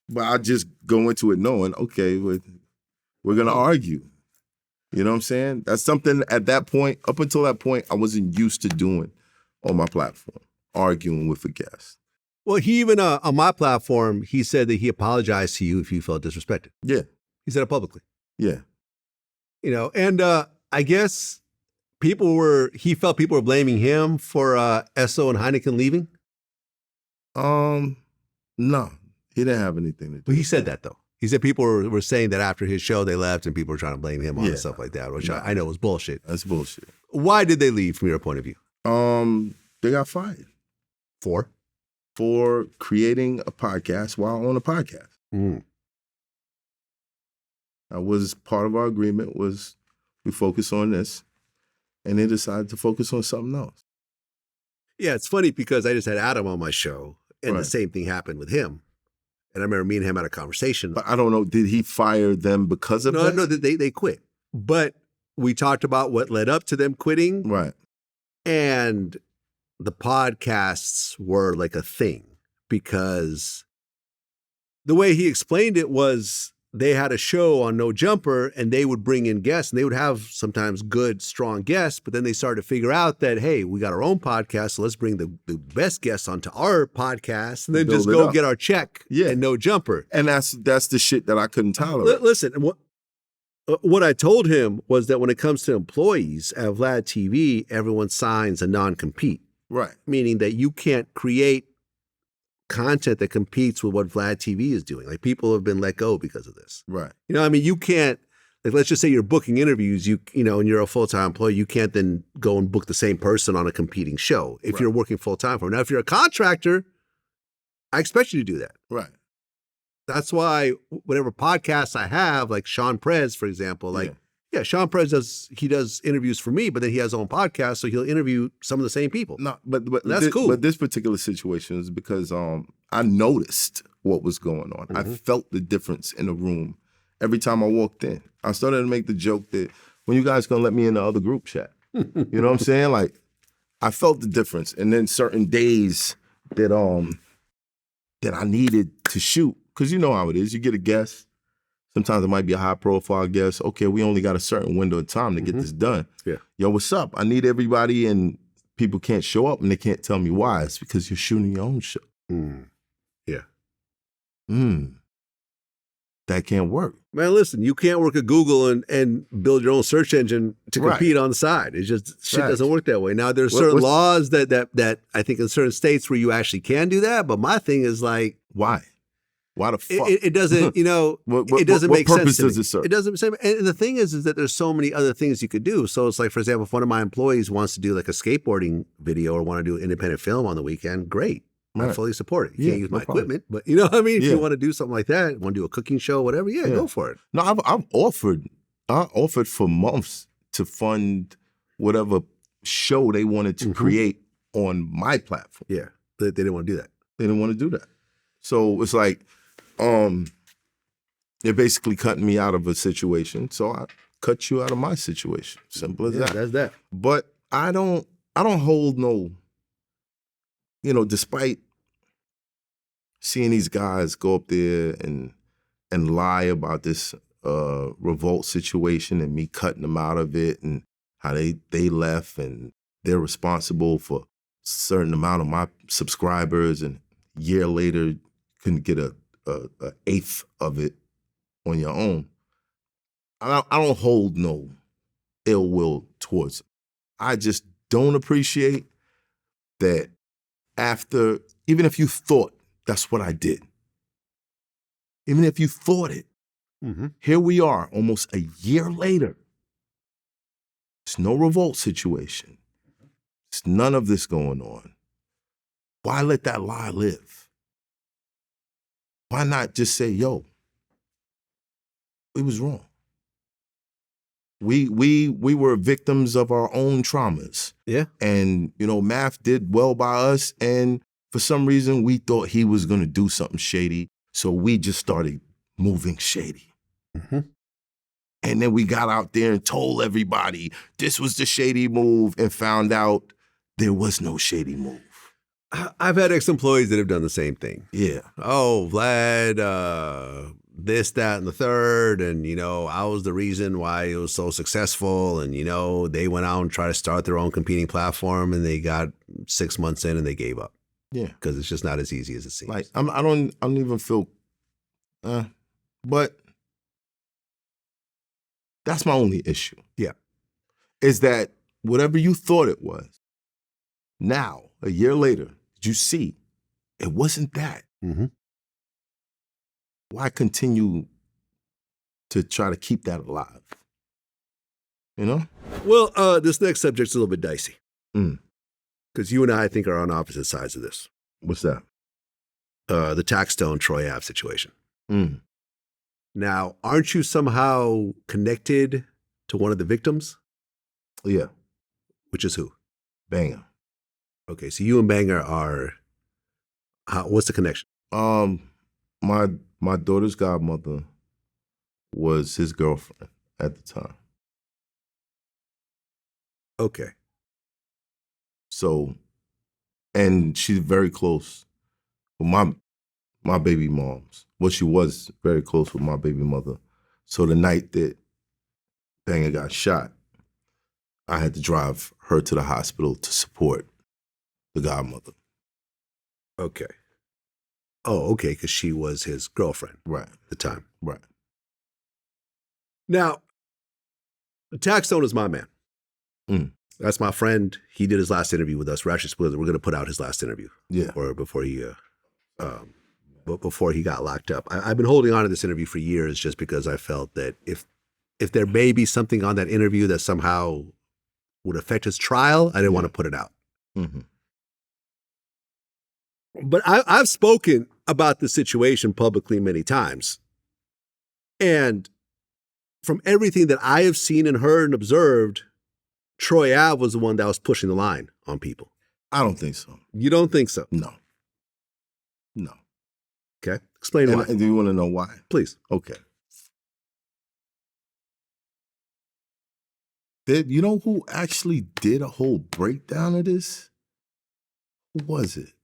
But I just go into it knowing, okay, we're going to argue. You know what I'm saying? That's something at that point, up until that point, I wasn't used to doing on my platform, arguing with a guest. Well, he even on my platform, he said that he apologized to you if you felt disrespected. Yeah. He said it publicly. Yeah. You know, and I guess he felt people were blaming him for Esso and Heineken leaving. No, he didn't have anything to do. Well, he said that though. He said people were saying that after his show they left and people were trying to blame him on it Yeah. and stuff like that, which No. I know was bullshit. That's bullshit. Why did they leave from your point of view? They got fired for creating a podcast while on a podcast. Mm. That was part of our agreement was we focus on this, and they decided to focus on something else. Yeah, it's funny because I just had Adam on my show and the Right. same thing happened with him. And I remember me and him had a conversation. But I don't know, did he fire them because of that? No, they quit. But we talked about what led up to them quitting. Right. And the podcasts were like a thing because the way he explained it was they had a show on No Jumper and they would bring in guests and they would have sometimes good, strong guests. But then they started to figure out that, hey, we got our own podcast. So let's bring the best guests onto our podcast and then Build just it go up. get our check and No Jumper. And that's the shit that I couldn't tolerate. Listen, what I told him was that when it comes to employees at VladTV, everyone signs a non-compete. Right. Meaning that you can't create content that competes with what VladTV is doing. Like people have been let go because of this. Right. You know, I mean, you can't, like, let's just say you're booking interviews, you know, and you're a full-time employee, you can't then go and book the same person on a competing show if Right. you're working full-time for them. Now, if you're a contractor, I expect you to do that. Right. That's why whatever podcasts I have, like Sean Prez, for example, like, yeah, Sean Prez does interviews for me, but then he has his own podcast, so he'll interview some of the same people. No, but that's cool. But this particular situation is because I noticed what was going on. I felt the difference in the room every time I walked in. I started to make the joke that when you guys gonna let me in the other group chat? You know what I'm saying? Like I felt the difference. And then certain days that I needed to shoot, because you know how it is. You get a guest. Sometimes it might be a high profile guest. Okay, we only got a certain window of time to get this done. Yeah. Yo, what's up? I need everybody, and people can't show up and they can't tell me why. It's because you're shooting your own show. Yeah. That can't work. Man, listen, you can't work at Google and build your own search engine to Right. compete on the side. It's just shit Facts. doesn't work that way. Now there's What- certain what's- laws that I think in certain states where you actually can do that, but my thing is like, why? Why the fuck? it doesn't, you know, What it doesn't what make purpose sense to does me. it serve? It doesn't say, and the thing is that there's so many other things you could do. So it's like, for example, if one of my employees wants to do like a skateboarding video or want to do independent film on the weekend, great. I Right. fully support it. You Yeah, can't use no my problem. equipment, but you know what I mean? If Yeah. you want to do something like that, want to do a cooking show, whatever, yeah, go for it. No, I've offered. I offered for months to fund whatever show they wanted to create on my platform. Yeah, they didn't want to do that. They didn't want to do that. So it's like, they're basically cutting me out of a situation. So I cut you out of my situation. Simple as Yeah, that. that's that. But I don't hold no, you know, despite seeing these guys go up there and lie about this revolt situation and me cutting them out of it and how they left and they're responsible for a certain amount of my subscribers and a year later couldn't get a eighth of it on your own. I don't hold no ill will towards them. I just don't appreciate that after, even if you thought that's what I did, even if you thought it, here we are almost a year later. There's no revolt situation. There's none of this going on. Why let that lie live? Why not just say, yo, we was wrong. We were victims of our own traumas. Yeah. And, Math did well by us, and for some reason we thought he was gonna do something shady, so we just started moving shady. And then we got out there and told everybody this was the shady move and found out there was no shady move. I've had ex-employees that have done the same thing. Yeah. Oh, Vlad, this, that, and the third, and, I was the reason why it was so successful, and, they went out and tried to start their own competing platform, and they got 6 months in and they gave up. Yeah. Because it's just not as easy as it seems. Like, I don't even feel, but that's my only issue. Yeah. Is that whatever you thought it was, now, a year later, did you see it wasn't that? Why continue to try to keep that alive? Well, this next subject's a little bit dicey. Because you and I think are on opposite sides of this. What's that? The Taxstone Troy Ave situation. Now, aren't you somehow connected to one of the victims? Yeah. Which is who? Banger. Okay, so you and Banger are, what's the connection? My daughter's godmother was his girlfriend at the time. Okay. So, and she's very close with my baby moms. Well, she was very close with my baby mother. So the night that Banger got shot, I had to drive her to the hospital to support the godmother. Okay. Oh, okay, because she was his girlfriend. Right. At the time. Right. Now, Taxstone is my man. That's my friend. He did his last interview with us. We're going to put out his last interview. Yeah. Or before he got locked up. I've been holding on to this interview for years just because I felt that if there may be something on that interview that somehow would affect his trial, I didn't want to put it out. But I've spoken about the situation publicly many times. And from everything that I have seen and heard and observed, Troy Ave was the one that was pushing the line on people. I don't think so. You don't think so? No. Okay. Explain why. And do you want to know why? Please. Okay. You know who actually did a whole breakdown of this? Who was it?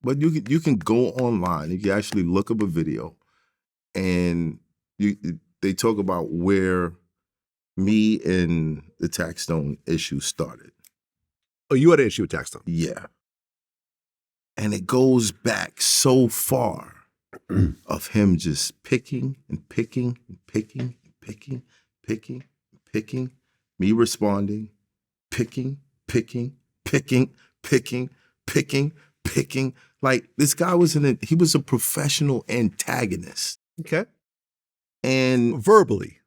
But you can go online. You can actually look up a video, and they talk about where me and the Taxstone issue started. Oh, you had an issue with Taxstone? Yeah. And it goes back so far of him just picking and picking and picking and picking, picking, picking, me responding, picking, picking, picking, picking, picking, picking. Like, this guy he was a professional antagonist. Okay. And verbally,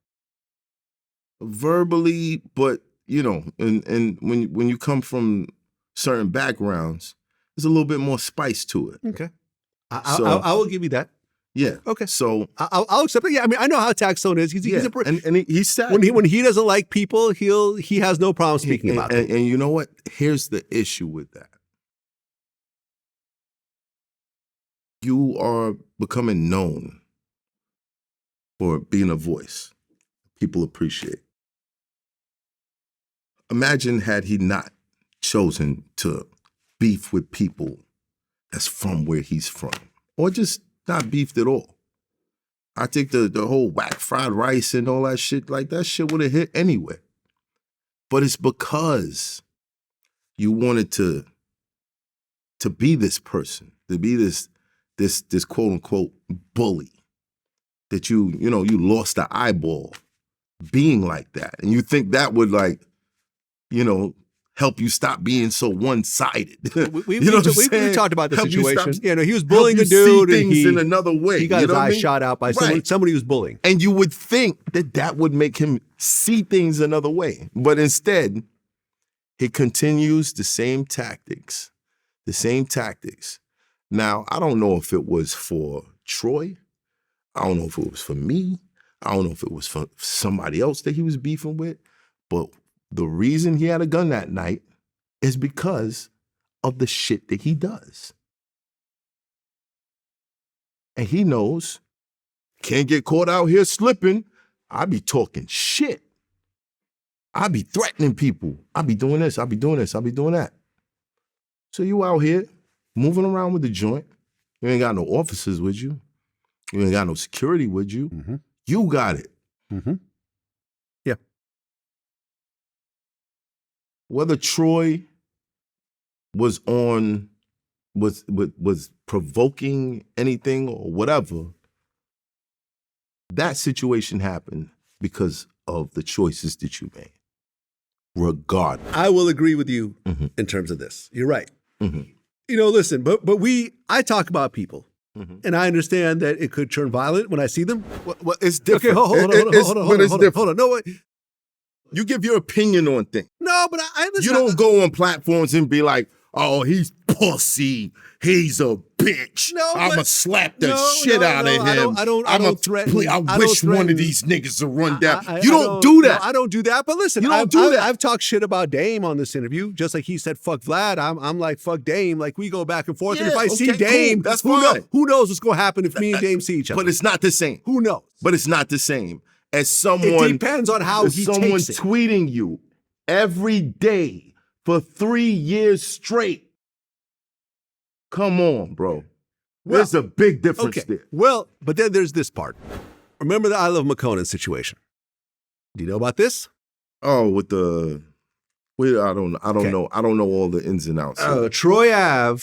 but and when you come from certain backgrounds, there's a little bit more spice to it. Okay. I will give you that. Yeah. Okay. So I'll accept it. Yeah. I mean, I know how Taxstone is. He's and he said when he doesn't like people, he has no problem speaking about them. And you know what? Here's the issue with that. You are becoming known for being a voice people appreciate. Imagine had he not chosen to beef with people that's from where he's from, or just not beefed at all. I think the whole whack fried rice and all that shit, like that shit would have hit anyway. But it's because you wanted to be this person, to be this quote unquote bully, that you lost the eyeball being like that. And you think that would help you stop being so one-sided. We You know what I'm saying? we talked about the Help you situation. stop- You know, he was help bullying you a dude, see and things in another way. he got you his know what I eyes mean? shot out by Right. somebody who was bullying. And you would think that would make him see things another way. But instead, he continues the same tactics. Now, I don't know if it was for Troy. I don't know if it was for me. I don't know if it was for somebody else that he was beefing with. But the reason he had a gun that night is because of the shit that he does. And he knows, can't get caught out here slipping. I be talking shit. I be threatening people. I be doing this, I be doing this, I be doing that. So you out here moving around with the joint. You ain't got no officers with you. You ain't got no security with you. Mm-hmm. You got it. Mm-hmm. Yeah. Whether Troy was provoking anything or whatever, that situation happened because of the choices that you made. Regardless. I will agree with you Mm-hmm. in terms of this. You're right. Mm-hmm. You know, listen, but I talk about people, Mm-hmm. and I understand that it could turn violent when I see them. Well, it's different. Okay, hold on. Hold on. No, wait. You give your opinion on things. No, but I listen. You don't go on platforms and be like, oh, he's pussy. He's a bitch. No, I'ma but- slap the no, shit no, out no, of I him. don't threaten. I I wish don't one threaten. of these niggas to run down. I You don't do that. No, I don't do that. But listen, You don't do that. I've talked shit about Dame on this interview, just like he said fuck Vlad. I'm like fuck Dame. Like we go back and forth. and if Yeah, I see okay, Dame, cool. That's who fine. who knows what's gonna happen if me and Dame see each other? But it's not the same. Who knows? But it's not the same. As someone, It depends on how as he someone takes it. tweeting you every day for 3 years straight. Come on, bro. There's a big difference Okay. there. Well, but then there's this part. Remember the I Love McConan situation? Do you know about this? Oh, with the, I don't Okay. know. I don't know all the ins and outs. Troy Ave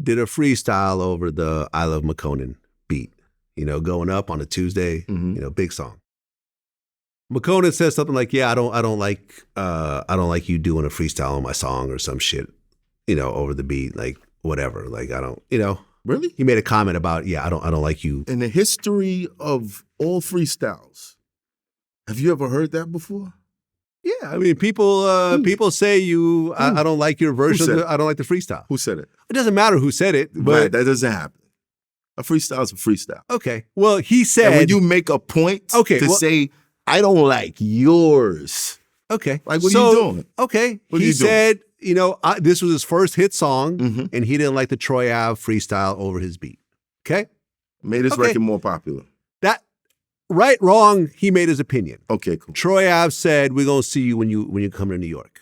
did a freestyle over the I Love McConan beat. You know, going up on a Tuesday. Mhm. You know, big song. McConan says something like, "Yeah, I don't like you doing a freestyle on my song or some shit. You know, over the beat, like whatever. Like I don't. You know." Really? He made a comment about, "Yeah, I don't like you." In the history of all freestyles, have you ever heard that before? Yeah, I mean, people say I don't like your version. said Of it? I don't like the freestyle. Who said it? It doesn't matter who said it, but Right, that doesn't happen. A freestyle is a freestyle. okay. Well, he said, And when you make a point Okay, to well- say, I don't like yours. okay, Like, what are so, you doing? Okay, What are he you doing? said, you know, this was his first hit song, Mhm. and he didn't like the Troy Ave freestyle over his beat. Okay, Made his Okay. record more popular. that right, wrong. He made his opinion. Okay, cool. Troy Ave said, "We're gonna see you when you come to New York."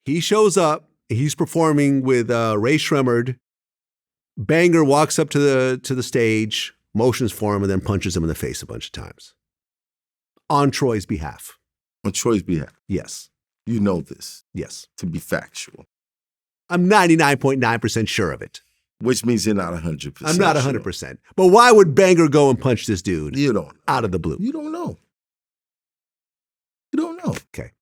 He shows up. He's performing with Ray Shremmerd. Banger walks up to the stage, motions for him, and then punches him in the face a bunch of times. On Troy's behalf. On Troy's behalf, Yes. you know this Yes. to be factual, I'm 99.9% sure of it. which means you're not 100%. I'm not sure. 100%. But why would Banger go and punch this dude You don't. out of the blue? You don't know. You don't know. Okay.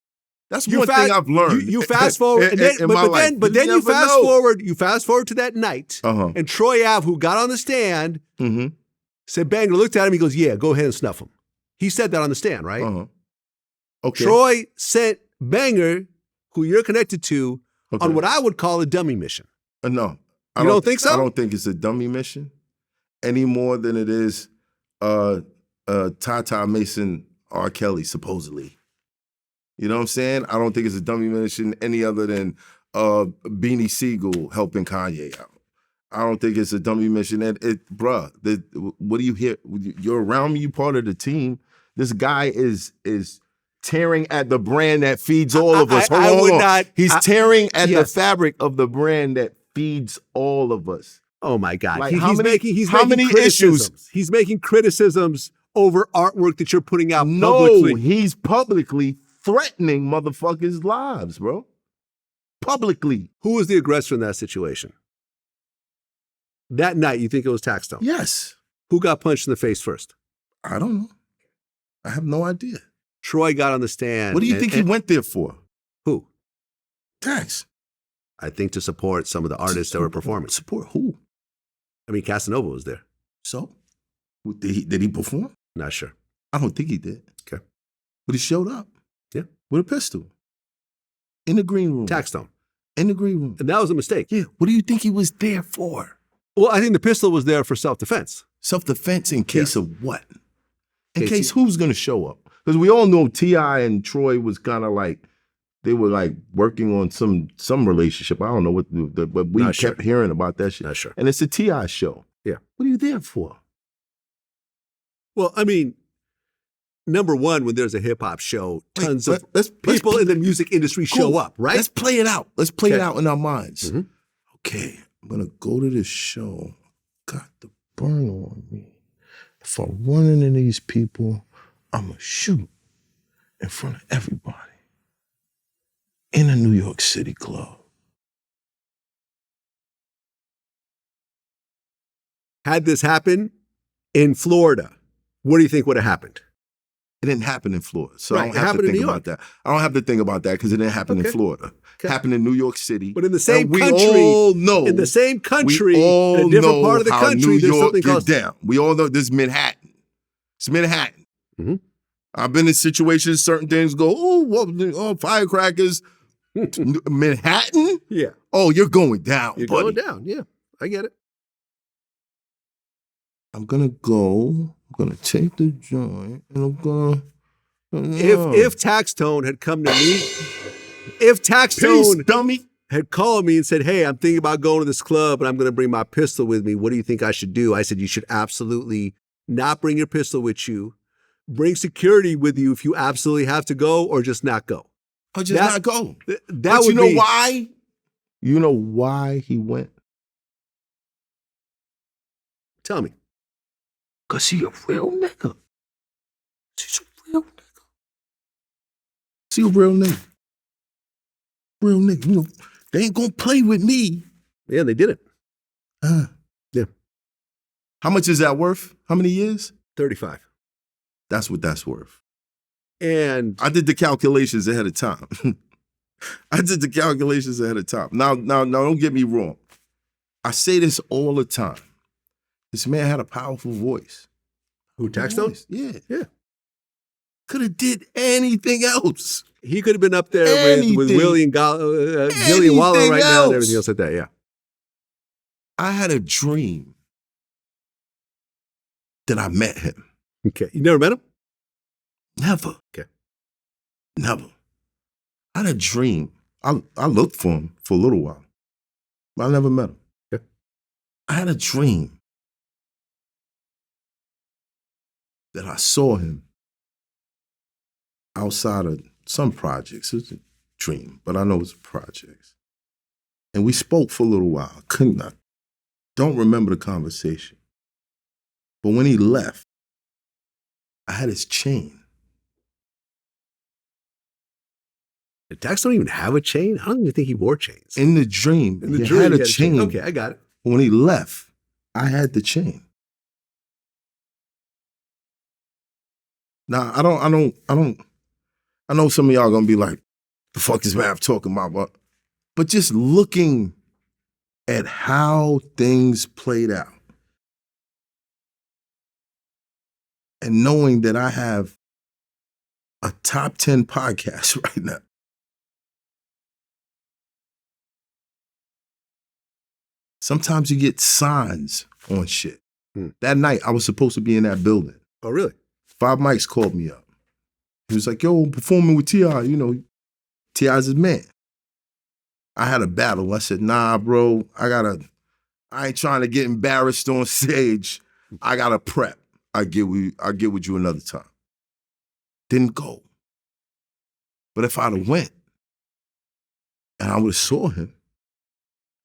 That's You one thing I've learned. You fast forward, and then, in my life. but then you never fast know. forward. You fast forward to that night, Uh-huh. and Troy Ave, who got on the stand, Mm-hmm. said, Banger looked at him. He goes, "Yeah, go ahead and snuff him." He said that on the stand, right? Uh-huh. Okay. Troy sent Banger, who you're connected to, Okay. on what I would call a dummy mission. No. You don't think so? I don't think it's a dummy mission any more than it is Tata Mason R. Kelly, supposedly. You know what I'm saying? I don't think it's a dummy mission any other than Beanie Siegel helping Kanye out. I don't think it's a dummy mission. And what do you hear? You're around me, you part of the team. This guy is tearing at the brand that feeds all of us. Hold on. He's tearing at the Yes. fabric of the brand that feeds all of us. Oh my God! Like, He's how many- making how many criticisms. issues? He's making criticisms over artwork that you're putting out No, publicly. he's publicly threatening motherfuckers' lives, bro. Publicly. Who was the aggressor in that situation? That night, you think it was Taxstone? Yes. Who got punched in the face first? I don't know. I have no idea. Troy got on the stand. What do you think he went there for? Who? Tax. I think to support some of the artists that were performing. Support who? I mean, Casanova was there. So? Did he perform? Not sure. I don't think he did. Okay. But he showed up. Yeah. With a pistol. In the green room. Taxstone. In the green room. And that was a mistake. Yeah. What do you think he was there for? Well, I think the pistol was there for self-defense. Self-defense in case of what? In Case case who's going to show up? Because we all know T.I. and Troy was kind of like, they were like working on some relationship. I don't know what, but we kept hearing about that shit. Not sure. And it's a T.I. show. Yeah. What are you there for? Well, I mean, number one, when there's a hip-hop show, tons of people in the music industry show up, right? Let's play it out. Let's play it out in our minds. Mm-hmm. Okay, I'm going to go to this show. Got the burn on me. If I run into these people, I'm going to shoot in front of everybody in a New York City club. Had this happen in Florida, what do you think would have happened? It didn't happen in Florida, so Right, I it don't have to happened in think New about that. I don't have to think about that because it didn't happen in Okay. Florida. Okay. It happened in New York City. But in the same And we country, all know, in the same country, we all in a different know part of the how country, New there's York something get called down. We all know this is Manhattan. It's Manhattan. Mhm. I've been in situations, certain things go, firecrackers. Manhattan? Yeah. Oh, you're going down, You're buddy. going down. Yeah, I get it. I'm gonna take the joint, and I'm gonna. If Taxstone had come to me, if Peace, Taxstone dummy. had called me and said, hey, I'm thinking about going to this club and I'm going to bring my pistol with me. What do you think I should do? I said, you should absolutely not bring your pistol with you. Bring security with you if you absolutely have to go, or just not go. Or just not go. That But would you know be, why? You know why he went? Tell me. Because he a real nigga. He's a real nigga. See a real nigga. Real nigga. You know, they ain't gonna play with me. Yeah, they did it. Yeah. How much is that worth? How many years? 35. That's what that's worth. And I did the calculations ahead of time. Now, don't get me wrong. I say this all the time. This man had a powerful voice. who, Taxstone? Voice. Yeah. Yeah. Could have did anything else. He could have been up there with Anything. Gillian Waller right now and everything else like that. Yeah. I had a dream that I met him. Okay. You never met him? Never. Okay. Never. I had a dream. I looked for him for a little while, but I never met him. Okay. I had a dream that I saw him outside of some projects. It was a dream, but I know it's projects. And we spoke for a little while. Don't remember the conversation. But when he left, I had his chain. Did Taxstone even have a chain? I don't even think he wore chains. In the dream, In the he dream, had he a chain. Okay, I got it. When he left, I had the chain. Now, I know some of y'all gonna be like, the fuck is Mav talking about? But just looking at how things played out and knowing that I have a top 10 podcast right now. Sometimes you get signs on shit. That night, I was supposed to be in that building. Oh, really? 5 Mics called me up. He was like, yo, I'm performing with T.I., you know, T.I.'s his man. I had a battle. I said, nah, bro, I ain't trying to get embarrassed on stage. I gotta prep. I'll get with you another time. Didn't go. But if I'd have went and I would have saw him,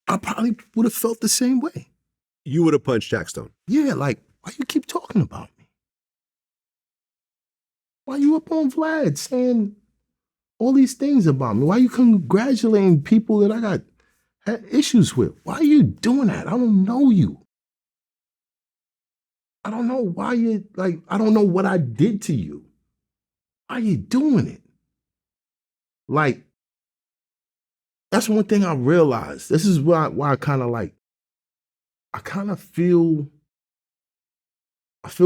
I probably would have felt the same way. You would have punched Taxstone. Yeah, like, why you keep talking about me? Why you up on Vlad saying all these things about me? Why you congratulating people that I had issues with? Why are you doing that? I don't know you. I don't know why you, like, I don't know what I did to you. Why are you doing it? Like, That's one thing I realized. This is why I kind of feel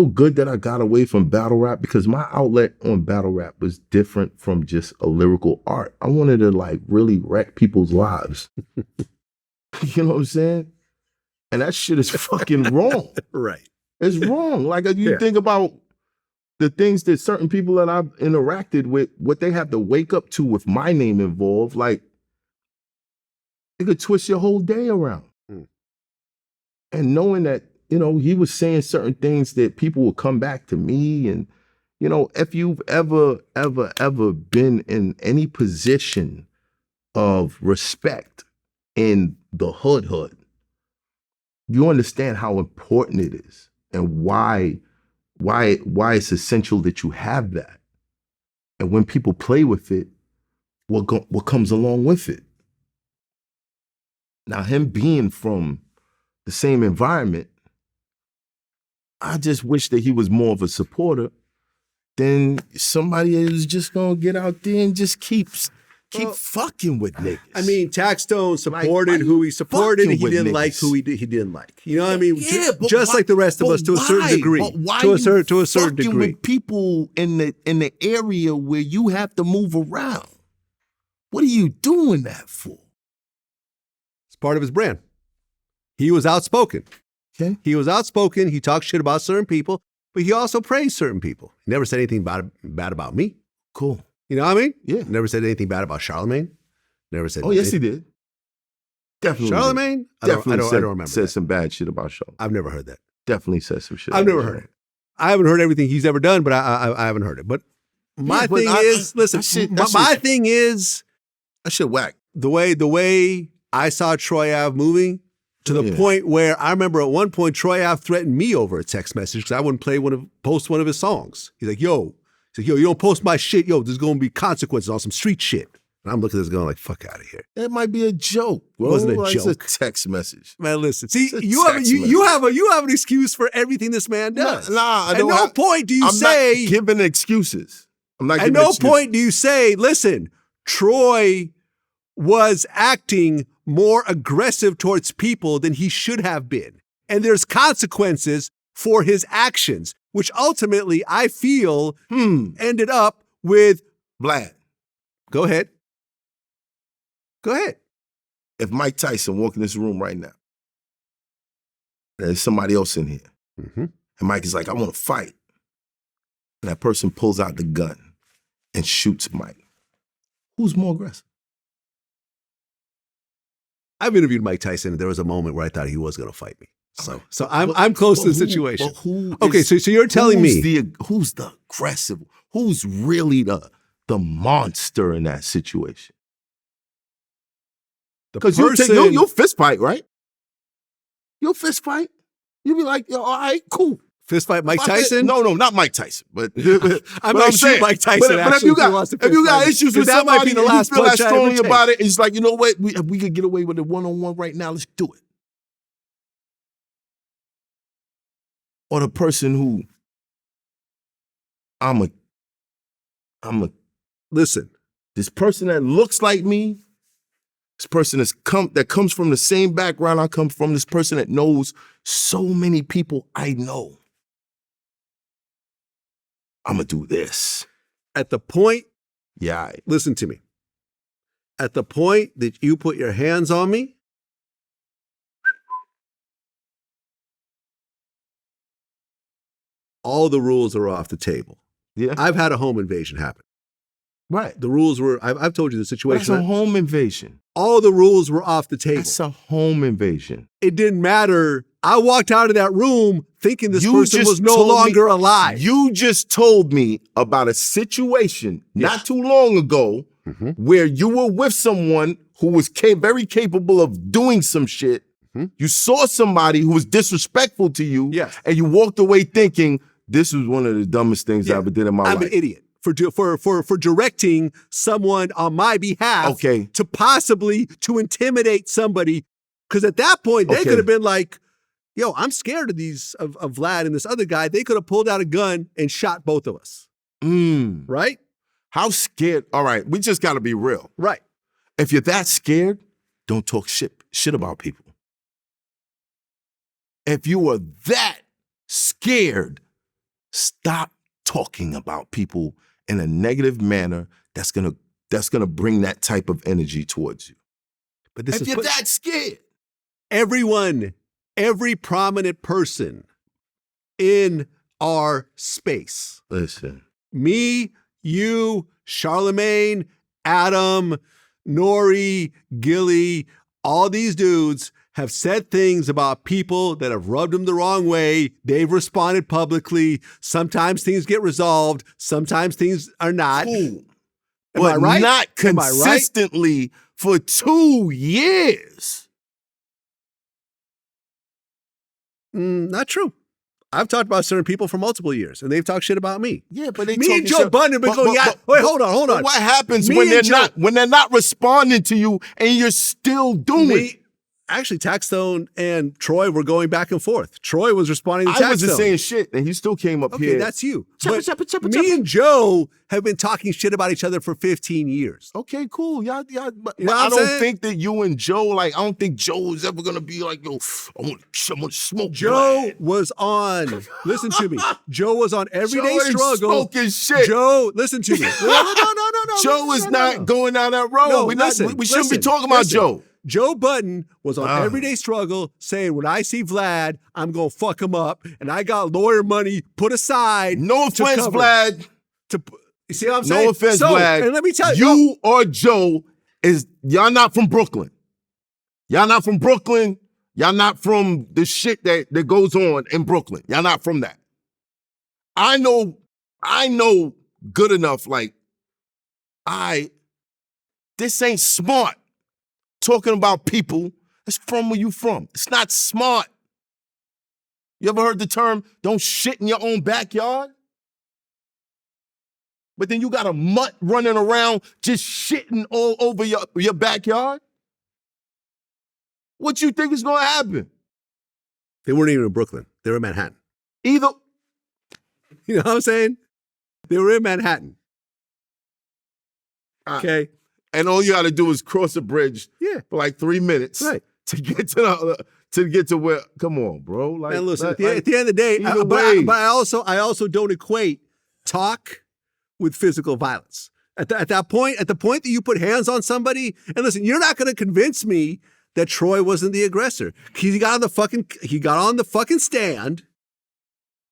good that I got away from battle rap, because my outlet on battle rap was different from just a lyrical art. I wanted to like really wreck people's lives. You know what I'm saying? And that shit is fucking wrong. Right. It's wrong. Like you think about the things that certain people that I've interacted with, what they have to wake up to with my name involved, like it could twist your whole day around. And knowing that, you know, he was saying certain things that people will come back to me. And, you know, if you've ever been in any position of respect in the hood, you understand how important it is and why it's essential that you have that. And when people play with it, what comes along with it? Now, him being from the same environment, I just wish that he was more of a supporter than somebody who's just gonna get out there and just keep fucking with niggas. I mean, Taxstone supported who he supported, and he didn't like who he didn't like. You know what I mean? Yeah, just like the rest of us to a certain degree. To a certain degree. With people in the area where you have to move around. What are you doing that for? It's part of his brand. He was outspoken. Okay. He was outspoken. He talked shit about certain people, but he also praised certain people. He never said anything bad about me. Cool. You know what I mean? Yeah. Never said anything bad about Charlemagne. Never said. Oh, yes, he did. Definitely. Charlemagne? I don't remember. Said some bad shit about Charlemagne. I've never heard that. Definitely said some shit. I've never heard it. I haven't heard everything he's ever done, but I haven't heard it. But my thing is, that shit whack. The way I saw Troy Ave moving to the point where I remember at one point Troy Ave threatened me over a text message because I wouldn't post one of his songs. He's like, yo, you don't post my shit, yo, there's gonna be consequences on some street shit. And I'm looking at this going like, fuck out of here. That might be a joke. Bro. It wasn't a joke. It's a text message. Man, listen. See, you have an excuse for everything this man does. At no point do you say I'm not giving excuses. At no point do you say, listen, Troy was acting more aggressive towards people than he should have been. And there's consequences for his actions, which ultimately I feel ended up with Vlad. Go ahead. If Mike Tyson walk in this room right now, there's somebody else in here, and Mike is like, I want to fight. And that person pulls out the gun and shoots Mike. Who's more aggressive? I've interviewed Mike Tyson, and there was a moment where I thought he was going to fight me. So I'm close to the situation. So you're telling me who's the aggressive? Who's really the monster in that situation? Because you'll fist fight, right? You'll fist fight. You'll be like, yo, all right, cool. Fist fight Mike Tyson? No, not Mike Tyson. But I might shoot Mike Tyson. But if you got issues with that somebody, might be the last you feel that punch strongly about it, and it's like, you know what? We could get away with it one-on-one right now. Let's do it. Or the person who I'm a listen. This person that looks like me, this person that comes from the same background I come from, this person that knows so many people I know. I'm going to do this. At the point, yeah. Listen to me. At the point that you put your hands on me, all the rules are off the table. Yeah. I've had a home invasion happen. Right. The rules were, I've told you the situation. That's a home invasion. All the rules were off the table. That's a home invasion. It didn't matter. I walked out of that room thinking this person was no longer alive. You just told me about a situation not too long ago where you were with someone who was very capable of doing some shit. You saw somebody who was disrespectful to you, and you walked away thinking, this was one of the dumbest things I ever did in my life. I'm an idiot for directing someone on my behalf to possibly to intimidate somebody. Because at that point, they could have been like, yo, I'm scared of of Vlad and this other guy. They could have pulled out a gun and shot both of us. Right? How scared? All right, we just got to be real. Right. If you're that scared, don't talk shit about people. If you are that scared, stop talking about people in a negative manner that's gonna bring that type of energy towards you. But this if you're that scared. Everyone, every prominent person in our space. Listen. Me, you, Charlemagne, Adam, Nori, Gilly, all these dudes have said things about people that have rubbed them the wrong way. They've responded publicly. Sometimes things get resolved. Sometimes things are not. Cool. Am I But right? not Am I right? consistently for 2 years. Not true. I've talked about certain people for multiple years, and they've talked shit about me. Yeah, but they Me and talking Joe shit- Budden have been going, wait, hold on. But what happens Me when and they're not responding to you and you're still doing it? Actually, Taxstone and Troy were going back and forth. Troy was responding to Taxstone. I wasn't saying shit, and he still came up here. Okay, that's you. But me and Joe have been talking shit about each other for 15 years. Okay, cool. Y'all, but You know what I I'm don't saying? think that you and Joe, I don't think Joe is ever gonna be like, yo, I want to smoke. Joe Vlad. was on, listen to me. Joe was on Everyday Joe ain't Struggle. smoking shit. Joe, listen to me. No. Joe is not going down that road. No, we listen, shouldn't be listen, talking about listen. Joe. Joe Budden was on Everyday Struggle saying, when I see Vlad, I'm going to fuck him up. And I got lawyer money put aside. No to offense, cover- Vlad. You see what I'm saying? No offense, So, Vlad. And let me tell you. You or Joe y'all not from Brooklyn. Y'all not from Brooklyn. Y'all not from the shit that goes on in Brooklyn. Y'all not from that. I know good enough, this ain't smart. Talking about people that's from where you from. It's not smart. You ever heard the term, don't shit in your own backyard? But then you got a mutt running around just shitting all over your backyard? What you think is gonna happen? They weren't even in Brooklyn. They were in Manhattan. Either. You know what I'm saying? They were in Manhattan. Okay. And all you gotta do is cross a bridge for 3 minutes Right. to get to where, come on, bro. And listen, at the end of the day, but I also don't equate talk with physical violence. At the point that you put hands on somebody, and listen, you're not going to convince me that Troy wasn't the aggressor. He got on the fucking stand.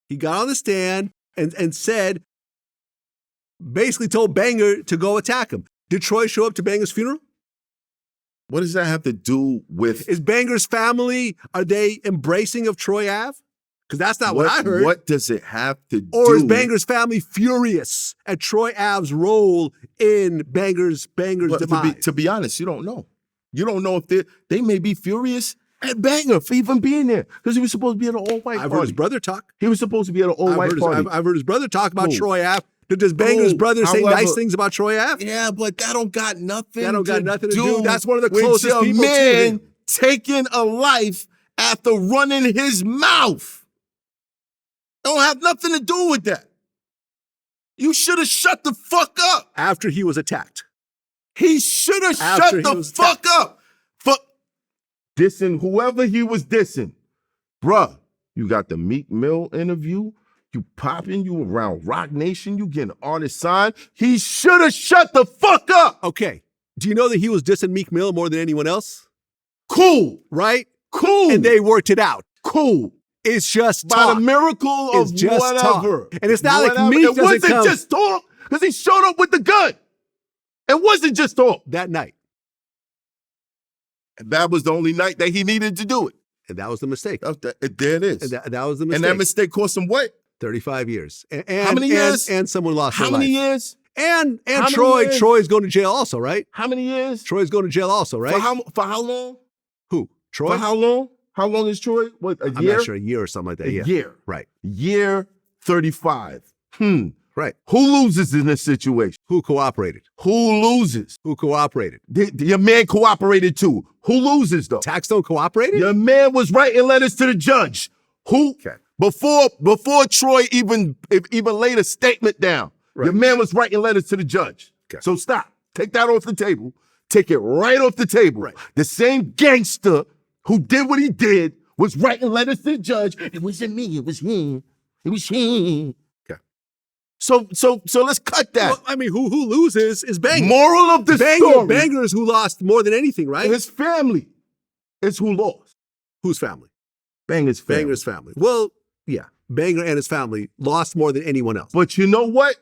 He got on the stand and said, basically told Banger to go attack him. Did Troy show up to Banger's funeral? What does that have to do with? Is Banger's family, are they embracing of Troy Ave? Because that's not what I heard. What does it have to do? Or is Banger's family furious at Troy Ave's role in Banger's demise? To be honest, you don't know. You don't know if they may be furious at Banger for even being there. Because he was supposed to be at an all-white party. I've heard his brother talk. He was supposed to be at an all-white party. I've heard his brother talk about Troy Ave. Does Banger's brother say nice things about Troy Ave? Yeah, but that don't got nothing to do. That's one of the with closest your people to man him. taking a life after running his mouth. Don't have nothing to do with that. You should have shut the fuck up. After he was attacked. He should have shut the fuck up. For dissing whoever he was dissing. Bruh, you got the Meek Mill interview. You popping, you around Rock Nation, you getting artist signed. He should have shut the fuck up. Okay. Do you know that he was dissing Meek Mill more than anyone else? Cool. Right? Cool. And they worked it out. Cool. It's just By talk. the miracle of It's just whatever. talk. And it's not like Meek It doesn't wasn't come just talk, because he showed up with the gun. It wasn't just talk. that night. And that was the only night that he needed to do it. And that was the mistake. There it is. And that was the mistake. And that mistake cost him what? 35 years. And, How many years? And someone lost How their many life. years? And How many Troy, years? Troy's going to jail also, right? How many years? Troy's going to jail also, right? For how long? Who? Troy? For how long? How long is Troy? What, a I'm year? not sure, a year or something like that. A Yeah. year. Right. Year 35. Right. Who loses in this situation? Who cooperated? Who loses? Who cooperated? Your man cooperated too. Who loses though? Taxstone cooperated? Your man was writing letters to the judge. Who? Okay. Before Troy even laid a statement down, Right. your man was writing letters to the judge. Okay. So stop. Take that off the table. take it right off the table. Right. The same gangster who did what he did was writing letters to the judge. It wasn't me, it was him. It was him. Okay. So let's cut that. Well, I mean, who loses is Banger. Moral of the story. Banger is who lost more than anything, right? His family is who lost. Whose family? Banger's family. Banger's family. Well, yeah. Banger and his family lost more than anyone else. But you know what?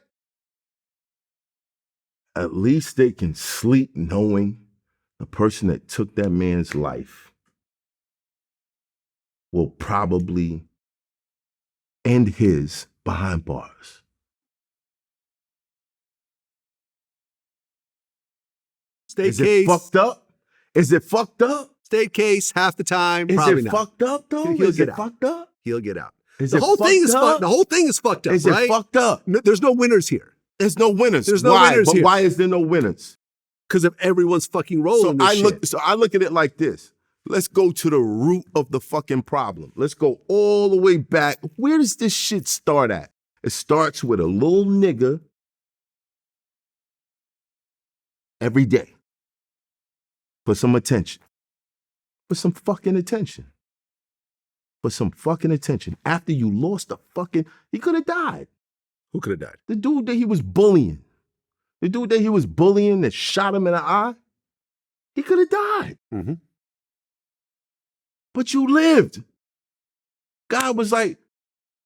At least they can sleep knowing the person that took that man's life will probably end his behind bars. State Is case. it fucked up? Is it fucked up? State case, half the time, Is probably it not. fucked up though? He'll Is get it out. fucked up? He'll get out. Is The it whole thing fucked is up? fucked. The whole thing is fucked up, Is right? it fucked up? No, there's no winners here. There's no winners. There's no why? winners But here. why is there no winners? Because of everyone's fucking role So in this shit. I look at it like this. Let's go to the root of the fucking problem. Let's go all the way back. Where does this shit start at? It starts with a little nigga every day for some attention. For some fucking attention. For some fucking attention. After you lost the fucking, he could have died. Who could have died? The dude that he was bullying. The dude that he was bullying that shot him in the eye. He could have died. Mm-hmm. But you lived. God was like,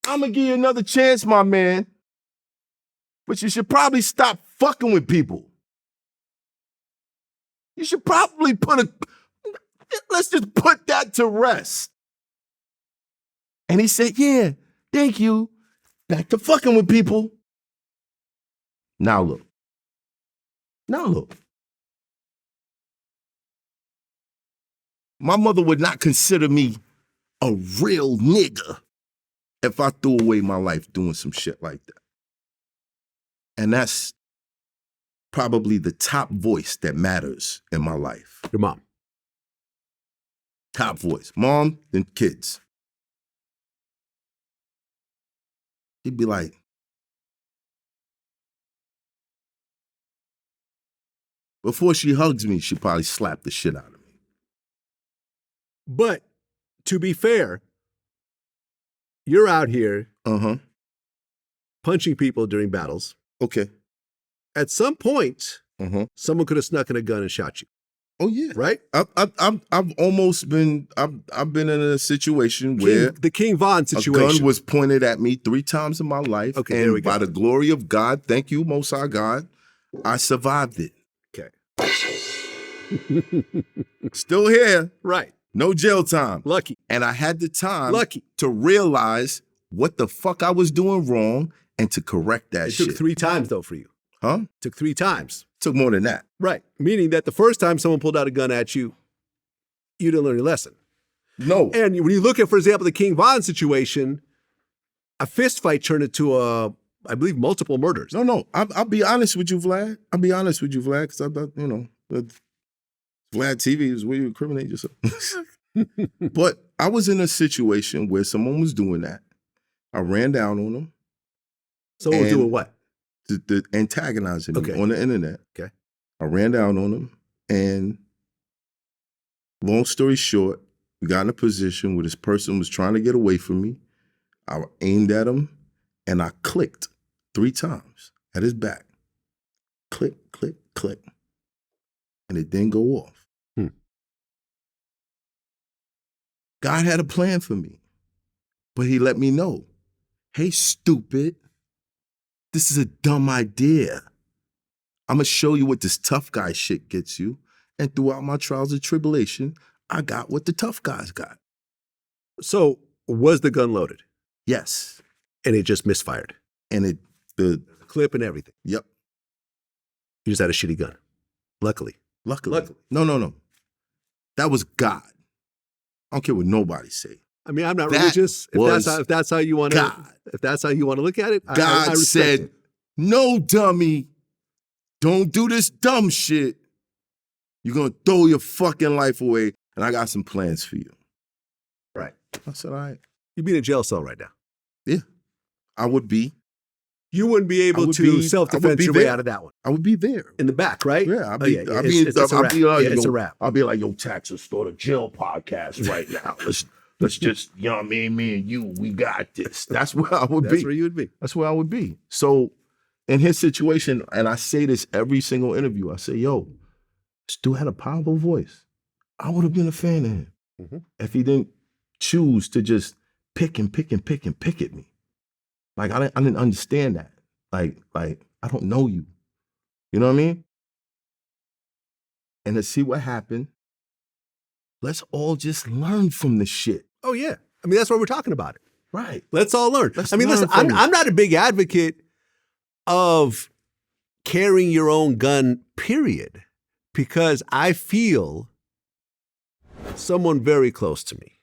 I'm going to give you another chance, my man. But you should probably stop fucking with people. You should probably let's just put that to rest. And he said, yeah, thank you. Back to fucking with people. Now look. My mother would not consider me a real nigga if I threw away my life doing some shit like that. And that's probably the top voice that matters in my life. Your mom. Top voice. Mom, then kids. She'd be like, before she hugs me, she'd probably slap the shit out of me. But to be fair, you're out here punching people during battles. Okay. At some point, someone could have snuck in a gun and shot you. Oh yeah. Right? I've almost been I've been in a situation where the King Von situation. A gun was pointed at me 3 times in my life. Okay, and there we go. by the glory of God, thank you, Most High God, I survived it. Okay. Still here. Right. No jail time. Lucky. And I had the time Lucky. to realize what the fuck I was doing wrong and to correct that shit. It took 3 times though for you. Huh? Took 3 times. Took more than that. Right. Meaning that the first time someone pulled out a gun at you, you didn't learn your lesson. No. And when you look at, for example, the King Von situation, a fist fight turned into I believe, multiple murders. No. I'll be honest with you, Vlad. I'll be honest with you, Vlad, because VladTV is where you incriminate yourself. But I was in a situation where someone was doing that. I ran down on them. Someone was doing what? The antagonizing me on the internet. Okay. I ran down on them, and long story short, we got in a position where this person was trying to get away from me. I aimed at him, and I clicked 3 times at his back. Click, click, click. And it didn't go off. God had a plan for me, but he let me know, hey, stupid, this is a dumb idea. I'm going to show you what this tough guy shit gets you. And throughout my trials and tribulation, I got what the tough guys got. So was the gun loaded? Yes. And it just misfired? And the clip and everything? Yep. You just had a shitty gun. Luckily. No. That was God. I don't care what nobody say. I mean, I'm not religious. If that's how you want to, if that's how you want to look at it, God I said, it. "No, dummy, don't do this dumb shit. You're gonna throw your fucking life away, and I got some plans for you." Right. I said, "All right." You'd be in a jail cell right now. Yeah, I would be. You wouldn't be able to self-defense your way out of that one. I would be there. In the back, right? Yeah, It's a wrap. I'll be like, yo, Tax, let's start a jail podcast right now. Let's just, you know what I mean? Me and you, we got this. That's where I would be. That's where you would be. That's where I would be. So in his situation, and I say this every single interview, I say, yo, this dude had a powerful voice. I would have been a fan of him if he didn't choose to just pick at me. Like, I didn't understand that. Like, I don't know you. You know what I mean? And to see what happened, let's all just learn from this shit. Oh, yeah. I mean, that's why we're talking about it. Right. Let's all learn. Listen, I'm not a big advocate of carrying your own gun, period, because I feel someone very close to me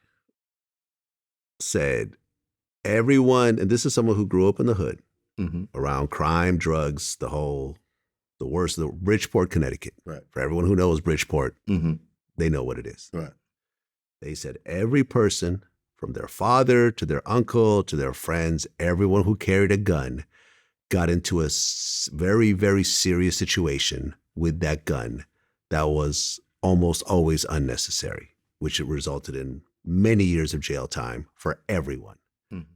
said, everyone, and this is someone who grew up in the hood, around crime, drugs, the worst, the Bridgeport, Connecticut. Right. For everyone who knows Bridgeport, they know what it is. Right. They said every person, from their father to their uncle to their friends, everyone who carried a gun got into a very, very serious situation with that gun that was almost always unnecessary, which resulted in many years of jail time for everyone.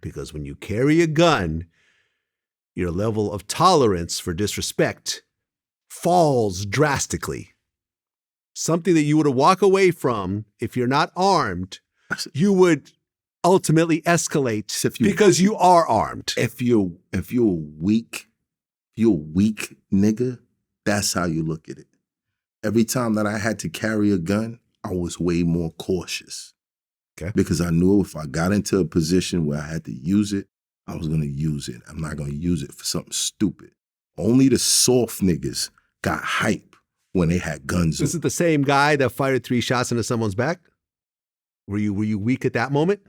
Because when you carry a gun, your level of tolerance for disrespect falls drastically. Something that you would walk away from if you're not armed, you would ultimately escalate because you are armed. If you're weak nigga, that's how you look at it. Every time that I had to carry a gun, I was way more cautious. Okay. Because I knew if I got into a position where I had to use it, I was going to use it. I'm not going to use it for something stupid. Only the soft niggas got hype when they had guns. This is the same guy that fired 3 shots into someone's back? Were you weak at that moment?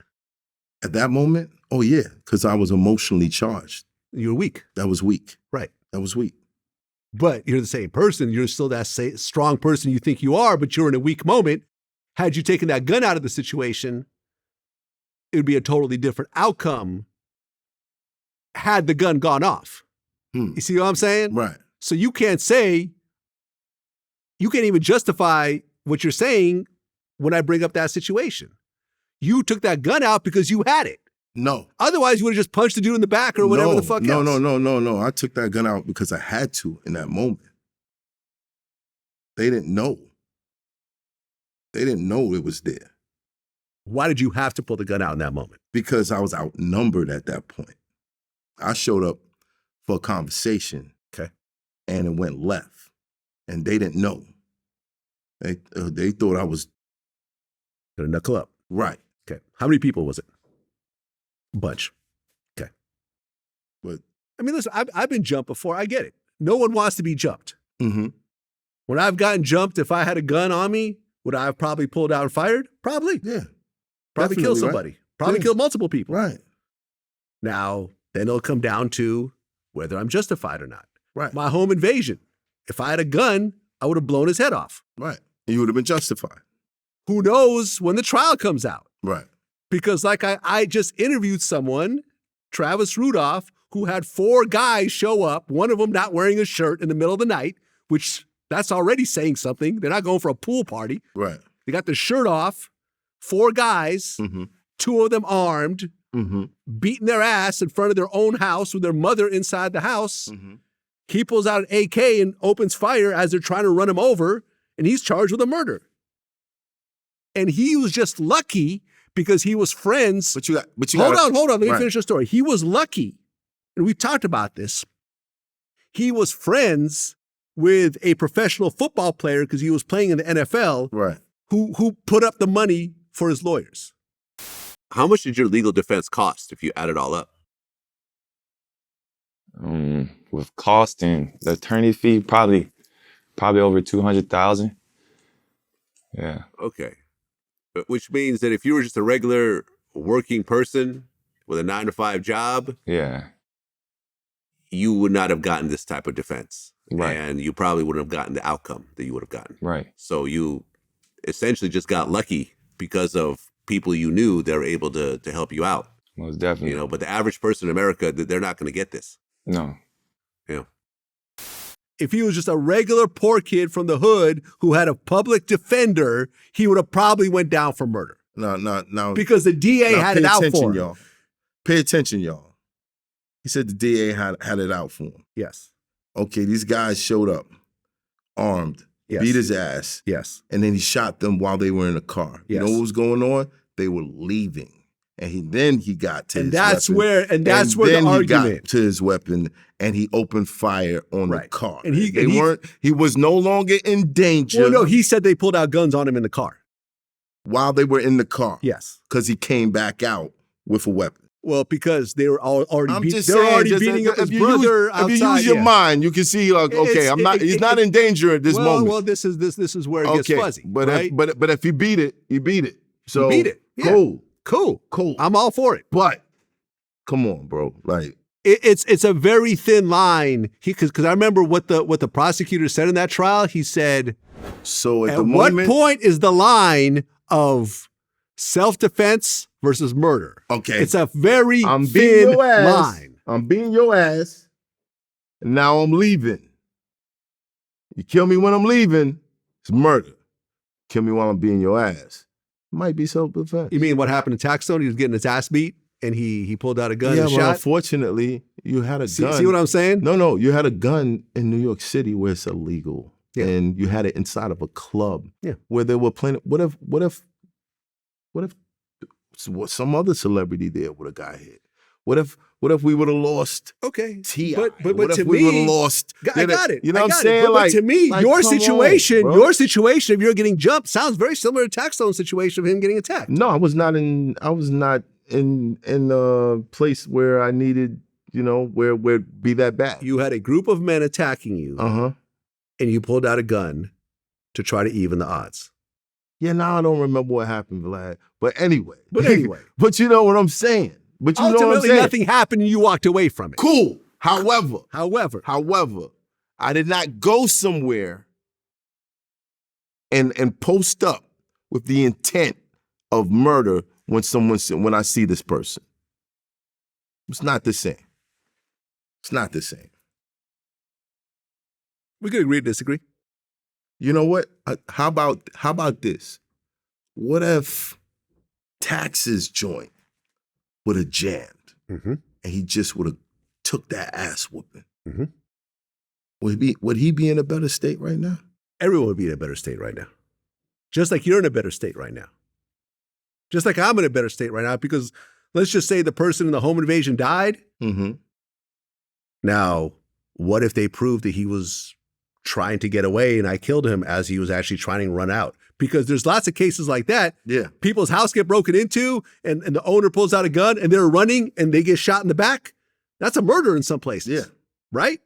At that moment? Oh, yeah, because I was emotionally charged. You were weak. That was weak. Right. That was weak. But you're the same person. You're still that strong person you think you are, but you're in a weak moment. Had you taken that gun out of the situation, it would be a totally different outcome had the gun gone off. You see what I'm saying? Right. So you can't even justify what you're saying when I bring up that situation. You took that gun out because you had it. No. Otherwise, you would have just punched the dude in the back or whatever the fuck else. No. I took that gun out because I had to in that moment. They didn't know. They didn't know it was there. Why did you have to pull the gun out in that moment? Because I was outnumbered at that point. I showed up for a conversation. Okay. And it went left. And they didn't know. They thought I was gonna knuckle up. Right. Okay. How many people was it? A bunch. Okay. But I mean, listen, I've been jumped before. I get it. No one wants to be jumped. When I've gotten jumped, if I had a gun on me, would I have probably pulled out and fired? Probably. Yeah. Probably kill somebody. Right? Probably kill multiple people. Right. Now, then it'll come down to whether I'm justified or not. Right. My home invasion. If I had a gun, I would have blown his head off. Right. And you would have been justified. Who knows when the trial comes out? Right. Because like I just interviewed someone, Travis Rudolph, who had 4 guys show up, one of them not wearing a shirt in the middle of the night, which that's already saying something. They're not going for a pool party. Right. They got their shirt off, 4 guys, 2 of them armed, beating their ass in front of their own house with their mother inside the house. He pulls out an AK and opens fire as they're trying to run him over, and he's charged with a murder. And he was just lucky because he was friends. Hold on. Let me finish the story. He was lucky, and we've talked about this. He was friends with a professional football player because he was playing in the NFL. Right. Who put up the money for his lawyers. How much did your legal defense cost if you add it all up? With cost and the attorney fee, probably over $200,000. Yeah. Okay. Which means that if you were just a regular working person with a 9-to-5 job, yeah, you would not have gotten this type of defense. Right. And you probably wouldn't have gotten the outcome that you would have gotten. Right. So you essentially just got lucky because of people you knew that were able to help you out. Most definitely. But the average person in America, they're not going to get this. No. Yeah. If he was just a regular poor kid from the hood who had a public defender, he would have probably went down for murder. No. Because the DA had it out for him. Y'all. Pay attention, y'all. He said the DA had it out for him. Yes. Okay, these guys showed up, armed, beat his ass. Yes. And then he shot them while they were in the car. Yes. You know what was going on? They were leaving. And then he got to his that's weapon. where then the argument. He got to his weapon and he opened fire on the car. And he was no longer in danger. Well, no, he said they pulled out guns on him in the car. While they were in the car. Yes. Because he came back out with a weapon. Well, because they were already already beating up his brother outside. If you use your mind, you can see like, okay, he's not in danger at this moment. Well, this is where it gets fuzzy. But right? if you beat it, you beat it. So you beat it. Yeah. Cool. I'm all for it. But come on, bro. Like it's a very thin line. Because I remember what the prosecutor said in that trial. He said, so at the moment, what point is the line of self-defense versus murder? Okay. It's a very thin line. I'm beating your ass, and now I'm leaving. You kill me when I'm leaving, it's murder. Kill me while I'm beating your ass. Might be self-defense. You mean what happened to Taxstone? He was getting his ass beat, and he pulled out a gun and but shot? unfortunately, you had a gun. See what I'm saying? No, you had a gun in New York City where it's illegal. Yeah. And you had it inside of a club where they were playing. What if some other celebrity there would have got hit? What if we would have lost? Okay, T.I.? But what to if we would have lost? I got it. You know I what I'm got saying? It. But to me, your situation, if you're getting jumped, sounds very similar to Taxstone's situation of him getting attacked. No, I was not in a place where I needed, where it'd be that bad. You had a group of men attacking you. And you pulled out a gun to try to even the odds. Yeah, now I don't remember what happened, Vlad. But anyway. But you know what I'm saying. But you know what I'm saying. Nothing happened and you walked away from it. Cool. However, I did not go somewhere and post up with the intent of murder when I see this person. It's not the same. It's not the same. We could agree to disagree. You know what? How about this? What if Tax's joint would have jammed and he just would have took that ass whooping? Would he be in a better state right now? Everyone would be in a better state right now. Just like you're in a better state right now. Just like I'm in a better state right now, because let's just say the person in the home invasion died. Now, what if they proved that he was trying to get away and I killed him as he was actually trying to run out? Because there's lots of cases like that. Yeah. People's house get broken into and the owner pulls out a gun and they're running and they get shot in the back. That's a murder in some places. Yeah. Right?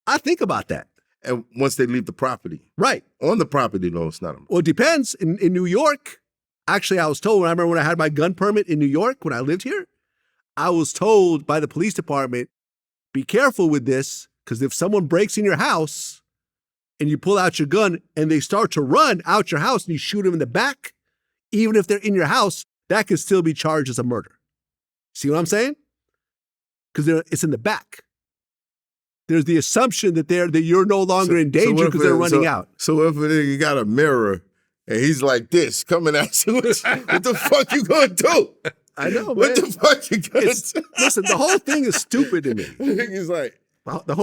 I think about that. And once they leave the property. Right. On the property, no, it's not a murder. Well, it depends. In New York, actually, I was told, I remember when I had my gun permit in New York, when I lived here, I was told by the police department, be careful with this, because if someone breaks in your house and you pull out your gun and they start to run out your house and you shoot them in the back, even if they're in your house, that could still be charged as a murder. See what I'm saying? Because it's in the back. There's the assumption that you're no longer in danger because they're running out. So if you got a mirror and he's like this coming at you, what the fuck you gonna do? I know, what man. the fuck you gonna do? Listen, the whole thing is stupid to me. He's like, the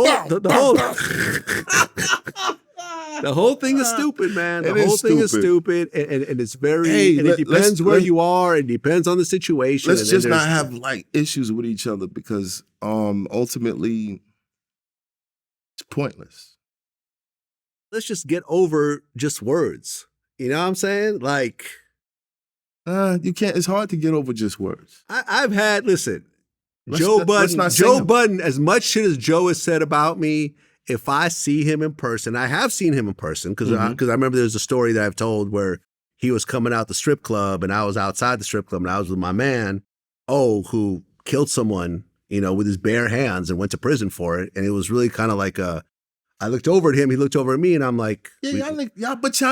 whole thing is stupid, man. The whole thing is stupid, and it's very. And it depends where you are. It depends on the situation. Let's just not have like issues with each other because ultimately it's pointless. Let's just get over just words. You know what I'm saying? Like, you can't. It's hard to get over just words. I've had. Listen. Joe Budden, as much shit as Joe has said about me, if I see him in person, I have seen him in person because I remember there's a story that I've told where he was coming out the strip club and I was outside the strip club and I was with my man, who killed someone, with his bare hands and went to prison for it. And it was really kind of like I looked over at him, he looked over at me, and I'm like, y'all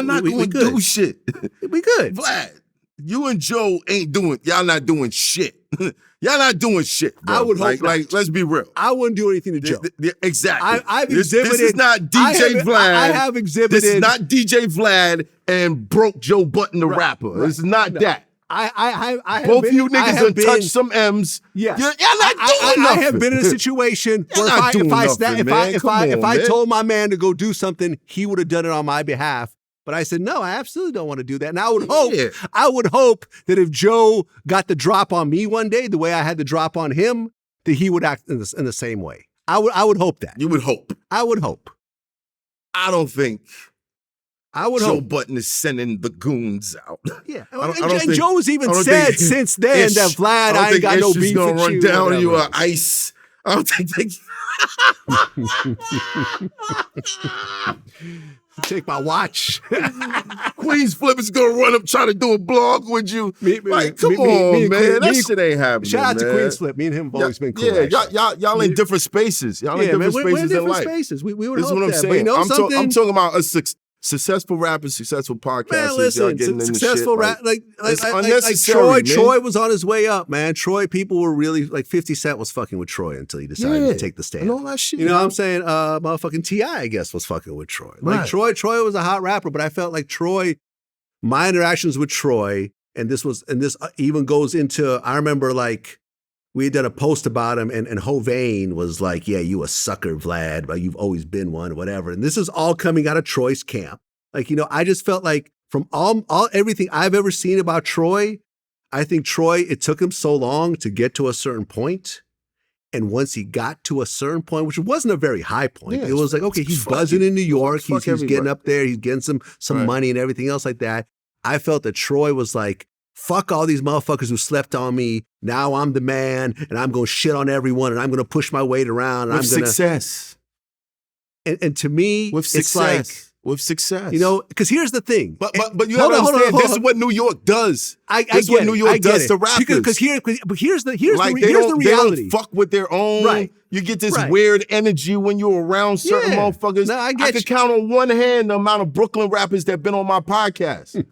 not going to do shit. We good. Vlad, you and Joe y'all not doing shit. Y'all not doing shit, bro. I would hope not. Like, let's be real. I wouldn't do anything to Joe. Exactly. I've this exhibited. is not DJ Vlad. I have exhibited. This is not DJ Vlad and broke Joe Button the rapper. Right. This is not that. I have both been, of you niggas done touched some M's. Yes. Y'all not doing nothing. I have been in a situation where if I told my man to go do something, he would have done it on my behalf. But I said, no, I absolutely don't want to do that. And I would hope that if Joe got the drop on me one day, the way I had the drop on him, that he would act in the same way. I would hope that. You would hope. I would hope. I don't think Joe hope. Button is sending the goons out. Yeah. And Joe's even said since then that Vlad, I ain't got no beef gonna with run you. Down you ice. I don't think they take my watch. Queens Flip is gonna run up trying to do a blog with you. Come on, man. That shit ain't happening. Shout out to Queens Flip. Me and him have always been cool. Yeah, y'all in different spaces. Y'all in different spaces in life. Spaces. We would This is hope what I'm that. saying. But you know I'm talking about a successful rappers, successful podcasters. Man, listen, y'all getting successful rap. like unnecessary, man. Troy was on his way up, man. Troy, people were really like 50 Cent was fucking with Troy until he decided to take the stand. And all that shit. You know what I'm saying? Motherfucking T.I., I guess, was fucking with Troy. Like Troy was a hot rapper, but I felt like my interactions with Troy, and this even goes into, I remember like we had done a post about him, and Hovain was like, yeah, you a sucker, Vlad, but you've always been one, whatever. And this is all coming out of Troy's camp. Like, you know, I just felt like from everything I've ever seen about Troy, I think Troy, it took him so long to get to a certain point. And once he got to a certain point, which wasn't a very high point, it was like, okay, he's buzzing in New York. He's getting up there. He's getting some money and everything else like that. I felt that Troy was like, fuck all these motherfuckers who slept on me. Now I'm the man, and I'm going to shit on everyone, and I'm going to push my weight around. And success. And to me, it's like, with success, you know, because here's the thing. But you have to understand, this is what New York does. This is what New York does to rappers. Because here's the reality. They don't fuck with their own. Right. You get this weird energy when you're around certain motherfuckers. No, I could count on one hand the amount of Brooklyn rappers that been on my podcast.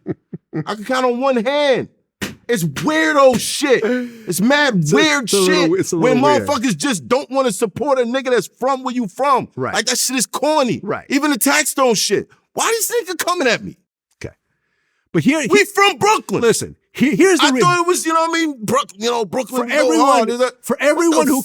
I could count on one hand. It's weirdo shit. It's mad weird shit when motherfuckers just don't want to support a nigga that's from where you from. Right. Like that shit is corny. Right. Even the Taxstone shit. Why this nigga coming at me? Okay. But we from Brooklyn. Listen, here's the I thought it was, you know what I mean? Brooklyn. For everyone who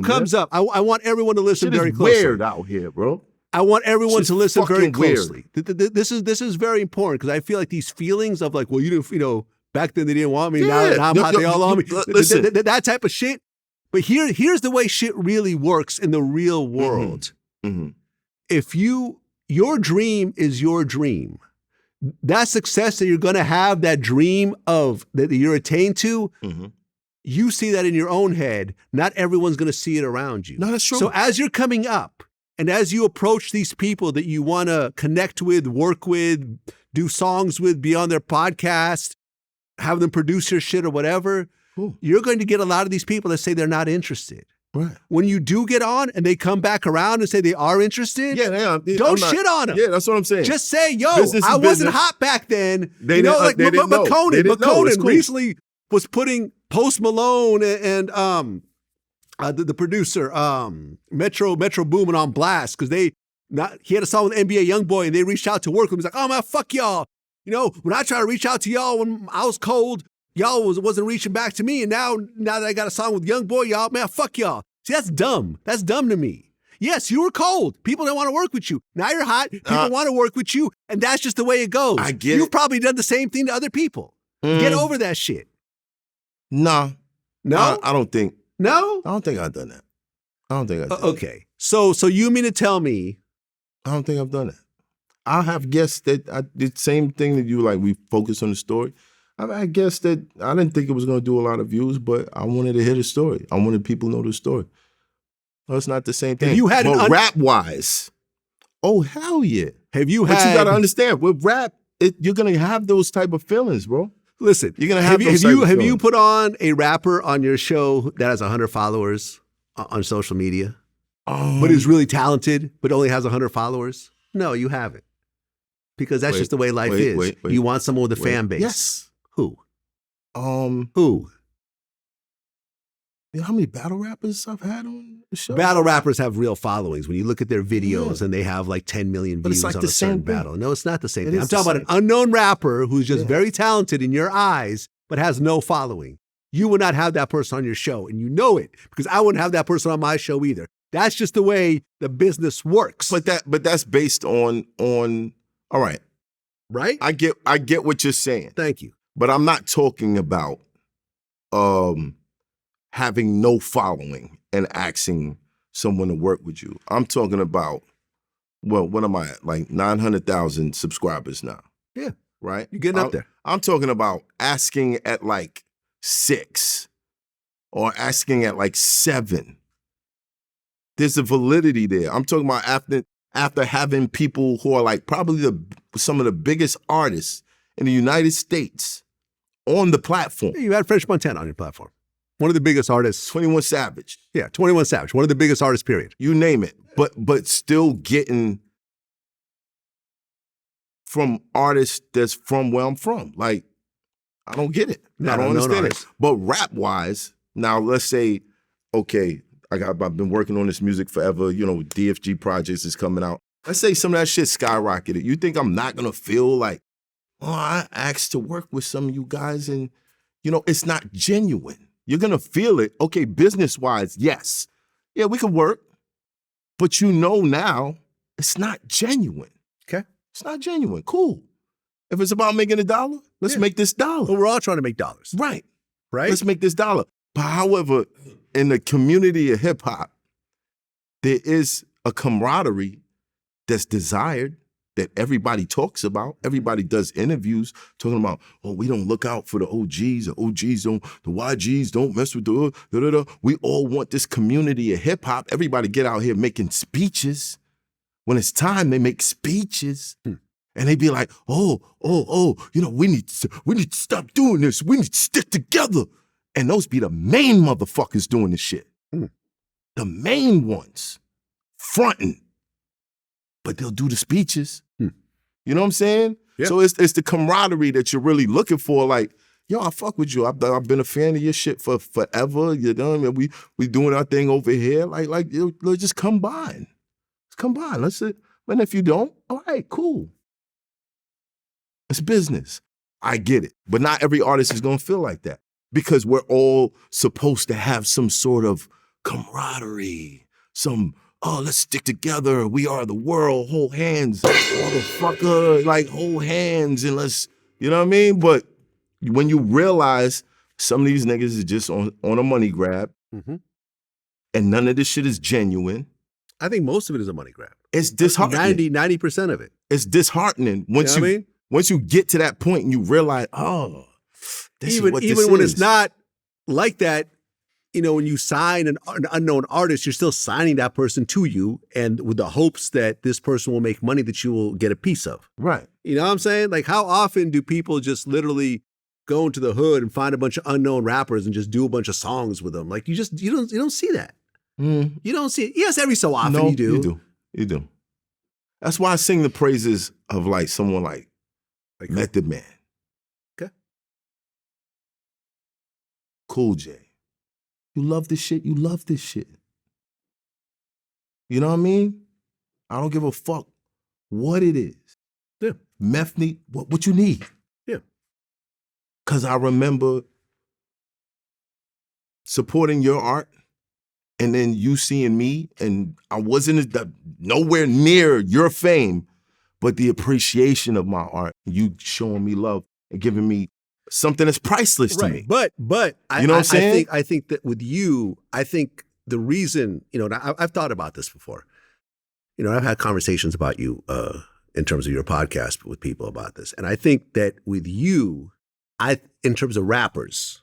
comes up, I want everyone to listen very closely. It's weird out here, bro. I want everyone to listen very closely. This is very important because I feel like these feelings of like, well, you didn't, you know, back then they didn't want me. Now I'm hot, they all on me. Listen. That type of shit. But here's the way shit really works in the real world. Mm-hmm. If your dream is your dream, that success that you're going to have, that dream of that you're attained to, you see that in your own head. Not everyone's going to see it around you. No, that's true. So as you're coming up and as you approach these people that you want to connect with, work with, do songs with, be on their podcast, have them produce your shit or whatever, you're going to get a lot of these people that say they're not interested. Right. When you do get on and they come back around and say they are interested, don't shit on them. Yeah, that's what I'm saying. Just say, yo, I wasn't hot back then. McConan recently was putting Post Malone and the producer, Metro Boomin on blast because he had a song with NBA Youngboy and they reached out to work with him. He's like, oh man, fuck y'all. You know, when I tried to reach out to y'all when I was cold, y'all wasn't reaching back to me. And now that I got a song with Youngboy, y'all, man, fuck y'all. See, that's dumb. That's dumb to me. Yes, you were cold. People didn't want to work with you. Now you're hot. People want to work with you. And that's just the way it goes. I get You've probably done the same thing to other people. Get over that shit. Nah. No? I don't think. No? I don't think I've done that. I don't think I've done okay. So you mean to tell me. I don't think I've done that. I have guessed that I did the same thing that you, like, we focused on the story. I guess that I didn't think it was going to do a lot of views, but I wanted to hear the story. I wanted people to know the story. Well, it's not the same thing. But rap-wise, oh, hell yeah. But you got to understand, with rap, you're going to have those type of feelings, bro. Listen, you're going to have have you put on a rapper on your show that has 100 followers on social media, but is really talented, but only has 100 followers? No, you haven't. Because that's just the way life is. You want someone with a fan base. Yes. Who? Who? You know how many battle rappers I've had on the show? Battle rappers have real followings. When you look at their videos and they have like 10 million But it's views like on the a certain same thing. battle. No, it's not the same It thing. is I'm the talking about an same. unknown rapper who's just Yeah. very talented in your eyes, but has no following. You would not have that person on your show, and you know it because I wouldn't have that person on my show either. That's just the way the business works. But that's based on all right. Right? I get what you're saying. Thank you. But I'm not talking about having no following and asking someone to work with you. I'm talking about, well, what am I at? Like 900,000 subscribers now. Yeah. Right? You're getting up there. I'm talking about asking at like 6 or asking at like 7. There's a validity there. I'm talking about after having people who are like probably some of the biggest artists in the United States on the platform. You had French Montana on your platform. One of the biggest artists. 21 Savage. Yeah, 21 Savage. One of the biggest artists, period. You name it. But still getting from artists that's from where I'm from. Like, I don't get it. No, I don't no, understand no, it. But rap-wise, now let's say, okay, I've been working on this music forever. You know, DFG Projects is coming out. Let's say some of that shit skyrocketed. You think I'm not gonna feel like, oh, I asked to work with some of you guys and, you know, it's not genuine. You're gonna feel it. Okay, business-wise, yes. Yeah, we can work. But you know now, it's not genuine. Okay. It's not genuine. Cool. If it's about making $1, let's make this $1. Well, we're all trying to make dollars. Right. Right? Let's make this $1. But however, in the community of hip hop, there is a camaraderie that's desired that everybody talks about. Everybody does interviews talking about, oh, we don't look out for the OGs, the OGs don't, the YGs don't mess with the da-da-da. We all want this community of hip hop. Everybody get out here making speeches. When it's time, they make speeches. And they be like, oh, you know, we need to stop doing this. We need to stick together. And those be the main motherfuckers doing this shit. The main ones, fronting. But they'll do the speeches. You know what I'm saying? Yeah. So it's the camaraderie that you're really looking for. Like, yo, I fuck with you. I've been a fan of your shit for forever. You know what I mean? We doing our thing over here. Like let's just combine. Let's combine. Let's see. And if you don't, all right, cool. It's business. I get it. But not every artist is gonna feel like that. Because we're all supposed to have some sort of camaraderie, let's stick together. We are the world. Hold hands, motherfucker. Like, hold hands and let's, you know what I mean? But when you realize some of these niggas is just on a money grab and none of this shit is genuine. I think most of it is a money grab. It's disheartening. 90% of it. It's disheartening once you get to that point and you realize, oh, this is what this even when is. it's not like that, you know, when you sign an unknown artist, you're still signing that person to you and with the hopes that this person will make money that you will get a piece of. Right. You know what I'm saying? Like, how often do people just literally go into the hood and find a bunch of unknown rappers and just do a bunch of songs with them? Like, you don't see that. You don't see it. Yes, every so often No, you do. You do. That's why I sing the praises of like someone like Method Man. Okay. Cool J. You love this shit, you love this shit. You know what I mean? I don't give a fuck what it is. Yeah. Meth need what you need. Yeah. Cause I remember supporting your art and then you seeing me and I wasn't nowhere near your fame, but the appreciation of my art, you showing me love and giving me something that's priceless to me. But you know what I'm saying? I think that with you, I think the reason, you know, I've thought about this before. You know, I've had conversations about you in terms of your podcast with people about this. And I think that with you, in terms of rappers,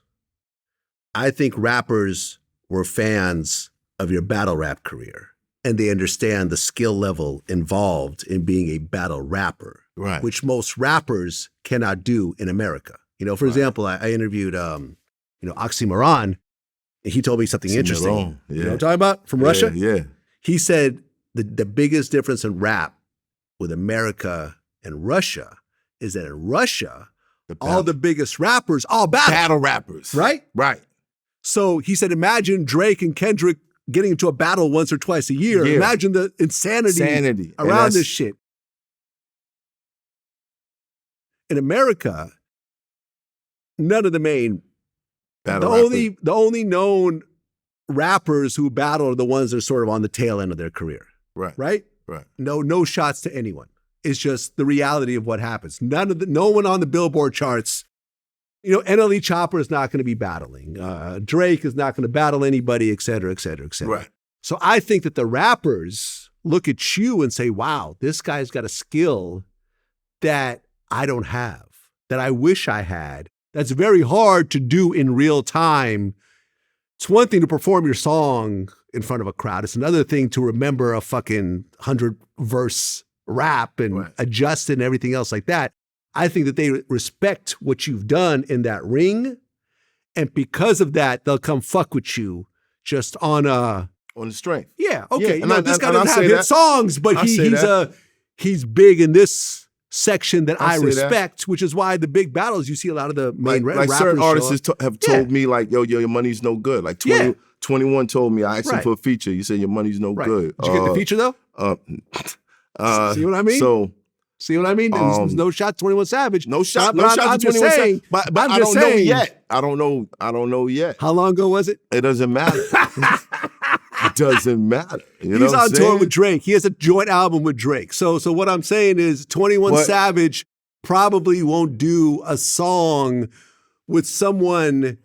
I think rappers were fans of your battle rap career. And they understand the skill level involved in being a battle rapper, Right. which most rappers cannot do in America. You know, for example, I interviewed, Oxymoron, and he told me something interesting. Yeah. You know what I'm talking about? From Russia? Yeah. He said the biggest difference in rap with America and Russia is that in Russia, all the biggest rappers all battle Rappers. right? Right. So he said, imagine Drake and Kendrick getting into a battle once or twice a year. Yeah. Imagine the insanity around this shit. In America, none of the main, the only known rappers who battle are the ones that are sort of on the tail end of their career. Right? No shots to anyone. It's just the reality of what happens. No one on the Billboard charts. NLE Chopper is not going to be battling. Drake is not going to battle anybody, et cetera, et cetera, et cetera. Right. So I think that the rappers look at you and say, wow, this guy's got a skill that I don't have, that I wish I had. That's very hard to do in real time. It's one thing to perform your song in front of a crowd. It's another thing to remember a fucking 100-verse rap and adjust it and everything else like that. I think that they respect what you've done in that ring. And because of that, they'll come fuck with you just on the strength. Yeah, okay. This guy doesn't have hit songs, but he's big in this section that I respect, which is why the big battles, you see a lot of the main rappers. Like certain artists have told me, like, yo, your money's no good. Like 21 told me, I asked him for a feature. You said your money's no good. Did you get the feature though? See what I mean? See what I mean? There's no shot 21 Savage. No shot to 21 Savage. But I don't know yet. I don't know yet. How long ago was it? It doesn't matter. It doesn't matter. He's on tour with Drake. He has a joint album with Drake. So what I'm saying is 21 Savage probably won't do a song with someone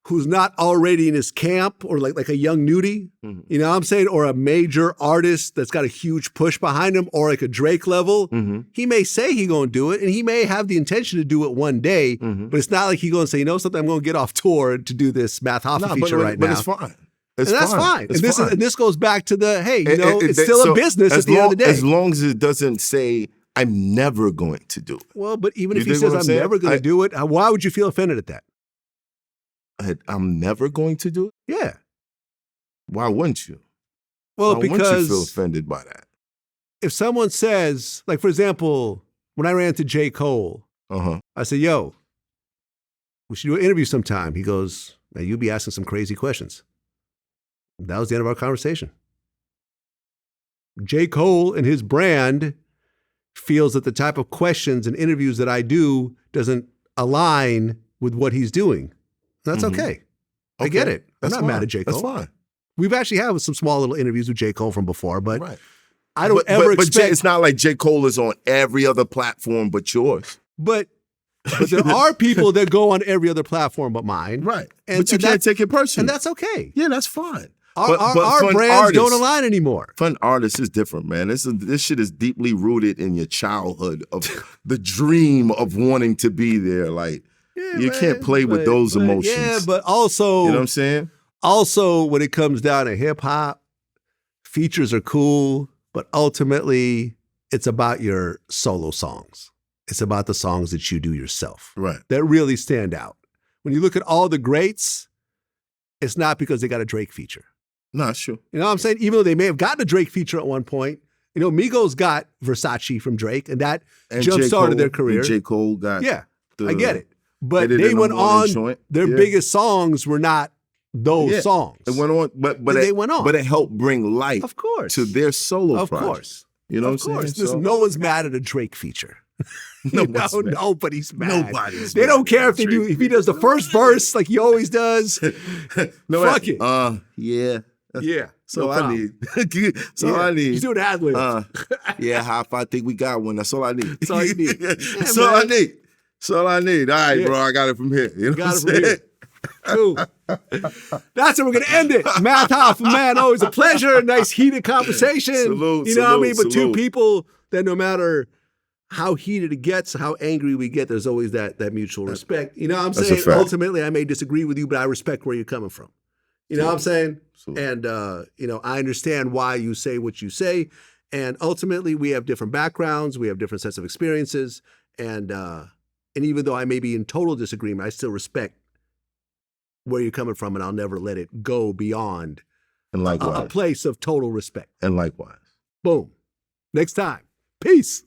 who's not already in his camp, or like a young nudie, you know what I'm saying? Or a major artist that's got a huge push behind him, or like a Drake level. He may say he gonna do it, and he may have the intention to do it one day, but it's not like he gonna say, you know something, I'm gonna get off tour to do this Math Hoffa feature right now. But it's fine. That's fine. And this goes back to the, hey, it's still a business at the end of the day. As long as it doesn't say, I'm never going to do it. Well, but even if he says, I'm never going to do it, why would you feel offended at that? I'm never going to do it? Yeah. Why wouldn't you? Well, why because wouldn't you feel offended by that? If someone says, like, for example, when I ran to J. Cole, I said, yo, we should do an interview sometime. He goes, now you'll be asking some crazy questions. That was the end of our conversation. J. Cole and his brand feels that the type of questions and interviews that I do doesn't align with what he's doing. That's okay. I get it. I'm not mad at J. Cole. That's fine. We've actually had some small little interviews with J. Cole from before, but I don't ever expect... But it's not like J. Cole is on every other platform but yours. But there are people that go on every other platform but mine. Right. But you can't take it personally. And that's okay. Yeah, that's fine. Our brands don't align anymore. Fun artists is different, man. This shit is deeply rooted in your childhood of the dream of wanting to be there. Like, you can't play with those emotions. Yeah, but also, you know what I'm saying? Also, when it comes down to hip hop, features are cool, but ultimately, it's about your solo songs. It's about the songs that you do yourself. Right. That really stand out. When you look at all the greats, it's not because they got a Drake feature. No, sure. You know what I'm saying? Even though they may have gotten a Drake feature at one point, you know, Migos got Versace from Drake, and that jump-started their career. And J. Cole got... Yeah, I get it. But they went on, their biggest songs were not those songs. It went on, but they went on. But it helped bring life, of course, to their solo project. Of course. You know what I'm saying? Listen, no one's mad at a Drake feature. Nobody's mad. Nobody's They don't care if he does the first verse like he always does. Fuck it. Yeah. Yeah. So I need. I need. He's doing ad libs. Yeah, Hoffa, I think we got one. That's all I need. That's all you need. That's all I need. That's all I need. All right, bro, I got it from here. You know what I'm saying? Cool. That's how we're gonna end it. Math Hoffa, man, always a pleasure. Nice heated conversation. Salute, you know what I mean? But salute. two people that no matter how heated it gets, how angry we get, there's always that mutual respect. You know what I'm saying? Ultimately, I may disagree with you, but I respect where you're coming from. You know what I'm saying? And you know, I understand why you say what you say. And ultimately, we have different backgrounds, we have different sets of experiences, and even though I may be in total disagreement, I still respect where you're coming from, and I'll never let it go beyond a place of total respect. And likewise. Boom. Next time. Peace.